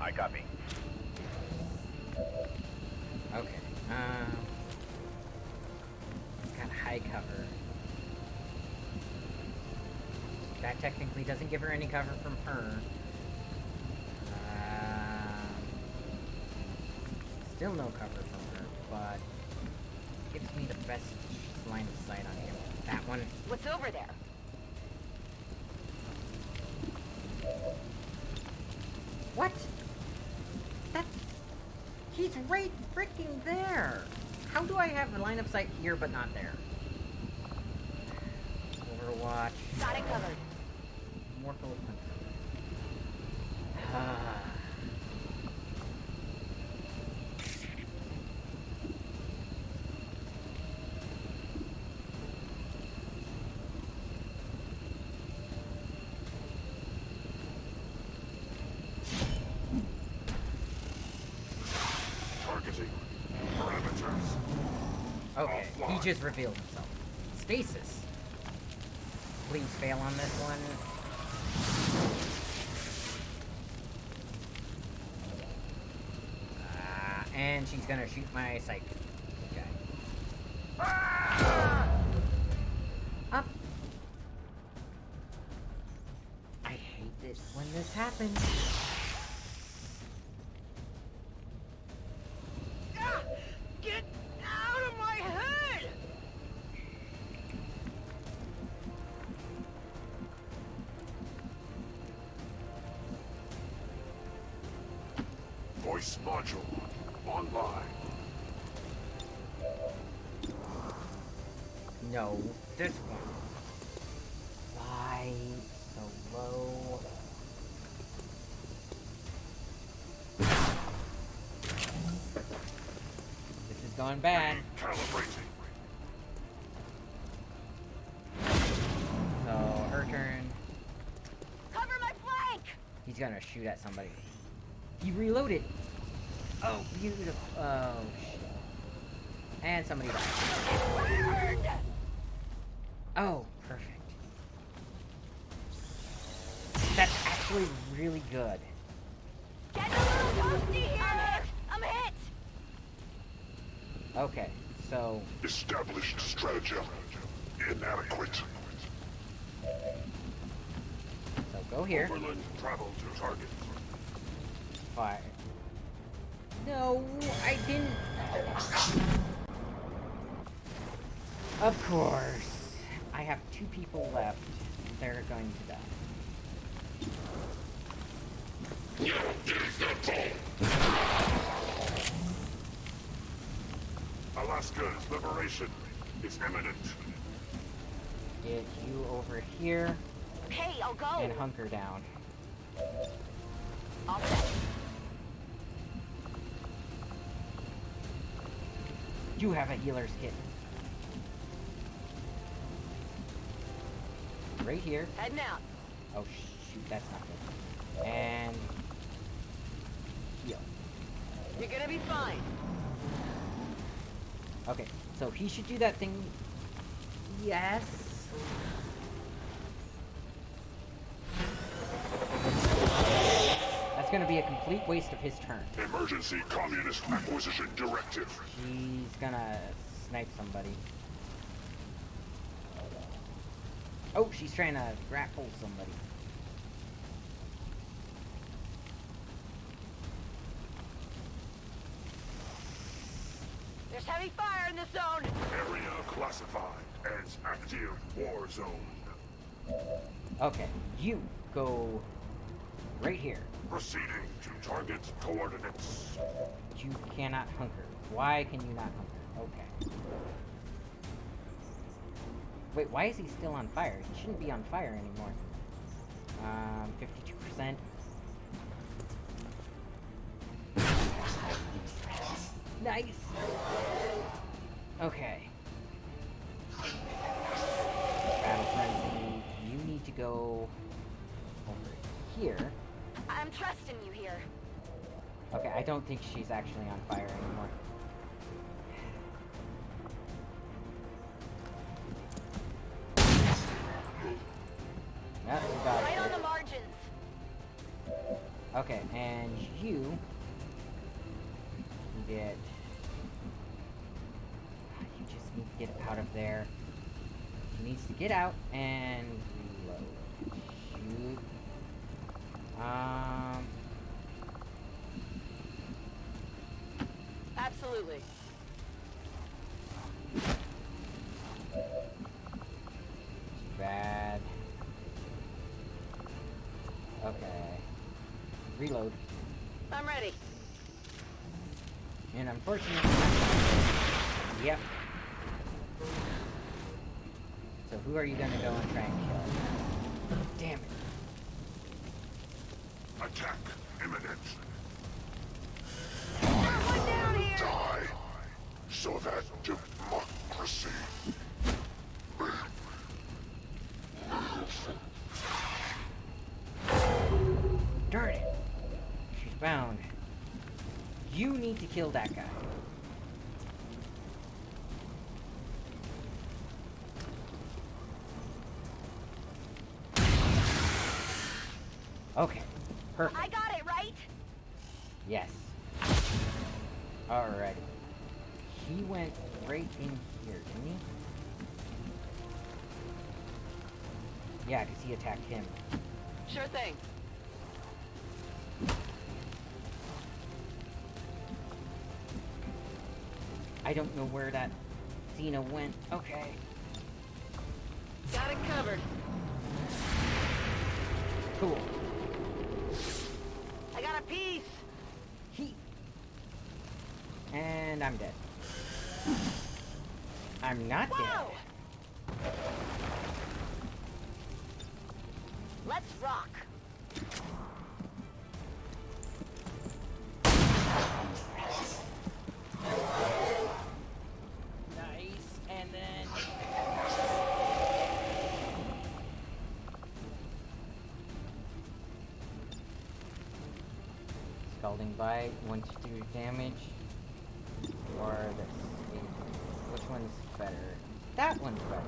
I copy. Okay. Got high cover. That technically doesn't give her any cover from her. Still no cover from her, but gives me the best line of sight on him. That one. What's over there? What? That... He's right freaking there! How do I have a line of sight here but not there? Overwatch. Got it covered. Mortal Hunter. Targeting parameters. Okay, he just revealed himself. Stasis. Please fail on this one. And she's gonna shoot my psychic guy. Up. I hate this when this happens. Get out of my head! Voice module online. No, this one. Why so low? This is going bad. Calibrating. So, her turn. Cover my flank! He's gonna shoot at somebody. He reloaded! Oh, beautiful. Oh, shit. And somebody died. Oh, perfect. That's actually really good. Get a little toasty here! I'm hit! Okay, so... Established stratagem. Inadequate. So go here. Overland travel to target. Fire. No, I didn't. Of course. I have 2 people left. They're going to die. Alaska's liberation is imminent. Get you over here. Okay, I'll go. And hunker down. All set. You have a healer's kit. Right here. Heading out. Oh shoot, that's not good. And heal. You're gonna be fine. Okay, so he should do that thing. Yes. That's gonna be a complete waste of his turn. Emergency communist acquisition directive. He's gonna snipe somebody. Oh, she's trying to grapple somebody. There's heavy fire in the zone. Area classified as active war zone. Okay, you go right here. Proceeding to target coordinates. You cannot hunker. Why can you not hunker? Okay. Wait, why is he still on fire? He shouldn't be on fire anymore. 52%. Nice! Okay. Battle frenzy. You need to go over here. I'm trusting you here. Okay, I don't think she's actually on fire anymore. Yep, you got right it. on the margins. Okay, and you get... You just need to get out of there. He needs to get out and reload. Shoot. Absolutely. Bad. Okay. Reload. I'm ready. And unfortunately... Yep. So who are you gonna go and try and kill? Damn it. Attack imminent. One down here. Die. So that democracy may live. Darn it. She's bound. You need to kill that guy. Okay. Perfect. I got it, right? Yes. Alrighty. He went right in here, didn't he? Yeah, because he attacked him. Sure thing. I don't know where that Xena went. Okay. Got it covered. Cool. I got a piece. And I'm dead. I'm not dead. Let's rock. Nice, and then... Scalding Bite, 1 to 2 damage. Or this. Which one's better? That one's better.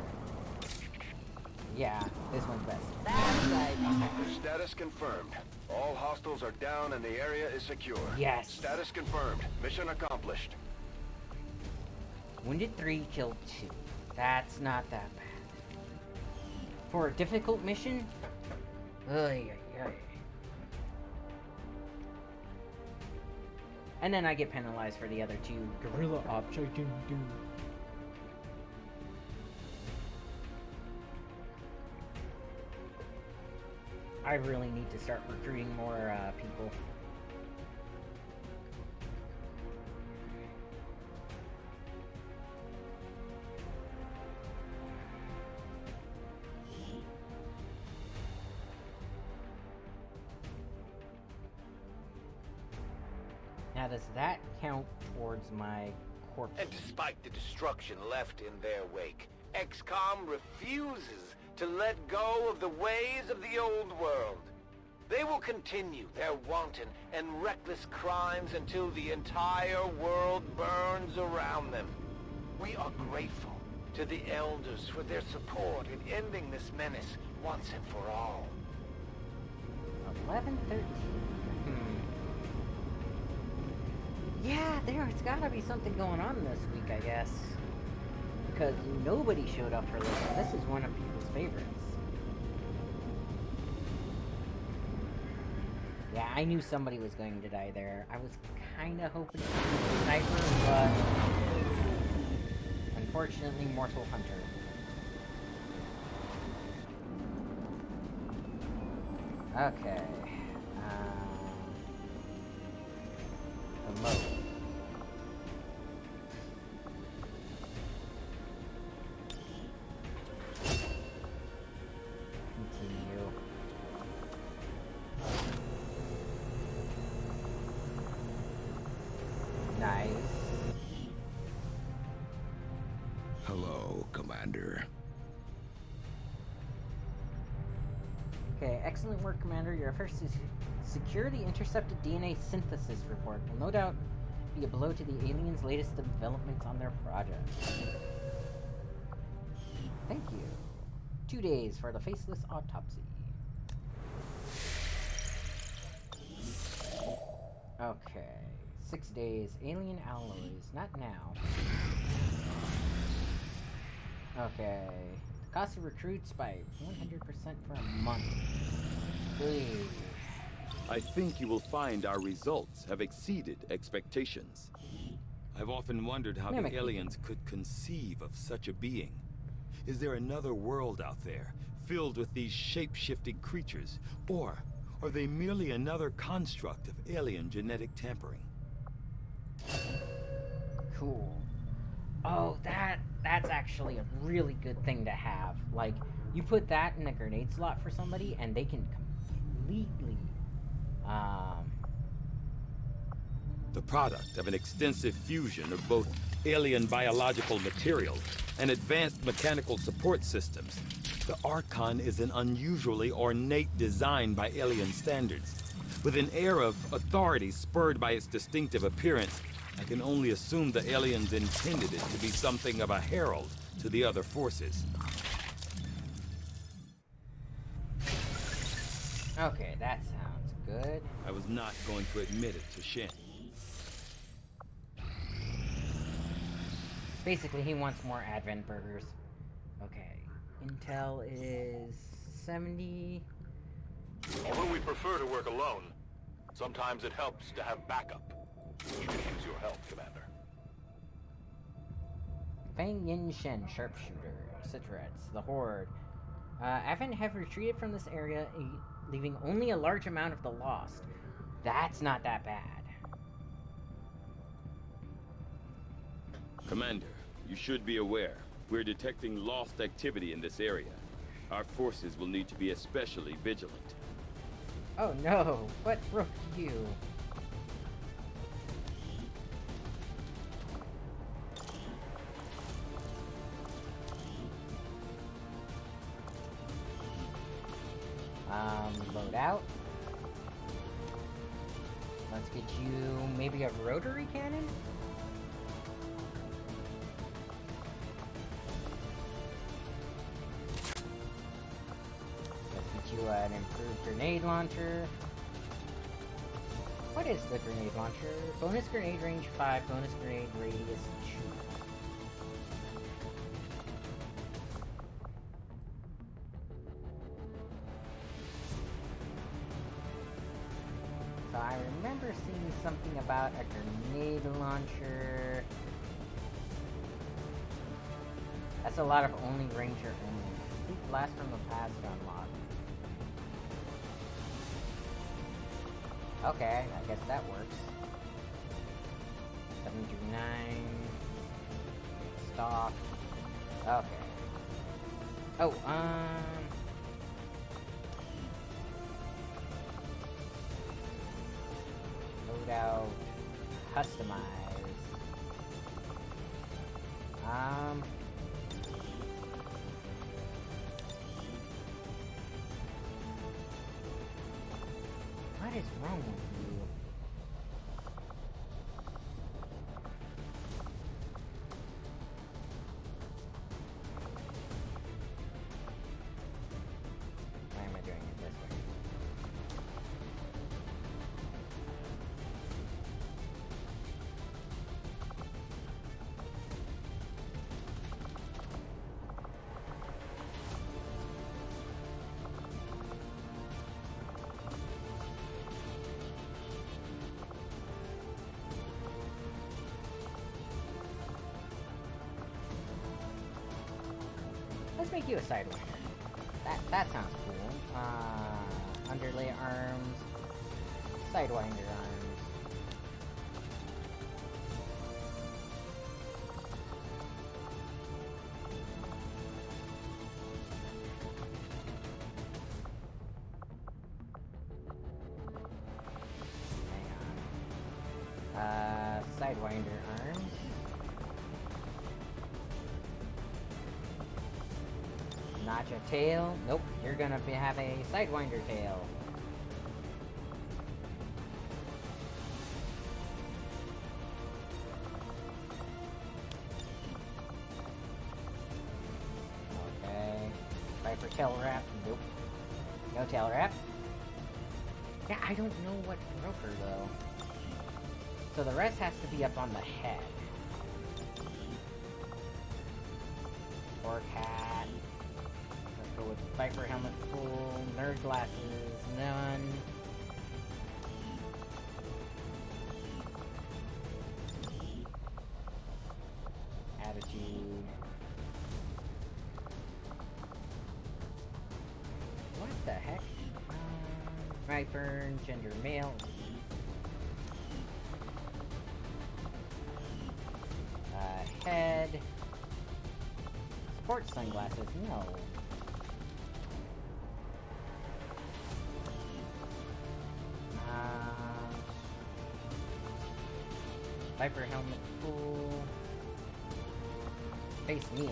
Yeah, this one's best. That's right. Status confirmed. All hostiles are down and the area is secure. Yes. Status confirmed. Mission accomplished. Wounded 3, killed 2. That's not that bad. For a difficult mission? Ay. And then I get penalized for the other 2 guerrilla ops I didn't do. I really need to start recruiting more people. Now, does that count towards my corpse? And despite the destruction left in their wake, Xcom refuses to let go of the ways of the old world. They will continue their wanton and reckless crimes until the entire world burns around them. We are grateful to the Elders for their support in ending this menace once and for all. 11:13. Yeah, there's gotta be something going on this week, I guess. Because nobody showed up for this, and this is one of people's favorites. Yeah, I knew somebody was going to die there. I was kinda hoping it would be a sniper, but... unfortunately, Mortal Hunter. Okay. Promote. Continue. Nice. Hello, Commander. Okay, excellent work, Commander. Your first secure the intercepted DNA synthesis report will no doubt be a blow to the aliens' latest developments on their project. Thank you. 2 days for the faceless autopsy. Okay. 6 days. Alien alloys. Not now. Okay. The cost of recruits by 100% for a month. Please. I think you will find our results have exceeded expectations. I've often wondered how the aliens could conceive of such a being. Is there another world out there, filled with these shape-shifting creatures? Or are they merely another construct of alien genetic tampering? Cool. Oh, that's actually a really good thing to have. Like, you put that in a grenade slot for somebody, and they can completely... The product of an extensive fusion of both alien biological materials and advanced mechanical support systems, the Archon is an unusually ornate design by alien standards. With an air of authority spurred by its distinctive appearance, I can only assume the aliens intended it to be something of a herald to the other forces. Okay, that sounds good. I was not going to admit it to Shen. Basically, he wants more Advent burgers. Okay. Intel is 70. Although we prefer to work alone, sometimes it helps to have backup. We could use your help, Commander. Fang Yin Shen, sharpshooter. Citrets, the Horde. Advent have retreated from this area, leaving only a large amount of the lost. That's not that bad. Commander, you should be aware. We're detecting lost activity in this area. Our forces will need to be especially vigilant. Oh no, what broke you? Loadout. Let's get you maybe a rotary cannon? Let's get you an improved grenade launcher. What is the grenade launcher? Bonus grenade range 5, bonus grenade radius 2. So I remember seeing something about a grenade launcher. That's a lot of only ranger only. Keep blast from the past to unlock. Okay, I guess that works. 739 stock. Okay. Oh, Loadout, customize. What is wrong with you? Why am I doing it this way? Let's make you a Sidewinder. That sounds cool. Underlay arms. Sidewinder arms. Hang on. Sidewinder arms. Notch a tail. Nope, you're gonna have a Sidewinder tail. Okay. Viper tail wrap. Nope. No tail wrap. Yeah, I don't know what broke her though. So the rest has to be up on the head. Or cat. Let's go with Viper helmet full, nerd glasses, none. Attitude. What the heck? Viper, gender male. Head. Sports sunglasses, no. Viper helmet full. Face neonate.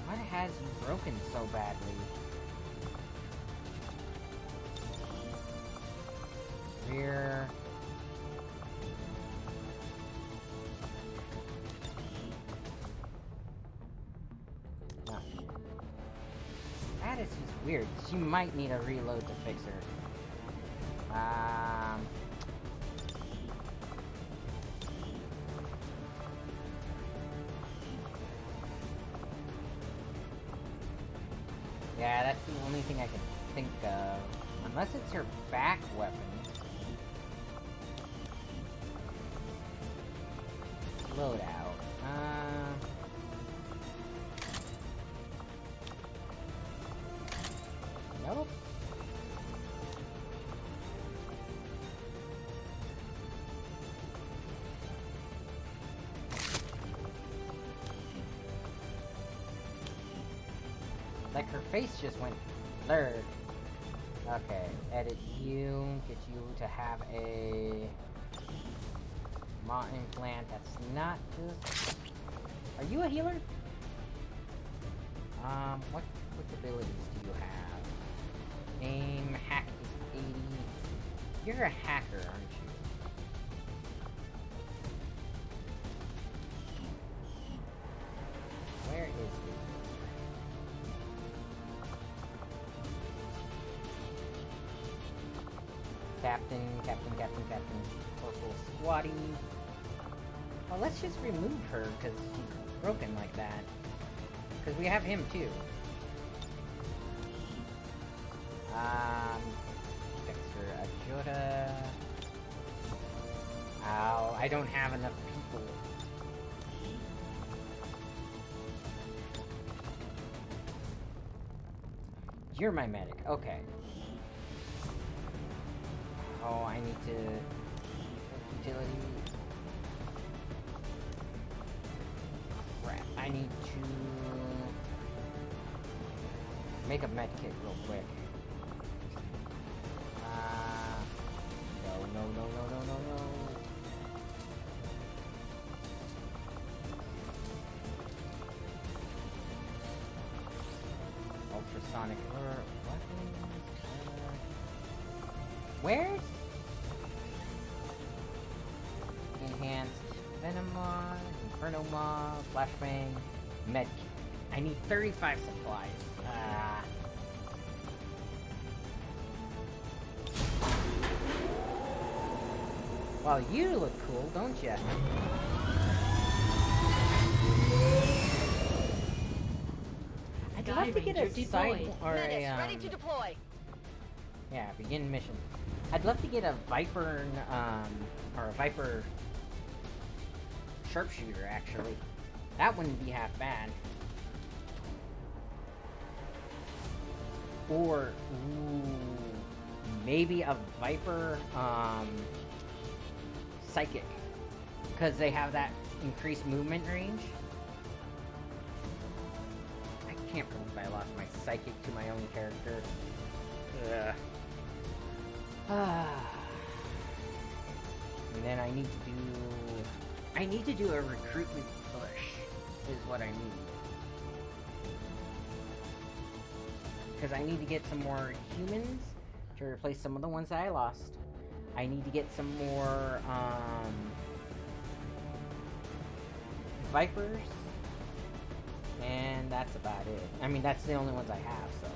What has you broken so badly? Rear. That is just weird. She might need a reload to fix her. Yeah, that's the only thing I can think of. Unless it's her back weapon. Loadout. Nope. Like her face just went blurred. Okay, edit you, get you to have a maw implant. That's not just. Are you a healer? What abilities do you have? Aim, hack is 80. You're a hacker, aren't you? Where is it? Captain. Corporal Squatty. Well, let's just remove her, because she's broken like that. Because we have him, too. Dexter Ajota. Ow, I don't have enough people. You're my medic, okay. Oh, I need to... Utility... Crap, I need to... make a medkit real quick. No. Ultrasonic weapons... Where's... Enhanced Venom Maw, Inferno Maw, Flashbang, Medkit. I need 35 supplies. Well, you look cool, don't ya? I'd love to get a side or Medics, ready to deploy. Yeah, begin mission. I'd love to get a Viper, or a Viper sharpshooter, actually. That wouldn't be half bad. Or, maybe a Viper, Psychic. Because they have that increased movement range. I can't believe I lost my Psychic to my own character. Ugh. And then I need to do a recruitment push, is what I need. Because I need to get some more humans to replace some of the ones that I lost. I need to get some more, Vipers. And that's about it. I mean, that's the only ones I have, so.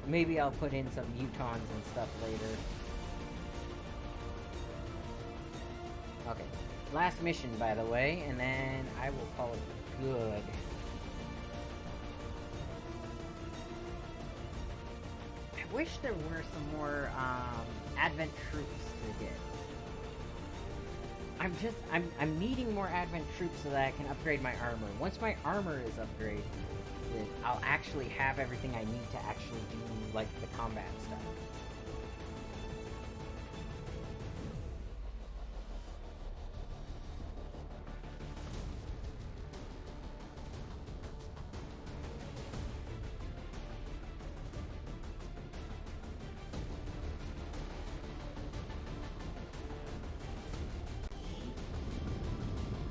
Maybe I'll put in some Mutons and stuff later. Okay. Last mission, by the way, and then I will call it good. I wish there were some more, Advent troops to get. I'm needing more Advent troops so that I can upgrade my armor. Once my armor is upgraded, I'll actually have everything I need to actually do, like, the combat stuff.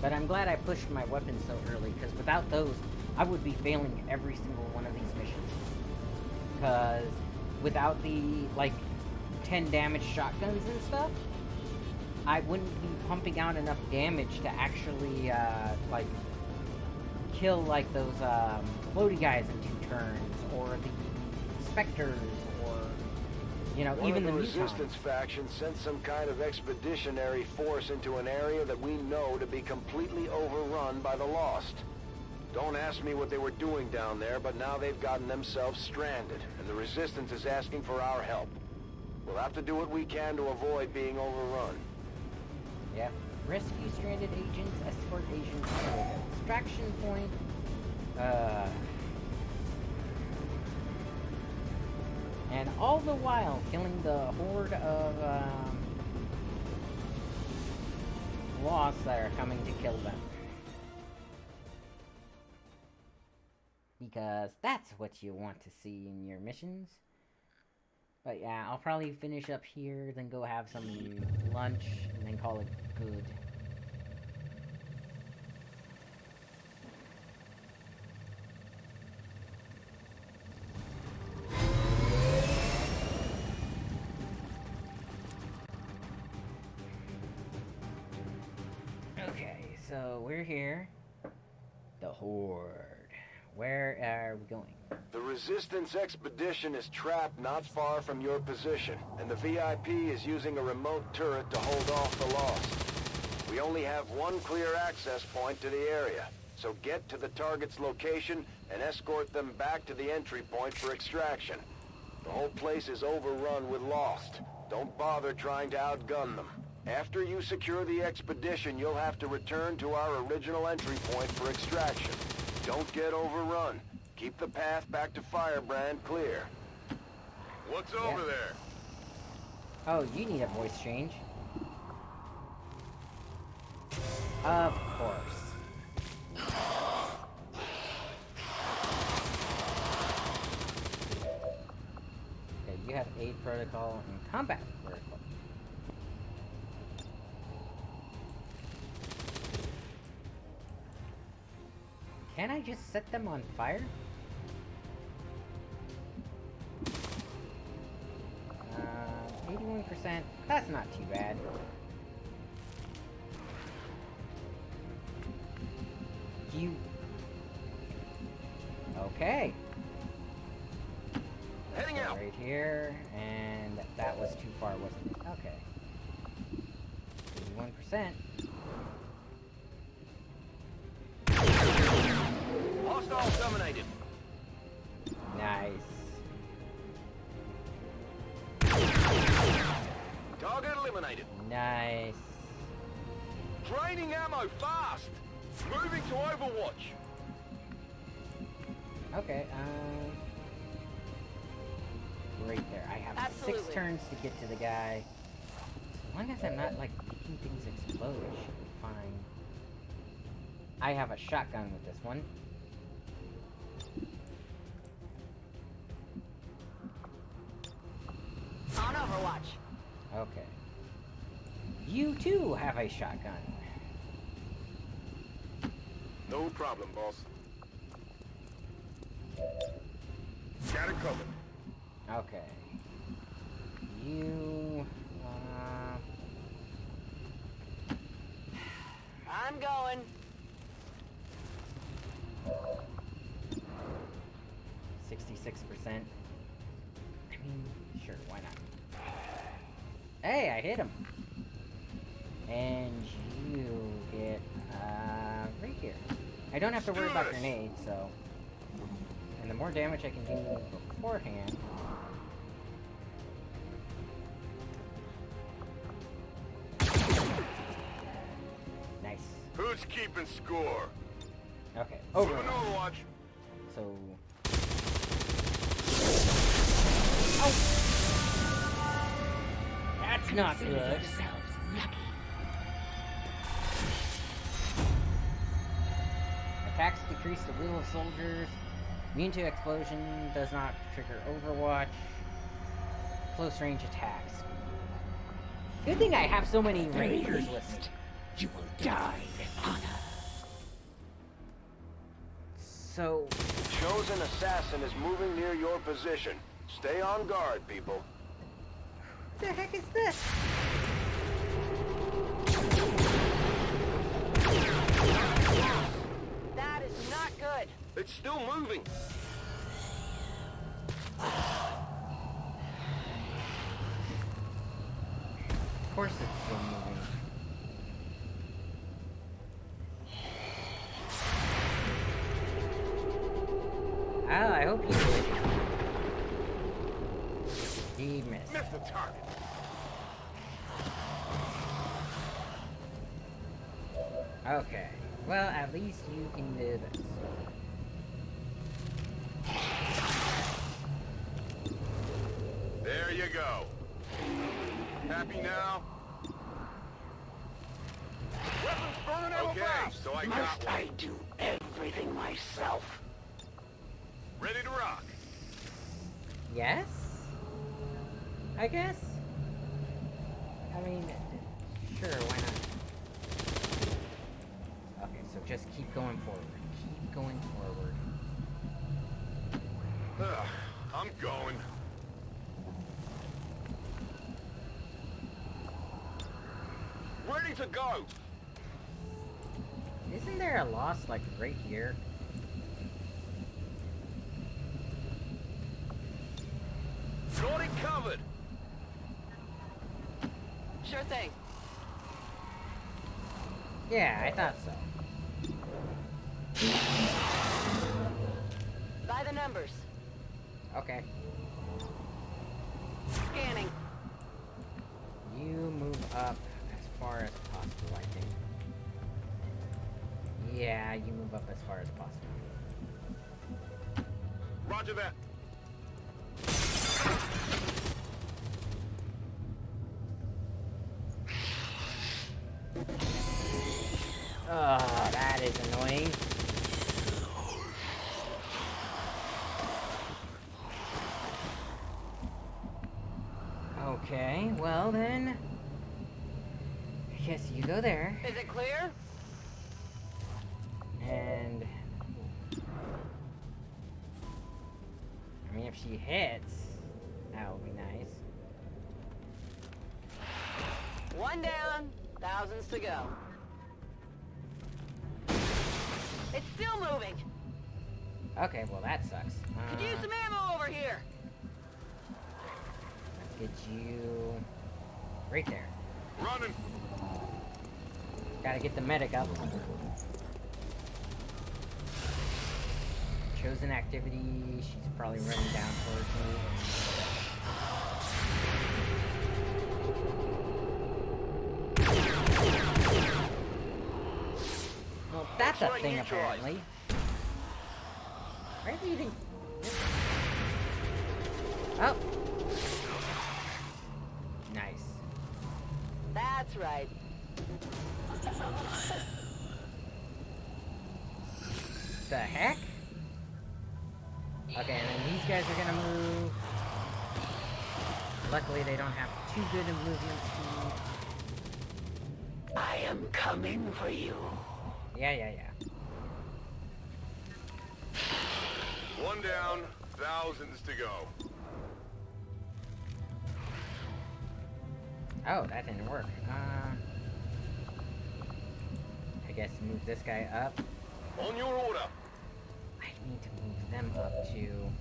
But I'm glad I pushed my weapons so early, because without those, I would be failing every single one of these missions. Because without the, like, 10 damage shotguns and stuff, I wouldn't be pumping out enough damage to actually, like, kill, like, those, floaty guys in 2 turns, or the Spectres, or, you know, even the One of Mutons. the Resistance faction sent some kind of expeditionary force into an area that we know to be completely overrun by the Lost. Don't ask me what they were doing down there, but now they've gotten themselves stranded, and the Resistance is asking for our help. We'll have to do what we can to avoid being overrun. Yeah. Rescue stranded agents, escort agents to an extraction point. And all the while killing the horde of Lost that are coming to kill them. Because that's what you want to see in your missions. But yeah, I'll probably finish up here, then go have some lunch, and then call it good. Okay, so we're here. The Horde. Where are we going? The Resistance expedition is trapped not far from your position, and the VIP is using a remote turret to hold off the Lost. We only have one clear access point to the area, so get to the target's location and escort them back to the entry point for extraction. The whole place is overrun with Lost. Don't bother trying to outgun them. After you secure the expedition, you'll have to return to our original entry point for extraction. Don't get overrun. Keep the path back to Firebrand clear. What's over there? Oh, you need a voice change. Of course. Okay, you have aid protocol and combat protocol. Can I just set them on fire? 81%. That's not too bad. You... Okay. Heading out. Right here, and that was too far, wasn't it? Okay. 81%. Hostile dominated. Nice. Target eliminated. Nice. Draining ammo fast. Moving to Overwatch. Okay, right there. I have Absolutely. 6 turns to get to the guy. As long as I'm not, like, making things explode, it should be fine. I have a shotgun with this one. On Overwatch. Okay. You too have a shotgun. No problem, boss. Got it covered. Okay. You... I'm going. 66%. I mean, sure, why not? Hey, I hit him! And you get, right here. I don't have to worry about grenades, so... And the more damage I can do beforehand... Nice. Who's keeping score? Okay, over. Overwatch. So... That's not good. Attacks decrease the wheel of soldiers. Immune to explosion. Does not trigger Overwatch. Close range attacks. Good thing I have so many rangers listed. You will die with honor. So... The chosen assassin is moving near your position. Stay on guard, people. What the heck is this? That is not It's still moving. Of course it's still moving. Oh, I hope you did. He missed. Missed the target. Okay. Well, at least you can do this. There you go. Happy now? Weapons burning out. Okay, so I got Must one. I do everything myself? Ready to rock. Yes? I guess? I mean, sure, why not? Okay, so just keep going forward. Keep going forward. I'm going. Ready to go. Isn't there a lost, like, right here? Got it covered. Sure thing. Yeah, I thought so. By the numbers. Okay. Scanning. You move up as far as possible, I think. Yeah, you move up as far as possible. Roger that. Oh, that is annoying. Okay, well then... I guess you go there. Is it clear? And... I mean, if she hits, that would be nice. One down, thousands to go. It's still moving. Okay, well that sucks. Could use some ammo over here. Let's get you right there. Running. Gotta get the medic up. Chosen activity. She's probably running down towards me. Well, that's a thing apparently. Where do you think? Oh. Nice. That's right. The heck? Okay, and then these guys are gonna move. Luckily, they don't have too good of movement speed. I am coming for you. Yeah. One down, thousands to go. Oh, that didn't work. I guess move this guy up. On your order. I need to move them up to...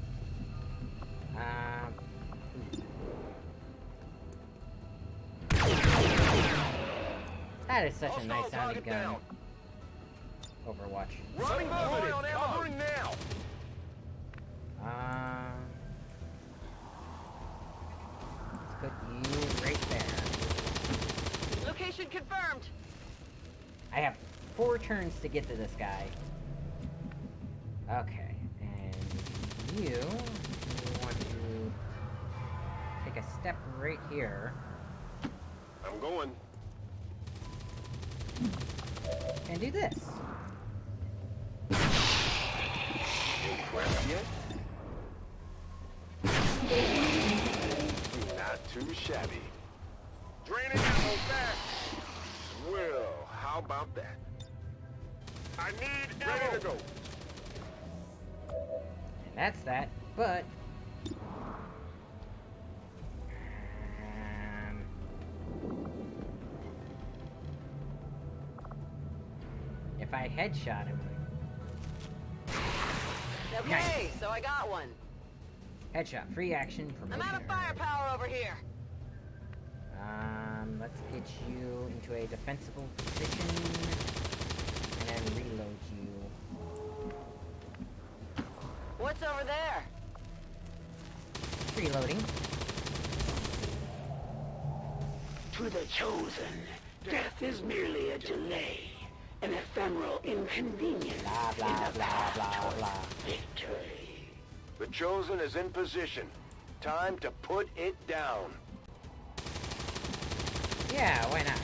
That is such a nice sounding gun. Overwatch. Running point on covering now. Let's put you right there. Location confirmed. I have 4 turns to get to this guy. Okay, and you want to take a step right here. I'm going. And do this. Impressed yet? Not too shabby. Draining ammo fast. Well, how about that? I need ammo. Ready to go. And that's that, but... if I headshot him... Okay, Nice. so I got one. Headshot, free action, I'm promotion out of firepower over here. Let's get you into a defensible position, and then reload you. What's over there? Reloading. To the chosen, death is merely a delay, an ephemeral inconvenience Blah, blah, in the blah, path blah, towards blah. victory. The chosen is in position. Time to put it down. Yeah, why not?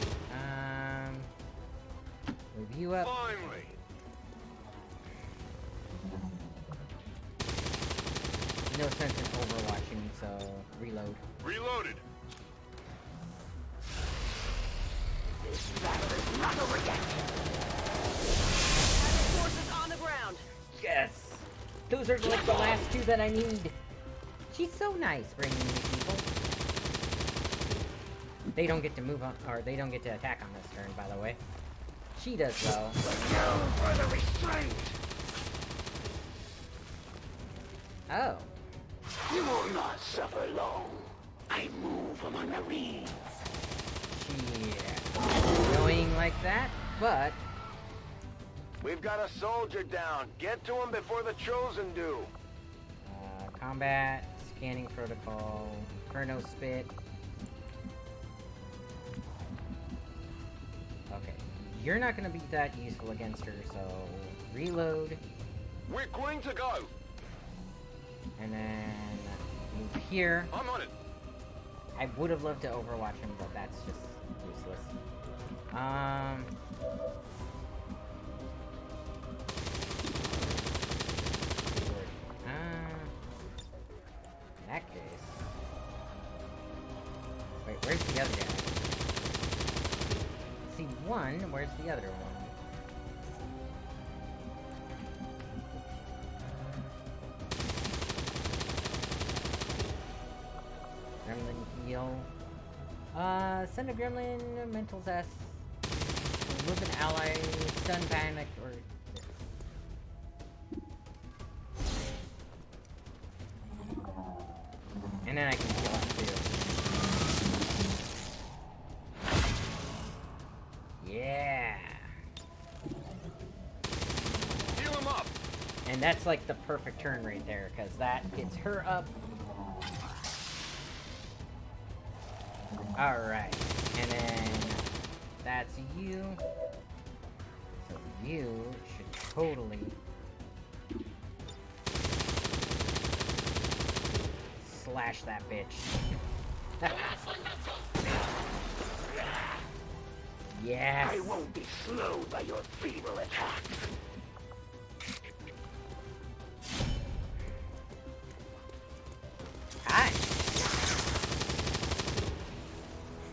Move you up. Finally. No sense in overwatching, so reload. Reloaded. This battle is not over yet. Forces on the ground. Yes! Those are like the last two that I need. She's so nice bringing me people. They don't get to move on, or they don't get to attack on this turn, by the way. She does, though. No further restraint. Oh. You will not suffer long. I move among the reeds. Yeah. Annoying like that, but... We've got a soldier down. Get to him before the chosen do. Combat, scanning protocol, Chrono Spit. Okay. You're not gonna be that useful against her, so... Reload. We're going to go. And then... Move here. I'm on it. I would have loved to overwatch him, but that's just useless. In that case... Wait, where's the other guy? See one, where's the other one? Gremlin heal. Send a gremlin, mental zest. Remove an ally, stun, panic, or... And then I can heal up too. Yeah! Heal him up. And that's like the perfect turn right there, because that gets her up. Alright, and then that's you. So you should totally slash that bitch. Yes! I won't be slowed by your feeble attacks. Hi!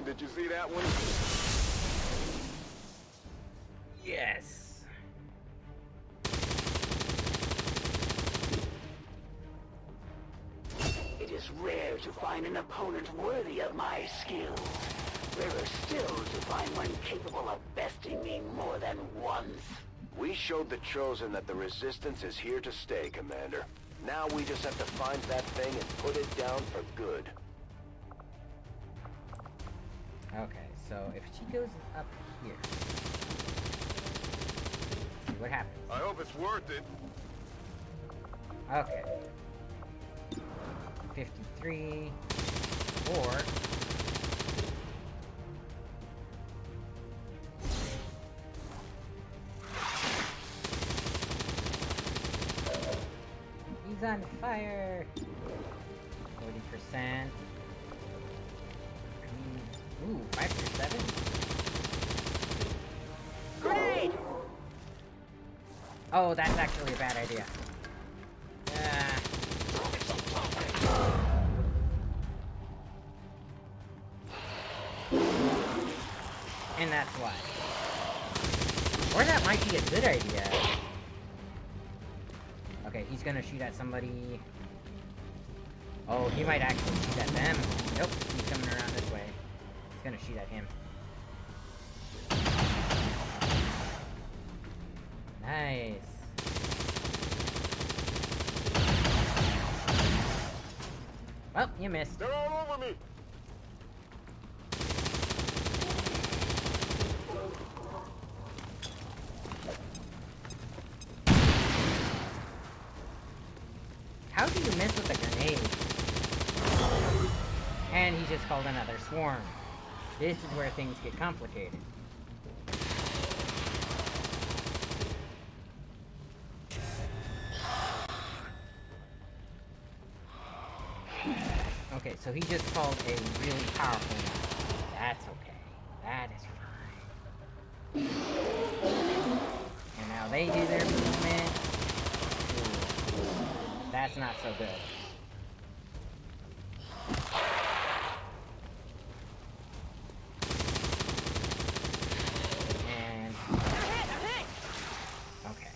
Did you see that one? Yes! It is rare to find an opponent worthy of my skills. Rarer still to find one capable of besting me more than once. We showed the chosen that the resistance is here to stay, Commander. Now we just have to find that thing and put it down for good. Okay, so if she goes up here... See what happens. I hope it's worth it. Okay. 53... Or... He's on fire! 40%. Ooh, 5%? Grenade! Oh, that's actually a bad idea. And that's why. Or that might be a good idea. Okay, he's gonna shoot at somebody. Oh, he might actually shoot at them. Nope, he's coming around this way. He's gonna shoot at him. Nice. Well, you missed. They're all over me. How do you miss with a grenade? And he just called another swarm. This is where things get complicated. Okay, so he just called a really powerful one. That's okay. That is fine. And now they do their movement. Ooh, that's not so good. And... okay.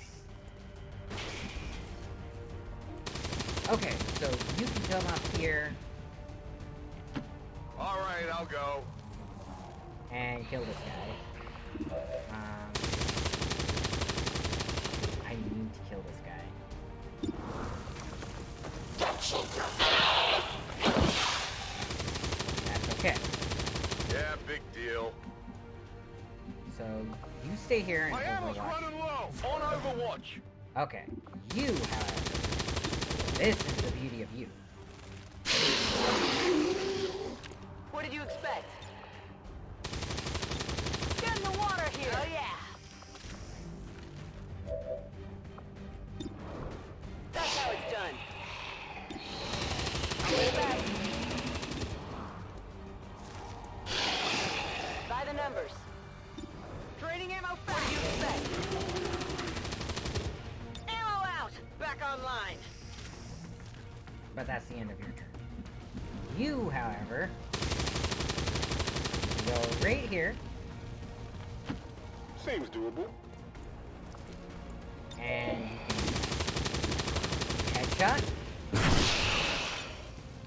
Okay, so you can come up here. Alright, I'll go. And kill this guy. I need to kill this guy. That's okay. Yeah, big deal. So, you stay here and My ammo's overwatch. running low. On Overwatch. Okay. You, however, this is the beauty of you. What did you expect? Get in the water here! Oh yeah! That's how it's done. I'll be back. By the numbers. Training ammo fast. What do you expect? Ammo out! Back online. But that's the end of your turn. You, however, go right here. Seems doable. And headshot.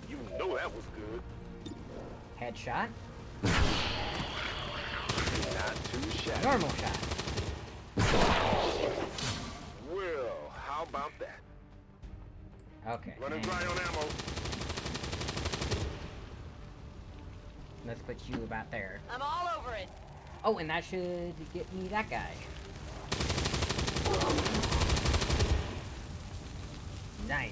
You know that was good. Headshot. Not too shabby. Normal shot. Well, how about that? Okay. Running dry on ammo. Let's put you about there. I'm all over it. Oh, and that should get me that guy. Nice.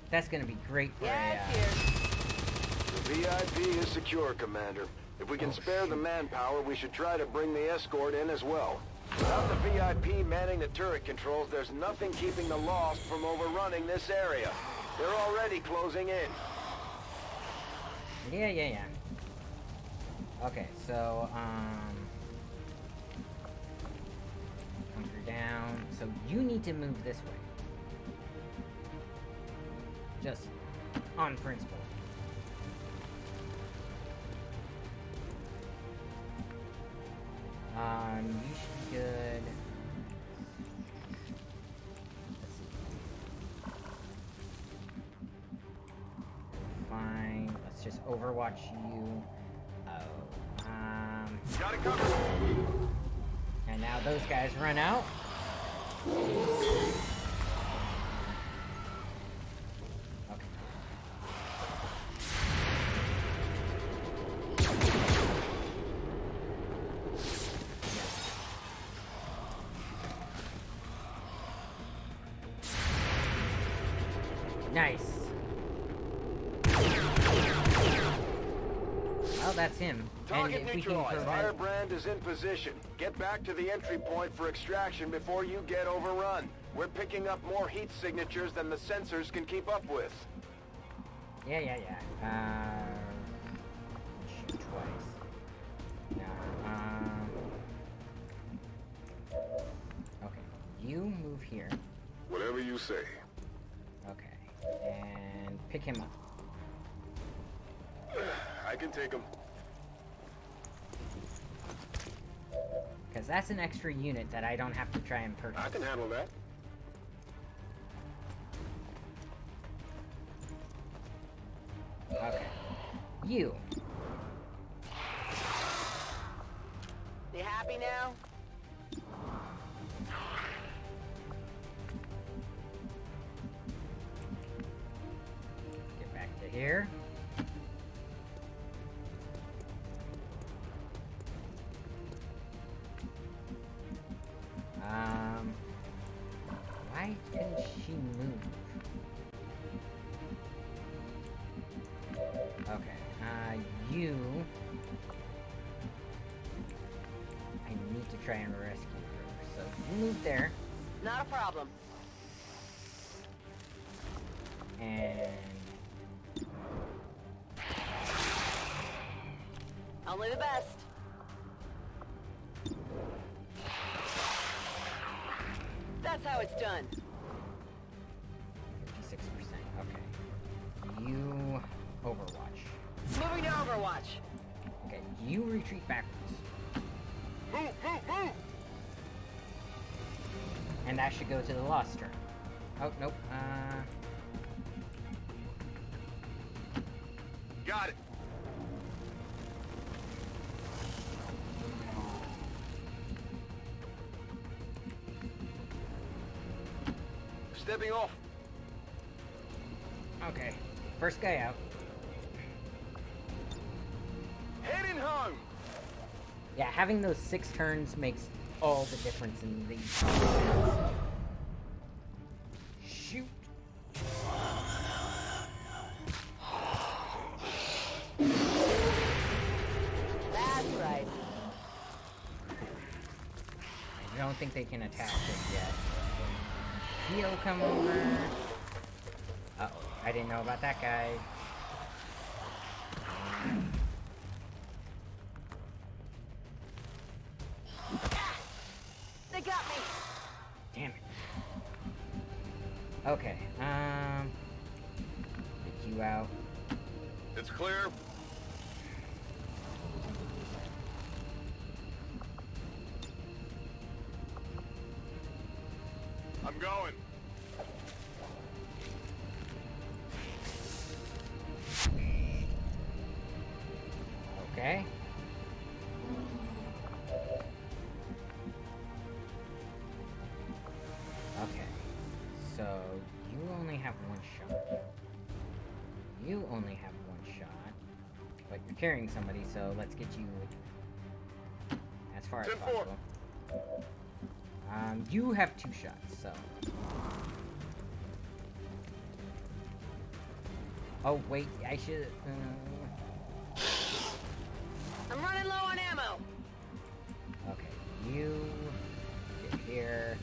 That's gonna be great for The VIP is secure, Commander. If we can spare the manpower, we should try to bring the escort in as well. Without the VIP manning the turret controls, there's nothing keeping the Lost from overrunning this area. They're already closing in. Yeah. Okay, so, hunker down. So you need to move this way. Just on principle. You should be good. Let's see. Fine. Let's just overwatch you. Got it covered. And now those guys run out. Okay. Nice. Well, that's him. Target And if we can neutralized. prevent... Firebrand is in position. Get back to the entry point for extraction before you get overrun. We're picking up more heat signatures than the sensors can keep up with. Yeah. Shoot twice. No. Okay. You move here. Whatever you say. Okay. And pick him up. I can take him. Because that's an extra unit that I don't have to try and purchase. I can handle that. Okay. You. You happy now? here. Why couldn't she move? Okay, you... I need to try and rescue her, so you move there. Not a problem. And... Only the best. That's how it's done. 56%, okay. You... Overwatch. Moving to Overwatch. Okay, you retreat backwards. Move, move, move! And that should go to the lost turn. Oh, nope, Got it. Stepping off. Okay, first guy out. Heading home. Yeah, having those 6 turns makes all the difference in these. Shoot. That's right. I don't think they can attack just yet. He'll come over. Uh-oh, I didn't know about that guy. They got me. Damn it. Okay, get you out. It's clear. I'm going. Okay. Okay. So, you only have 1 shot. You only have 1 shot. But you're carrying somebody, so let's get you as far as possible. You have 2 shots, so... Oh, wait, I should... I'm running low on ammo. Okay, you... get here...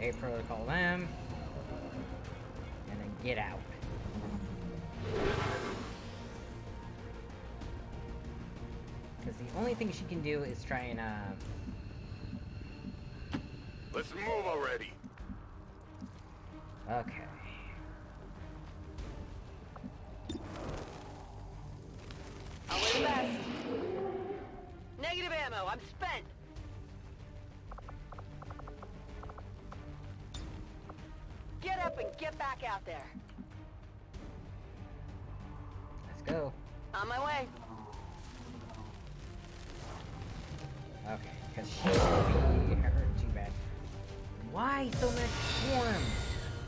A protocol them, and then get out. Because the only thing she can do is try and, Let's move already. Okay. I'll win the best. Negative ammo. I'm spent. Get up and get back out there. Let's go. On my way. Okay, because she will be hurt too bad. Why so much swarm?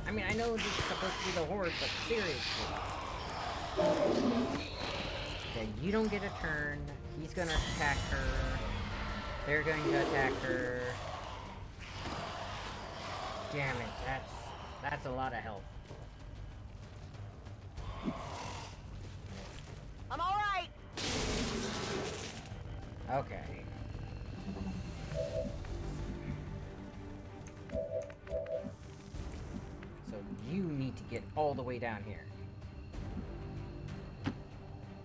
I mean, I know this is supposed to be the horde, but seriously. Okay, you don't get a turn. He's gonna attack her. They're going to attack her. Damn it, that's a lot of health. I'm all right. Okay. So you need to get all the way down here.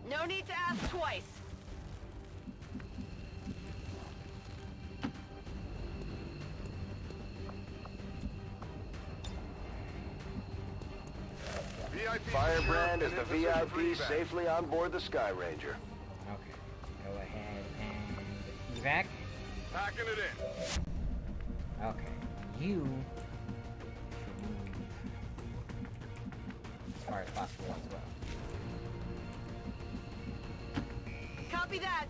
No need to ask twice. Firebrand is the VIP safely on board the Sky Ranger. Okay, go ahead and evac. Packing it in. Okay, you far as possible as well. Copy that.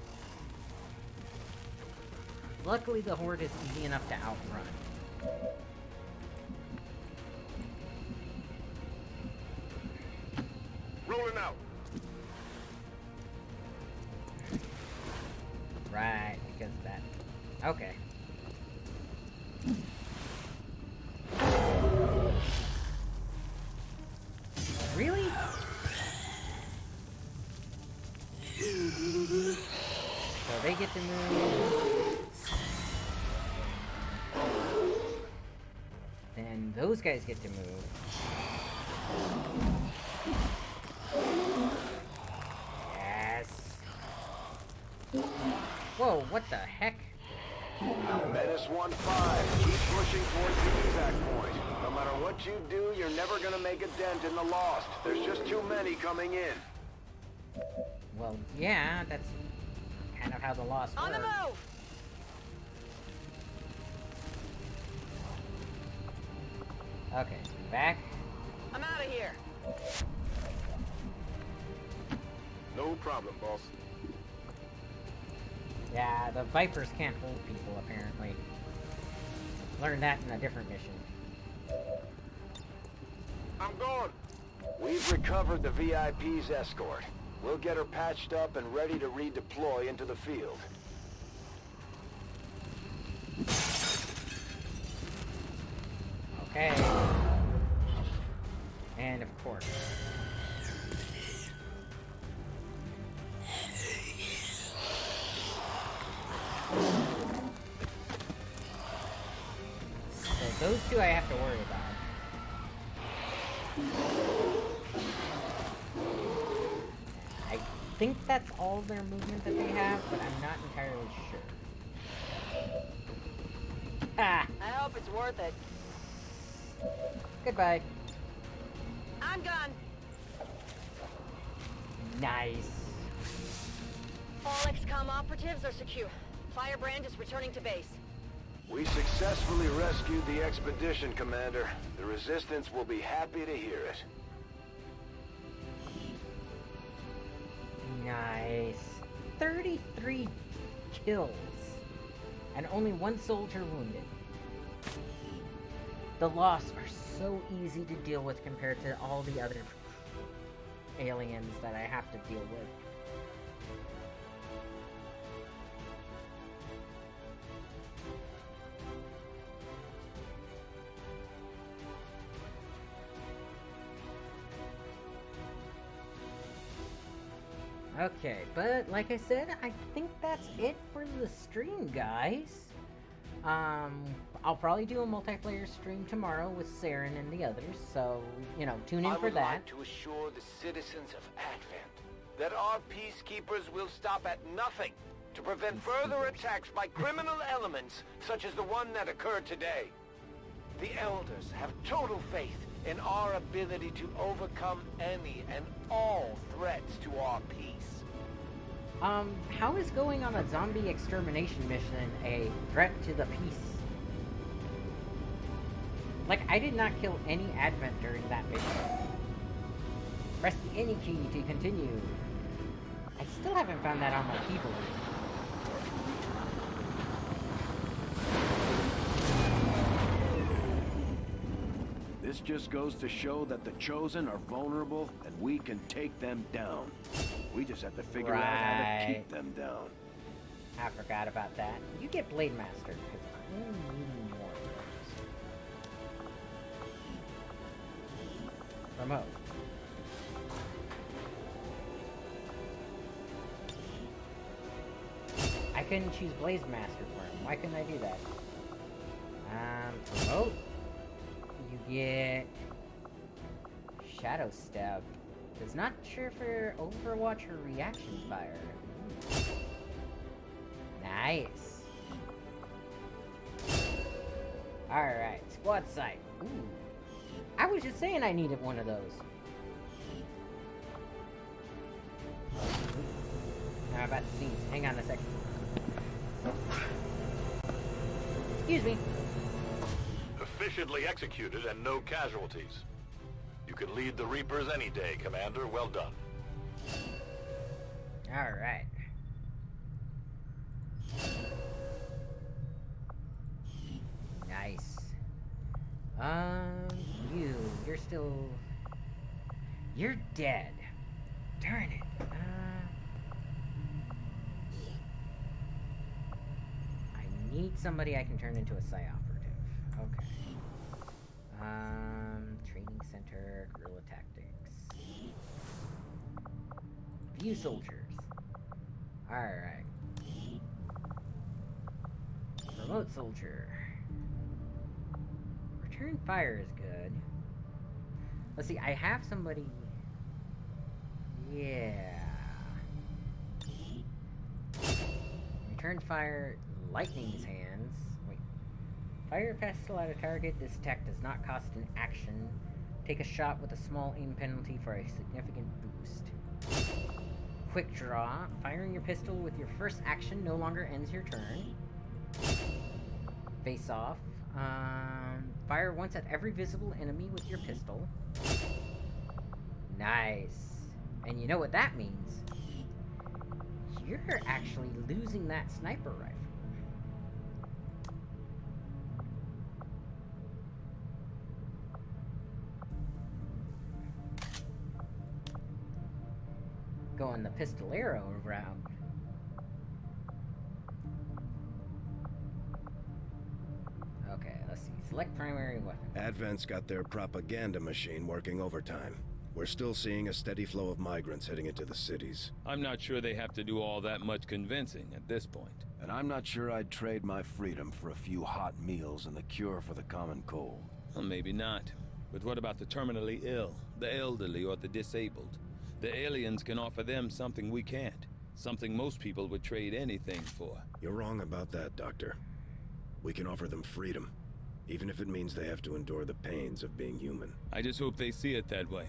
Luckily, the Horde is easy enough to outrun. Rolling out. Right, because of that. Okay. Really? So they get to move. Then those guys get to move. Yes. Whoa, what the heck? Menace 1-5. Keep pushing towards the exact point. No matter what you do, you're never gonna make a dent in the Lost. There's just too many coming in. Well, yeah, that's kind of how the Lost On the work. move! Okay, back. I'm out of here. No problem, boss. Yeah, the Vipers can't hold people, apparently. Learned that in a different mission. I'm gone. We've recovered the VIP's escort. We'll get her patched up and ready to redeploy into the field. Okay. And of course. So those two I have to worry about. I think that's all their movement that they have, but I'm not entirely sure. Ah! I hope it's worth it. Goodbye. I'm gone. Nice. All Xcom operatives are secure. Firebrand is returning to base. We successfully rescued the expedition, Commander. The Resistance will be happy to hear it. Nice. 33 kills. And only one soldier wounded. The Lost are so easy to deal with compared to all the other aliens that I have to deal with. Okay, but like I said, I think that's it for the stream, guys. I'll probably do a multiplayer stream tomorrow with Saren and the others, so, you know, tune in for that. I would like to assure the citizens of Advent that our peacekeepers will stop at nothing to prevent further attacks by criminal elements such as the one that occurred today. The Elders have total faith in our ability to overcome any and all threats to our peace. How is going on a zombie extermination mission a threat to the peace? Like, I did not kill any Advent during that mission. Press the any key to continue. I still haven't found that on my keyboard. This just goes to show that the Chosen are vulnerable and we can take them down. We just have to figure out how to keep them down. I forgot about that. You get Blade Master, because I need more of those. Remote. I couldn't choose Blaze Master for him. Why couldn't I do that? Promote. You get Shadow Step. Does not sure for Overwatch or Reaction Fire. Ooh. Nice. Alright, Squad Sight. Ooh. I was just saying I needed one of those. Now I'm about to sneeze. Hang on a second. Excuse me. Efficiently executed and no casualties. You You can lead the Reapers any day, Commander. Well done. Alright. Nice. You're still... You're dead. Darn it. I need somebody I can turn into a Psy operative. Okay. Training center, guerrilla tactics. View soldiers. Alright. Remote soldier. Return fire is good. Let's see, I have somebody... Yeah. Return fire, lightning's hands. Wait. Fire a pistol at a target. This attack does not cost an action. Take a shot with a small aim penalty for a significant boost. Quick draw. Firing your pistol with your first action no longer ends your turn. Face off. Fire once at every visible enemy with your pistol. Nice. And you know what that means? You're actually losing that sniper rifle. Going the pistolero route. Okay, let's see. Select primary weapon. Advent's got their propaganda machine working overtime. We're still seeing a steady flow of migrants heading into the cities. I'm not sure they have to do all that much convincing at this point. And I'm not sure I'd trade my freedom for a few hot meals and the cure for the common cold. Well, maybe not. But what about the terminally ill, the elderly, or the disabled? The aliens can offer them something we can't. Something most people would trade anything for. You're wrong about that, Doctor. We can offer them freedom, even if it means they have to endure the pains of being human. I just hope they see it that way.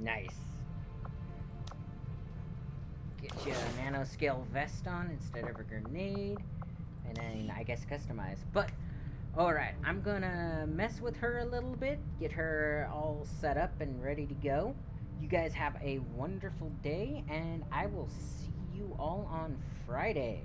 Nice. Get you a nanoscale vest on instead of a grenade. And then, I guess, customize. But, alright, I'm gonna mess with her a little bit. Get her all set up and ready to go. You guys have a wonderful day, and I will see you all on Friday.